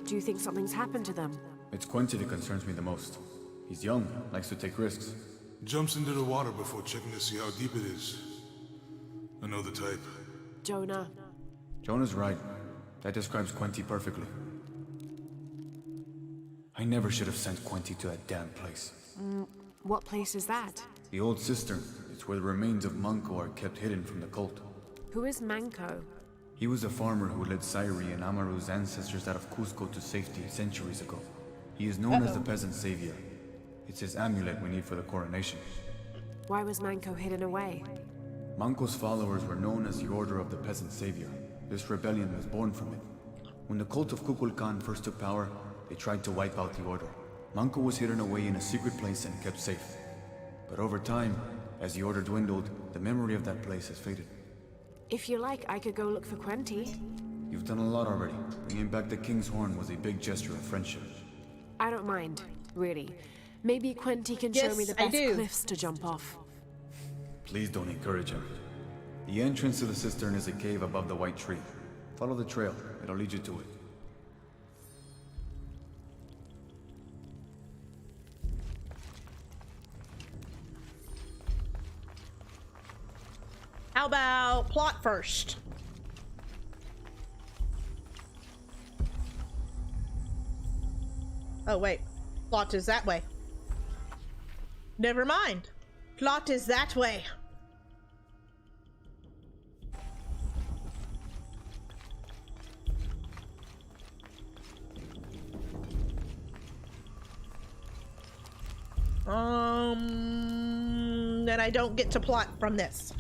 Do you think something's happened to them? It's Quincy that concerns me the most. He's young, likes to take risks. Jumps into the water before checking to see how deep it is. I know the type. Jonah. Jonah's right. That describes Quincy perfectly. I never should have sent Quincy to that damn place. What place is that? The old cistern. It's where the remains of Manco are kept hidden from the cult. Who is Manco? He was a farmer who led Sairi and Amaru's ancestors out of Cusco to safety centuries ago. He is known as the peasant savior. It's his amulet we need for the coronation. Why was Manco hidden away? Manco's followers were known as the Order of the Peasant Savior. This rebellion was born from it. When the cult of Kukulkan first took power, they tried to wipe out the order. Manco was hidden away in a secret place and kept safe. But over time, as the order dwindled, the memory of that place has faded. If you like, I could go look for Quenty. You've done a lot already. Bringing back the King's Horn was a big gesture of friendship. I don't mind, really. Maybe Quenty can Yes, show me the I best do. cliffs to jump off. Please don't encourage him. The entrance to the cistern is a cave above the white tree. Follow the trail. It'll lead you to it. How about plot first? Oh, wait. Plot is that way. Never mind. Plot is that way. Then I don't get to plot from this.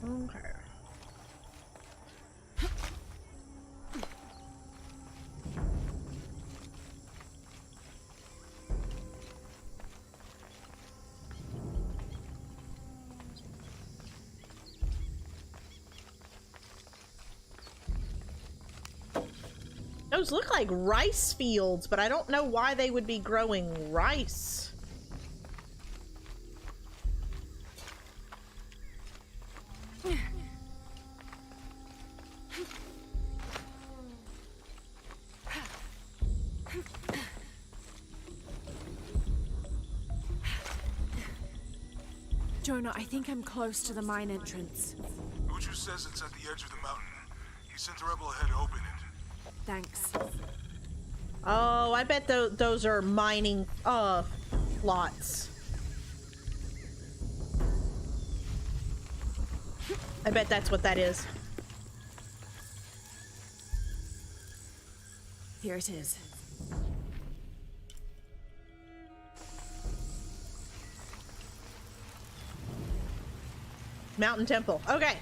Okay. Those look like rice fields, but I don't know why they would be growing rice. Jonah, I think I'm close to the mine entrance. Uchu says it's at the edge of the mountain. He sent a rebel ahead to open it. Thanks. Oh, I bet those are mining lots. I bet that's what that is. Here it is. Mountain Temple. Okay.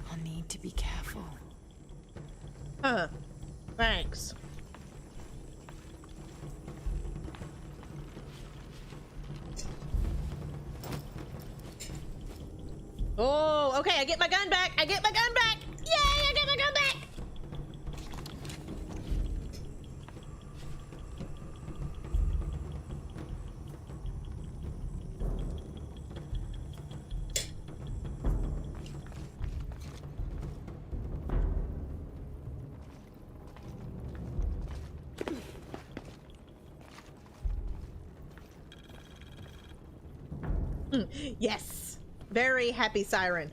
I'll need to be careful. Thanks. Oh, okay, I get my gun back. I get my gun back. Yay, I get my gun back. Yes. Very happy siren.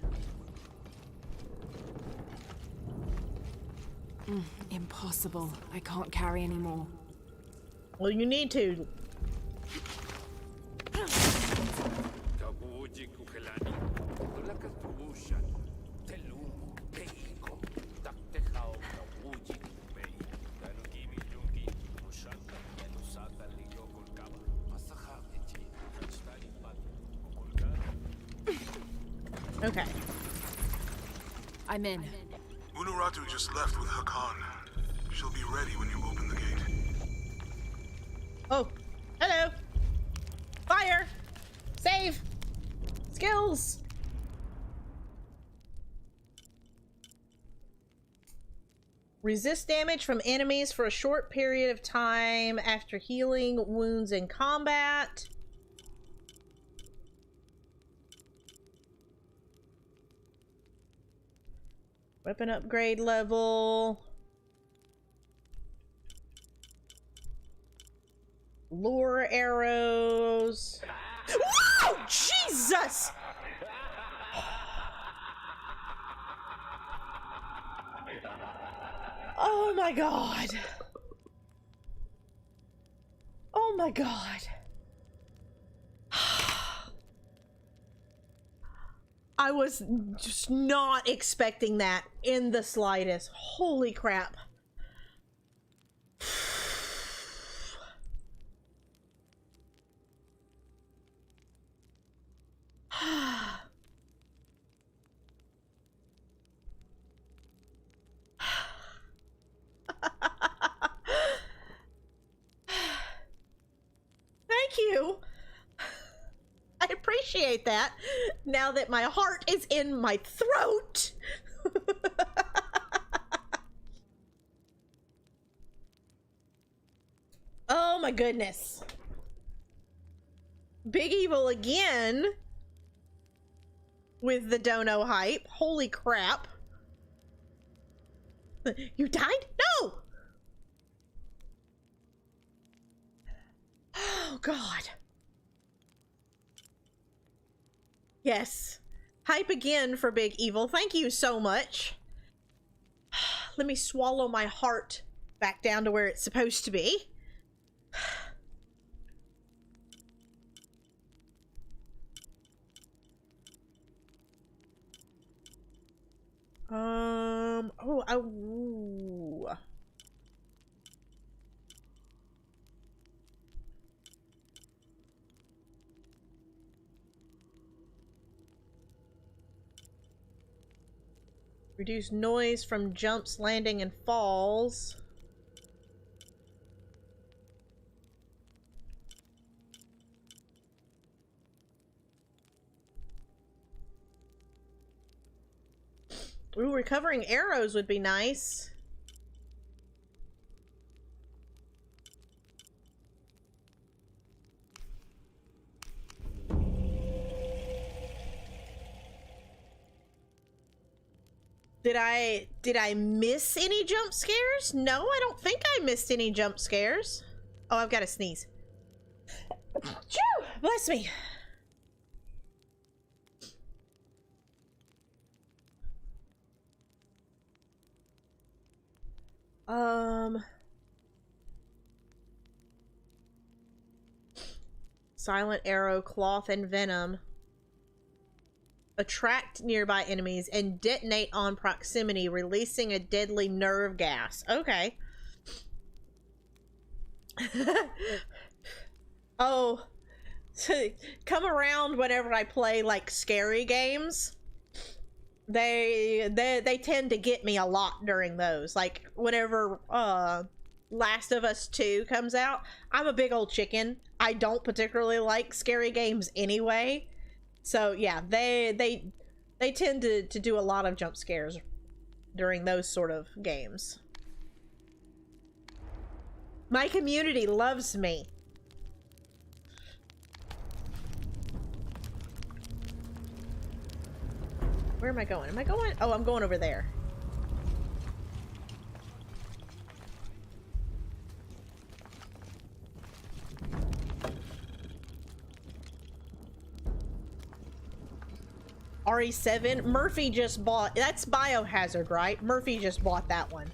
Impossible. I can't carry anymore. Well, you need to. Okay. I'm in. Unuratu just left with Hakan. She'll be ready when you open the gate. Oh, hello. Fire. Save. Skills. Resist damage from enemies for a short period of time after healing wounds in combat. Weapon upgrade level. Lure arrows. Whoa! Jesus! Oh my god. Oh my god. I was just not expecting that in the slightest. Holy crap. you. I appreciate that. Now that my heart is in my throat. Oh my goodness. Big Evil again with the dono hype. Holy crap. You died? No! Oh god. Yes. Hype again for Big Evil. Thank you so much. Let me swallow my heart back down to where it's supposed to be. Ooh. Reduce noise from jumps, landing, and falls. Ooh, recovering arrows would be nice. Did I miss any jump scares? No, I don't think I missed any jump scares. Oh, I've got to sneeze. Phew, bless me. Silent arrow, cloth, and venom. Attract nearby enemies and detonate on proximity, releasing a deadly nerve gas. Okay. Oh, come around whenever I play like scary games. They tend to get me a lot during those. Like whenever Last of Us 2 comes out, I'm a big old chicken. I don't particularly like scary games anyway. So yeah, they tend to do a lot of jump scares during those sort of games. My community loves me. Where am I going? Am I going? Oh, I'm going over there. RE7. Murphy just bought. That's Biohazard, right? Murphy just bought that one.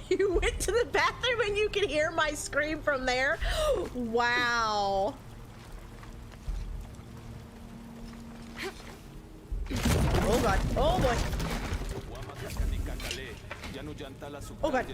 You went to the bathroom and you can hear my scream from there? Wow. Oh god. Oh boy. Oh god.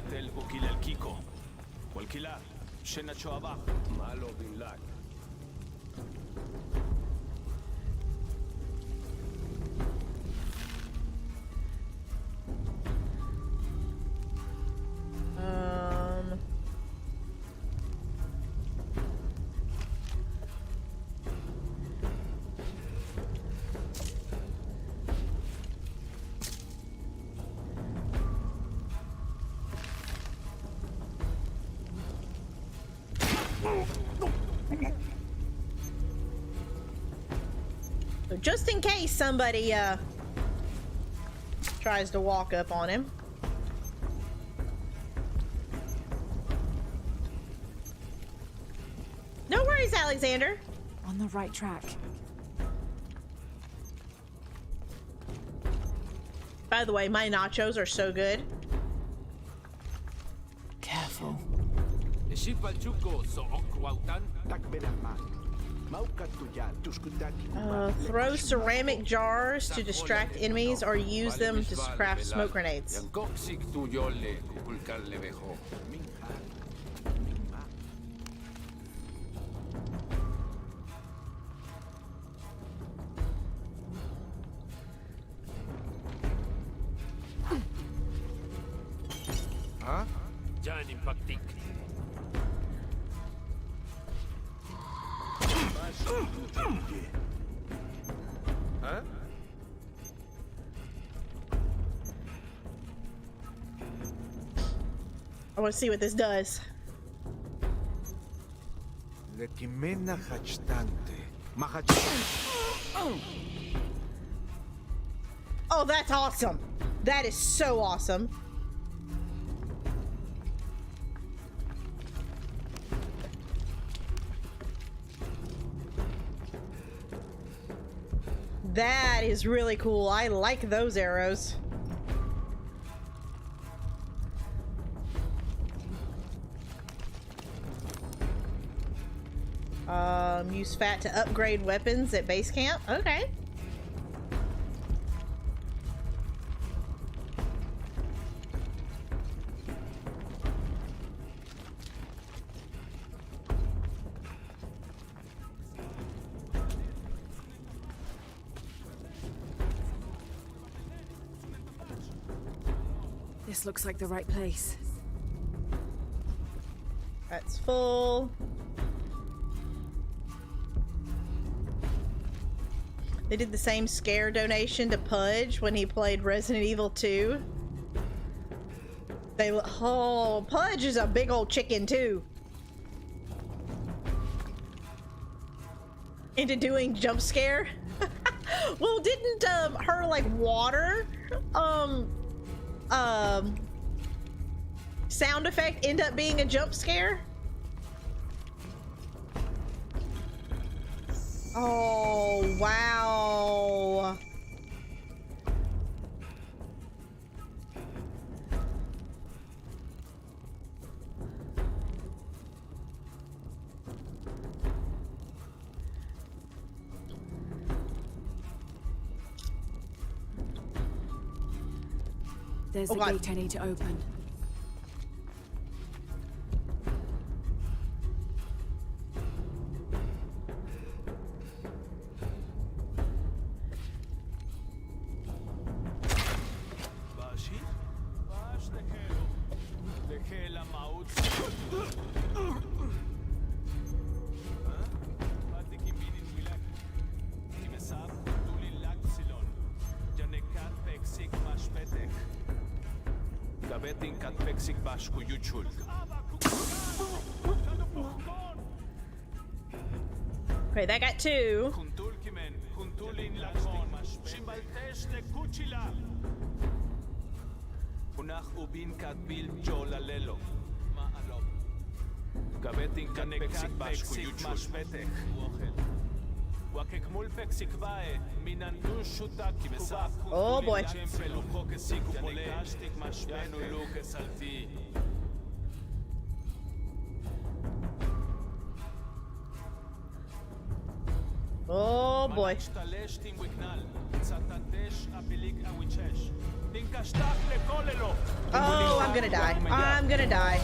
So just in case somebody tries to walk up on him. No worries, Alexander. On the right track. By the way, my nachos are so good. Careful. Throw ceramic jars to distract enemies or use them to craft smoke grenades. Huh? I want to see what this does. Oh, that's awesome. That is so awesome. That is really cool. I like those arrows. Use fat to upgrade weapons at base camp. Okay. This looks like the right place. That's full. They did the same scare donation to Pudge when he played Resident Evil 2. Oh, Pudge is a big old chicken too. Into doing jump scare. Well, didn't her like water sound effect end up being a jump scare? Oh, wow. There's a gate I need to open. Okay, that got two. Oh boy. Oh boy. Oh, I'm gonna die. I'm gonna die.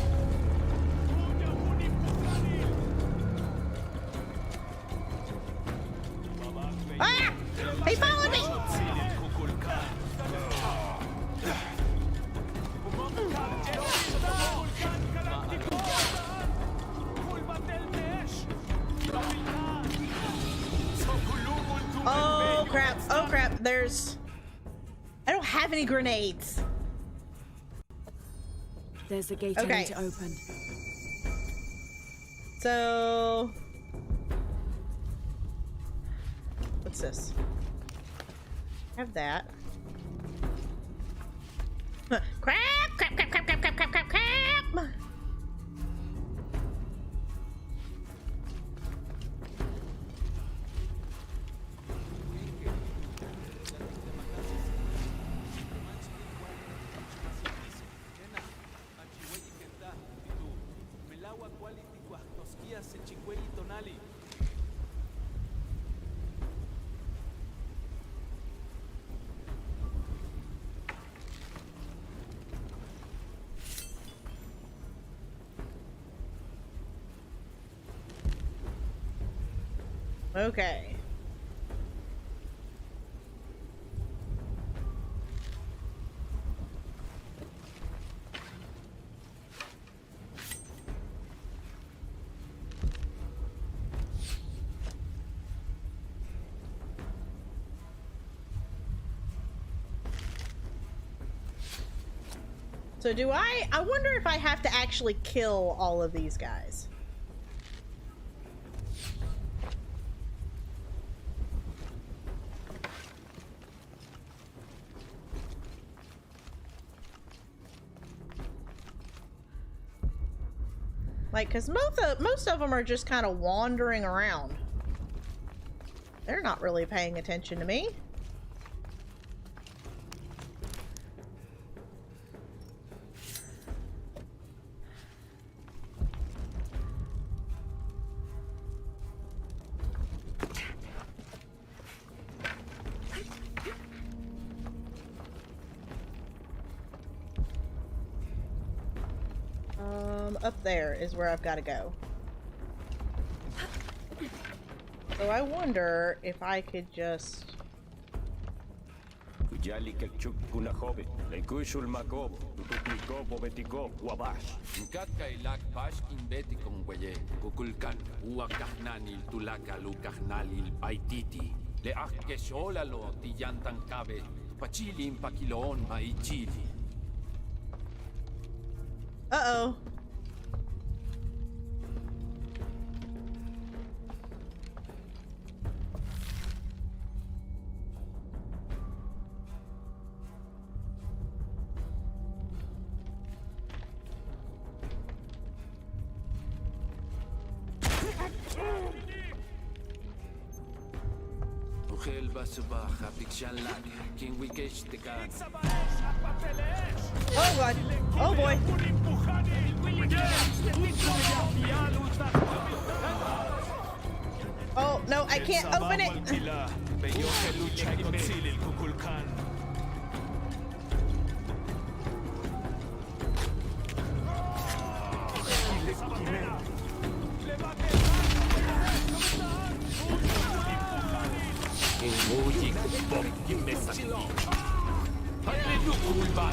Ah! He followed me! Oh crap, oh crap, I don't have any grenades. There's the gate I need to open. So... what's this? Have that. Crap, crap, crap, crap, crap, crap, crap, crap, crap! Okay. So do I wonder if I have to actually kill all of these guys. Like, because most of them are just kind of wandering around. They're not really paying attention to me. Up there is where I've got to go. So I wonder if I could just... Uh-oh. Oh god. Oh boy. Oh no, I can't open it.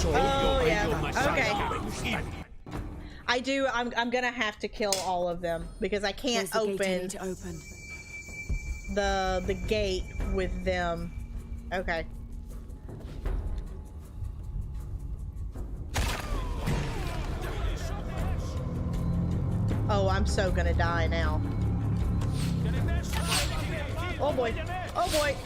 Oh yeah. Okay. I'm gonna have to kill all of them because I can't open the gate with them. Okay. Oh, I'm so gonna die now. Oh boy. Oh boy.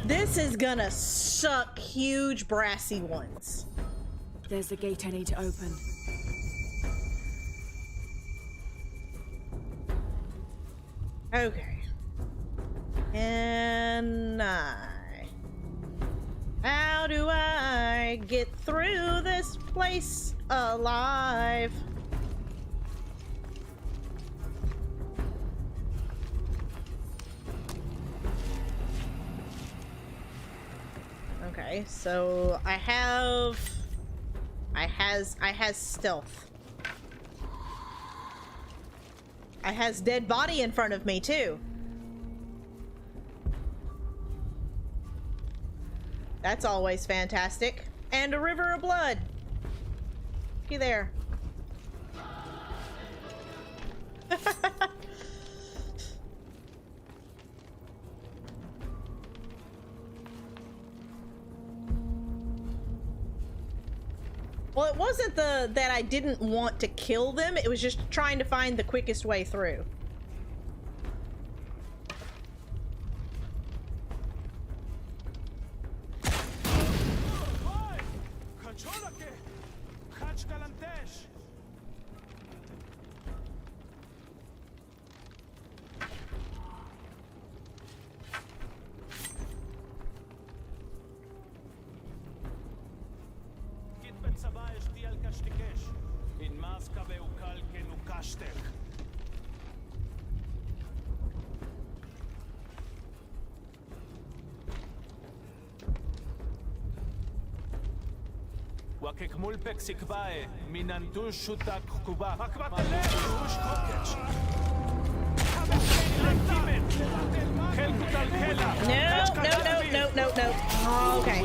This is gonna suck huge brassy ones. There's the gate I need to open. Okay. And how do I get through this place alive? Okay, so I has stealth. I has dead body in front of me too. That's always fantastic. And a river of blood. You there. Well, it wasn't that I didn't want to kill them, it was just trying to find the quickest way through. No. Oh, okay.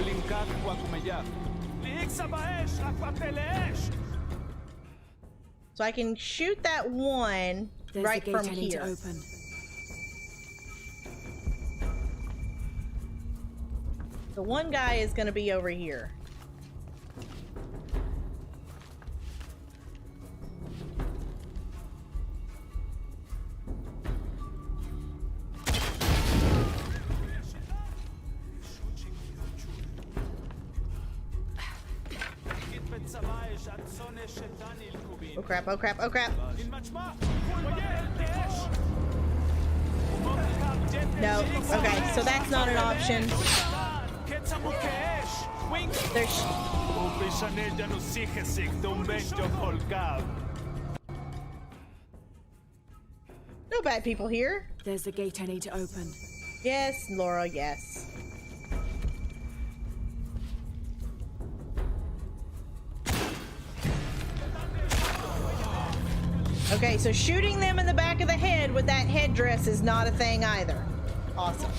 So I can shoot that one right from here. So one guy is gonna be over here. Oh crap, oh crap, oh crap. No, okay, so that's not an option. There's... No bad people here. There's a gate I need to open. Yes, Laura, yes. Okay, so shooting them in the back of the head with that headdress is not a thing either. Awesome.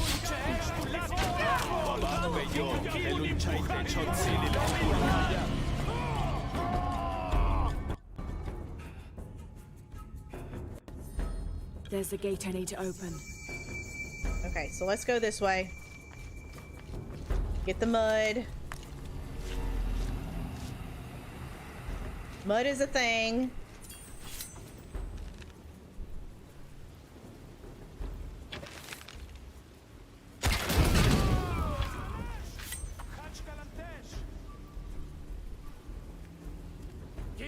There's a gate I need to open. Okay, so let's go this way. Get the mud. Mud is a thing.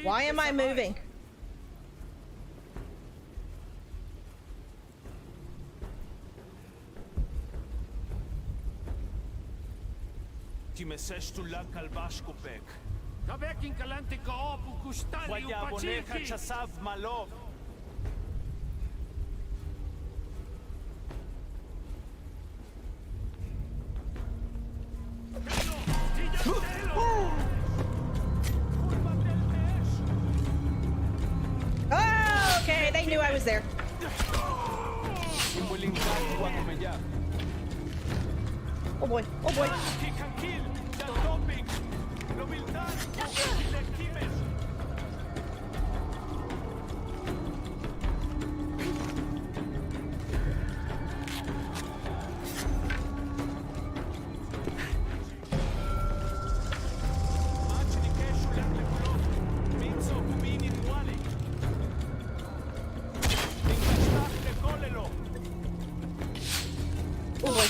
Why am I moving? Oh, okay, they knew I was there. Oh boy, oh boy.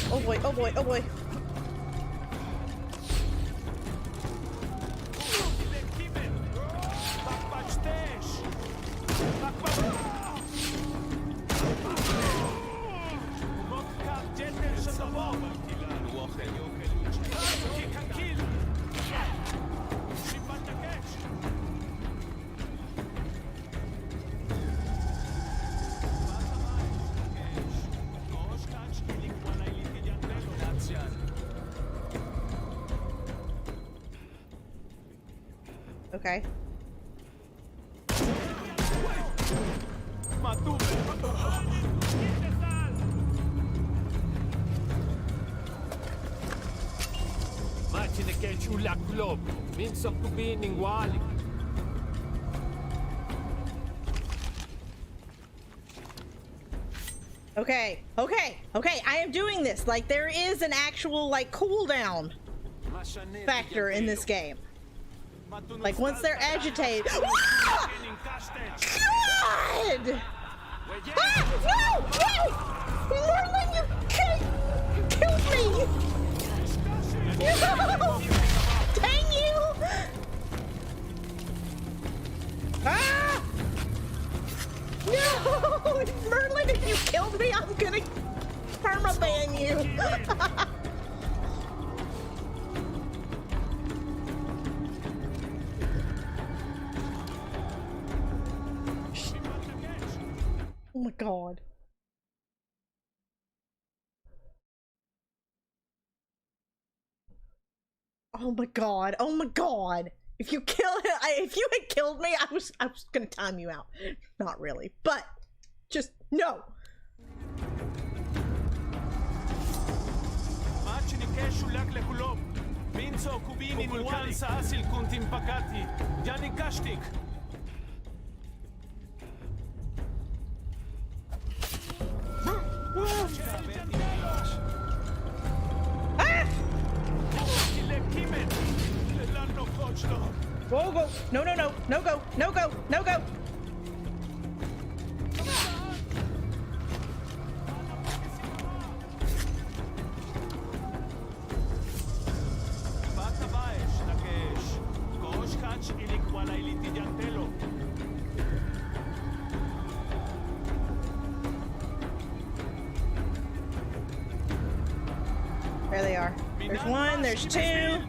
Oh boy, oh boy, oh boy. Okay. Okay, okay, okay, I am doing this. Like, there is an actual, like, cooldown factor in this game. Like, once they're agitated. Ah! God! Ah! No! No! Merlin, you killed me! No! Dang you! Ah! No! Merlin, if you killed me, I'm gonna permaban you! Oh my god. Oh my god. Oh my god. If you if you had killed me, I was gonna time you out. Not really, but just no. Ah! No, no, no. No go. No go. No go. There they are. There's one, there's two.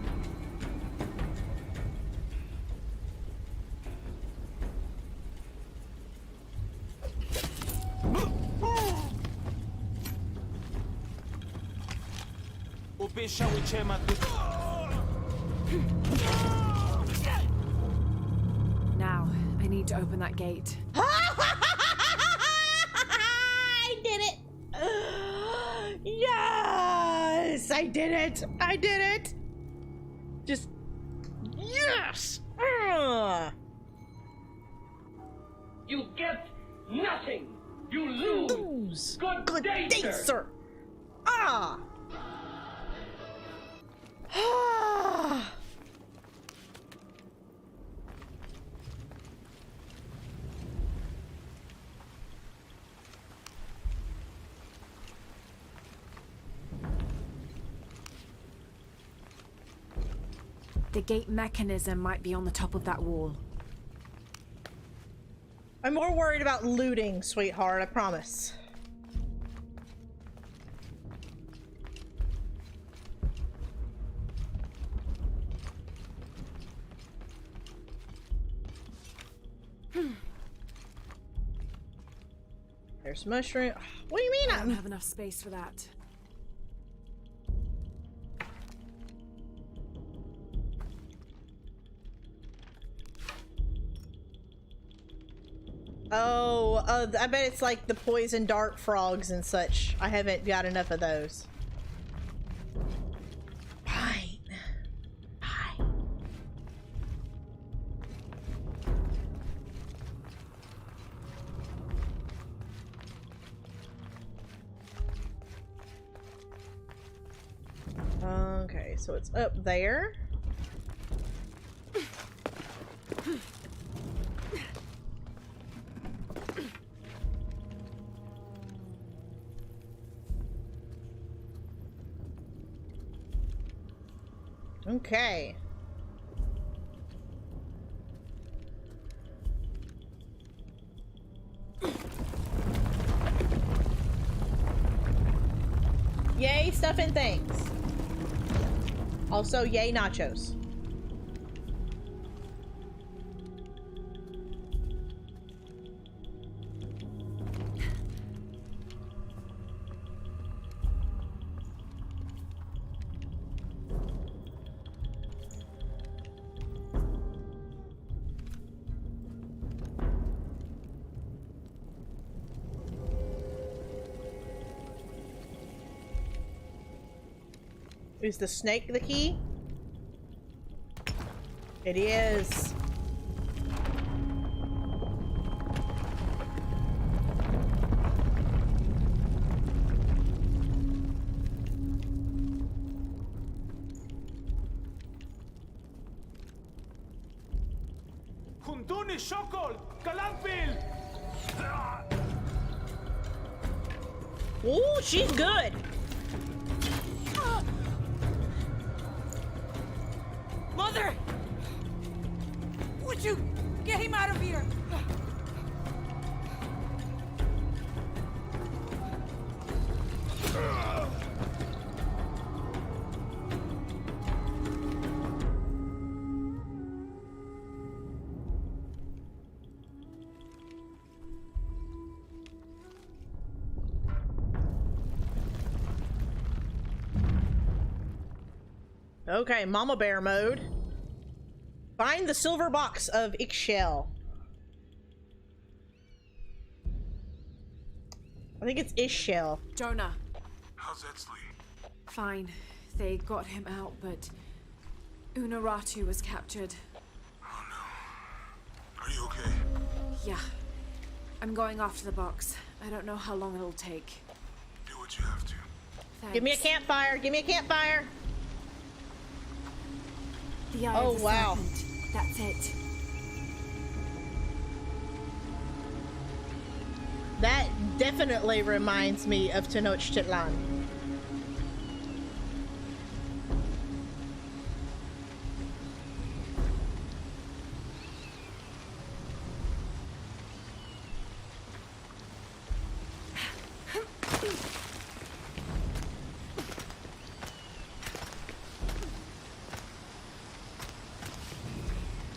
Now, I need to open that gate. I did it! Yes! I did it! I did it! Just... Yes! You get nothing! You lose! Good day, sir! Ah! Ah! The gate mechanism might be on the top of that wall. I'm more worried about looting, sweetheart, I promise. There's mushroom. What do you mean I don't have enough space for that. Oh, I bet it's like the poison dart frogs and such. I haven't got enough of those. Fine. Fine. Okay, so it's up there. Okay. Yay, stuff and things. Also, yay, nachos. Is the snake the key? It is. Hunduni Shokol! Kalamfil! Ooh, she's good. Mother! Would you get him out of here? Okay, Mama Bear mode. Find the silver box of Ixchel. I think it's Ixchel. Jonah. How's Etsley? Fine. They got him out, but Unaratu was captured. Oh no. Are you okay? Yeah. I'm going after the box. I don't know how long it'll take. Do what you have to. Thanks. Give me a campfire. Give me a campfire. The eye Oh, of the wow. serpent. That's it. That definitely reminds me of Tenochtitlan.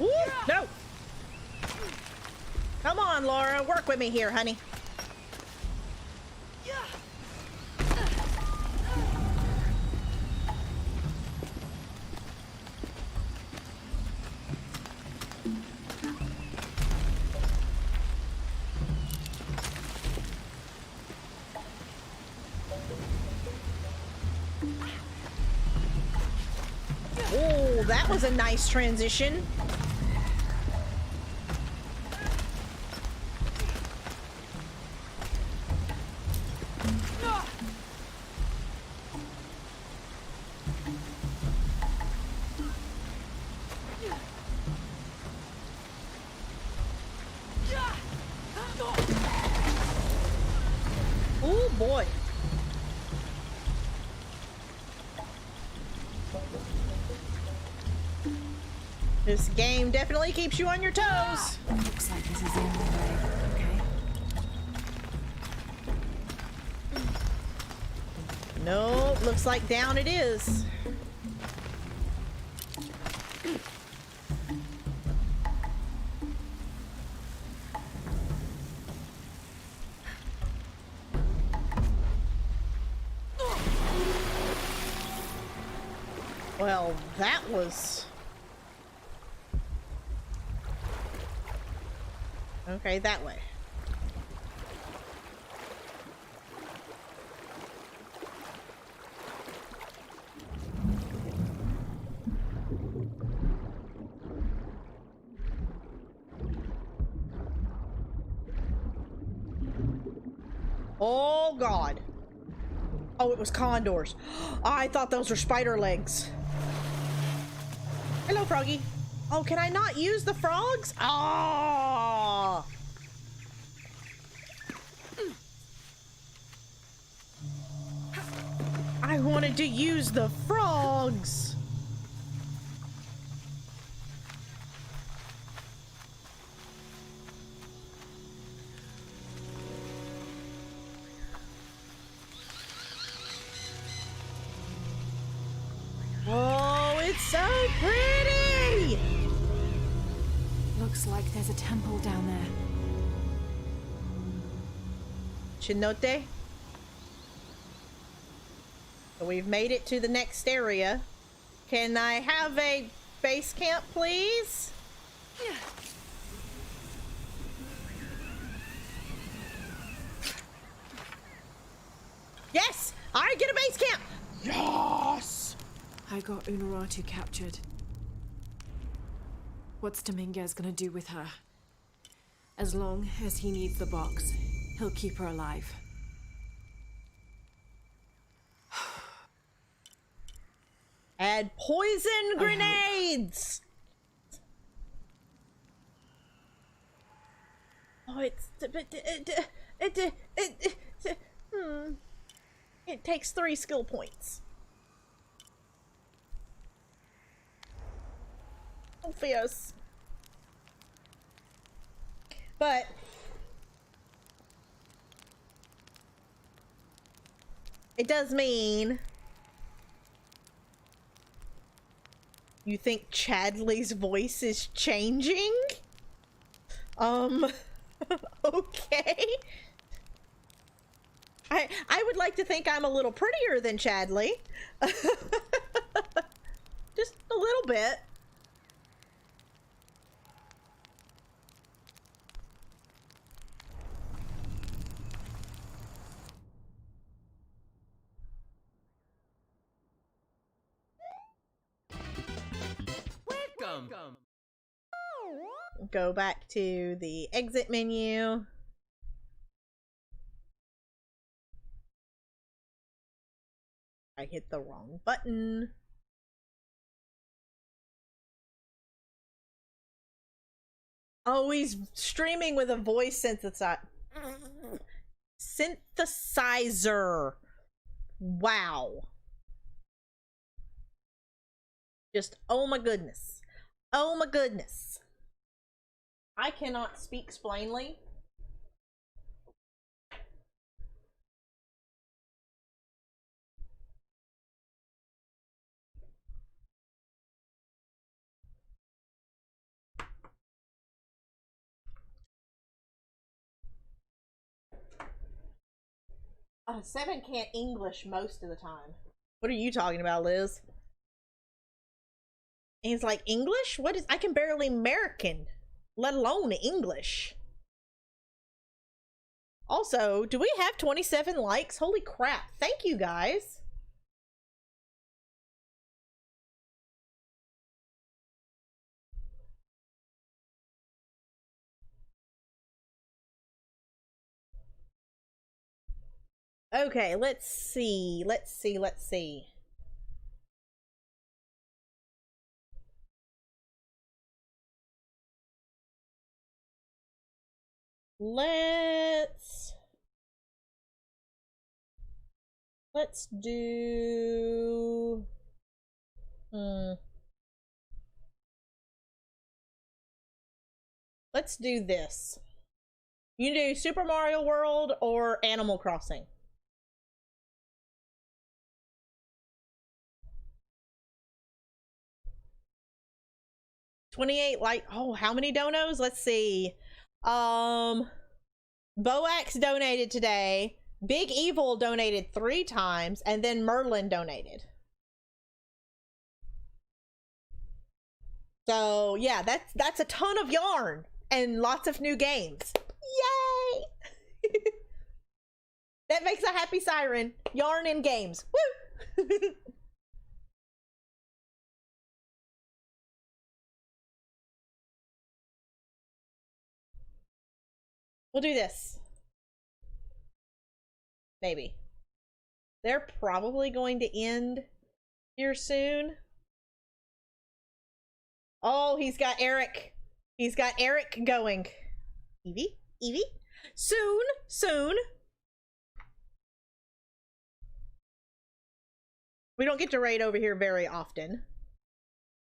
Ooh, no! Come on, Laura, work with me here, honey. Oh, that was a nice transition. Oh boy. This game definitely keeps you on your toes. Looks like this is the only way. Okay. Nope, looks like down it is. Well, that was... Okay, that way. Oh, God. Oh, it was condors. I thought those were spider legs. Hello, Froggy. Oh, can I not use the frogs? Oh! I wanted to use the frogs. Oh, it's so pretty! Looks like there's a temple down there. Chinote? So we've made it to the next area. Can I have a base camp, please? Yes! I get a base camp! Yes! I got Unuratu captured. What's Dominguez gonna do with her? As long as he needs the box, he'll keep her alive. Add poison grenades! Oh, it takes 3 skill points. Oh, fierce. But it does mean you think Chadley's voice is changing? Okay. I would like to think I'm a little prettier than Chadley. Just a little bit. Welcome. Go back to the exit menu. I hit the wrong button. Oh, he's streaming with a voice synthesizer. Synthesizer. Wow. Just, oh my goodness. Oh my goodness. I cannot speak plainly. Seven can't English most of the time. What are you talking about, Liz? And he's like, English? What is, I can barely American, let alone English. Also, do we have 27 likes? Holy crap. Thank you guys. Okay, let's see. Let's see. Let's do let's do this. You can do Super Mario World or Animal Crossing. $28 like, oh, how many donos? Let's see. Boax donated today. Big Evil donated 3 times, and then Merlin donated. So yeah, that's a ton of yarn and lots of new games. Yay! That makes a happy siren. Yarn and games. Woo! We'll do this. Maybe. They're probably going to end here soon. Oh, he's got Eric. He's got Eric going. Evie? Soon. We don't get to raid over here very often.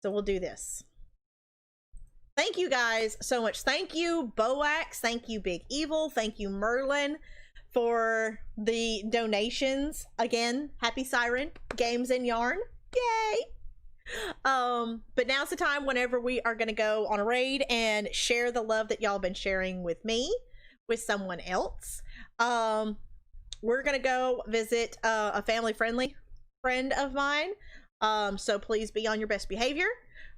So we'll do this. Thank you guys so much. Thank you, Boax. Thank you, Big Evil. Thank you, Merlin, for the donations. Again, happy siren. Games and yarn. Yay! But now's the time whenever we are going to go on a raid and share the love that y'all been sharing with me with someone else. We're going to go visit a family-friendly friend of mine. So please be on your best behavior.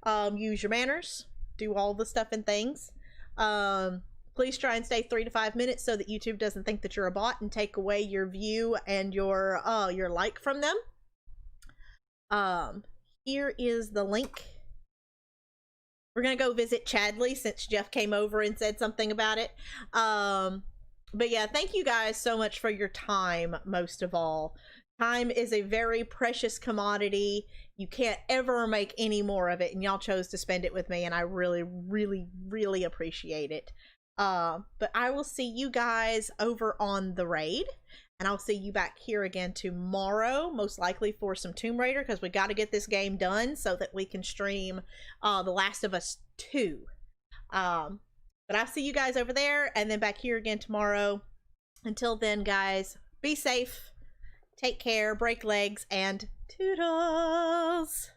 Use your manners. Do all the stuff and things. Please try and stay 3 to 5 minutes so that YouTube doesn't think that you're a bot and take away your view and your like from them. Here is the link. We're gonna go visit Chadley since Jeff came over and said something about it. But yeah, thank you guys so much for your time. Most of all, time is a very precious commodity. You can't ever make any more of it, and y'all chose to spend it with me, and I really, really, really appreciate it. But I will see you guys over on the raid, and I'll see you back here again tomorrow, most likely for some Tomb Raider, because we got to get this game done so that we can stream The Last of Us 2. But I'll see you guys over there, and then back here again tomorrow. Until then, guys, be safe, take care, break legs, and toodles!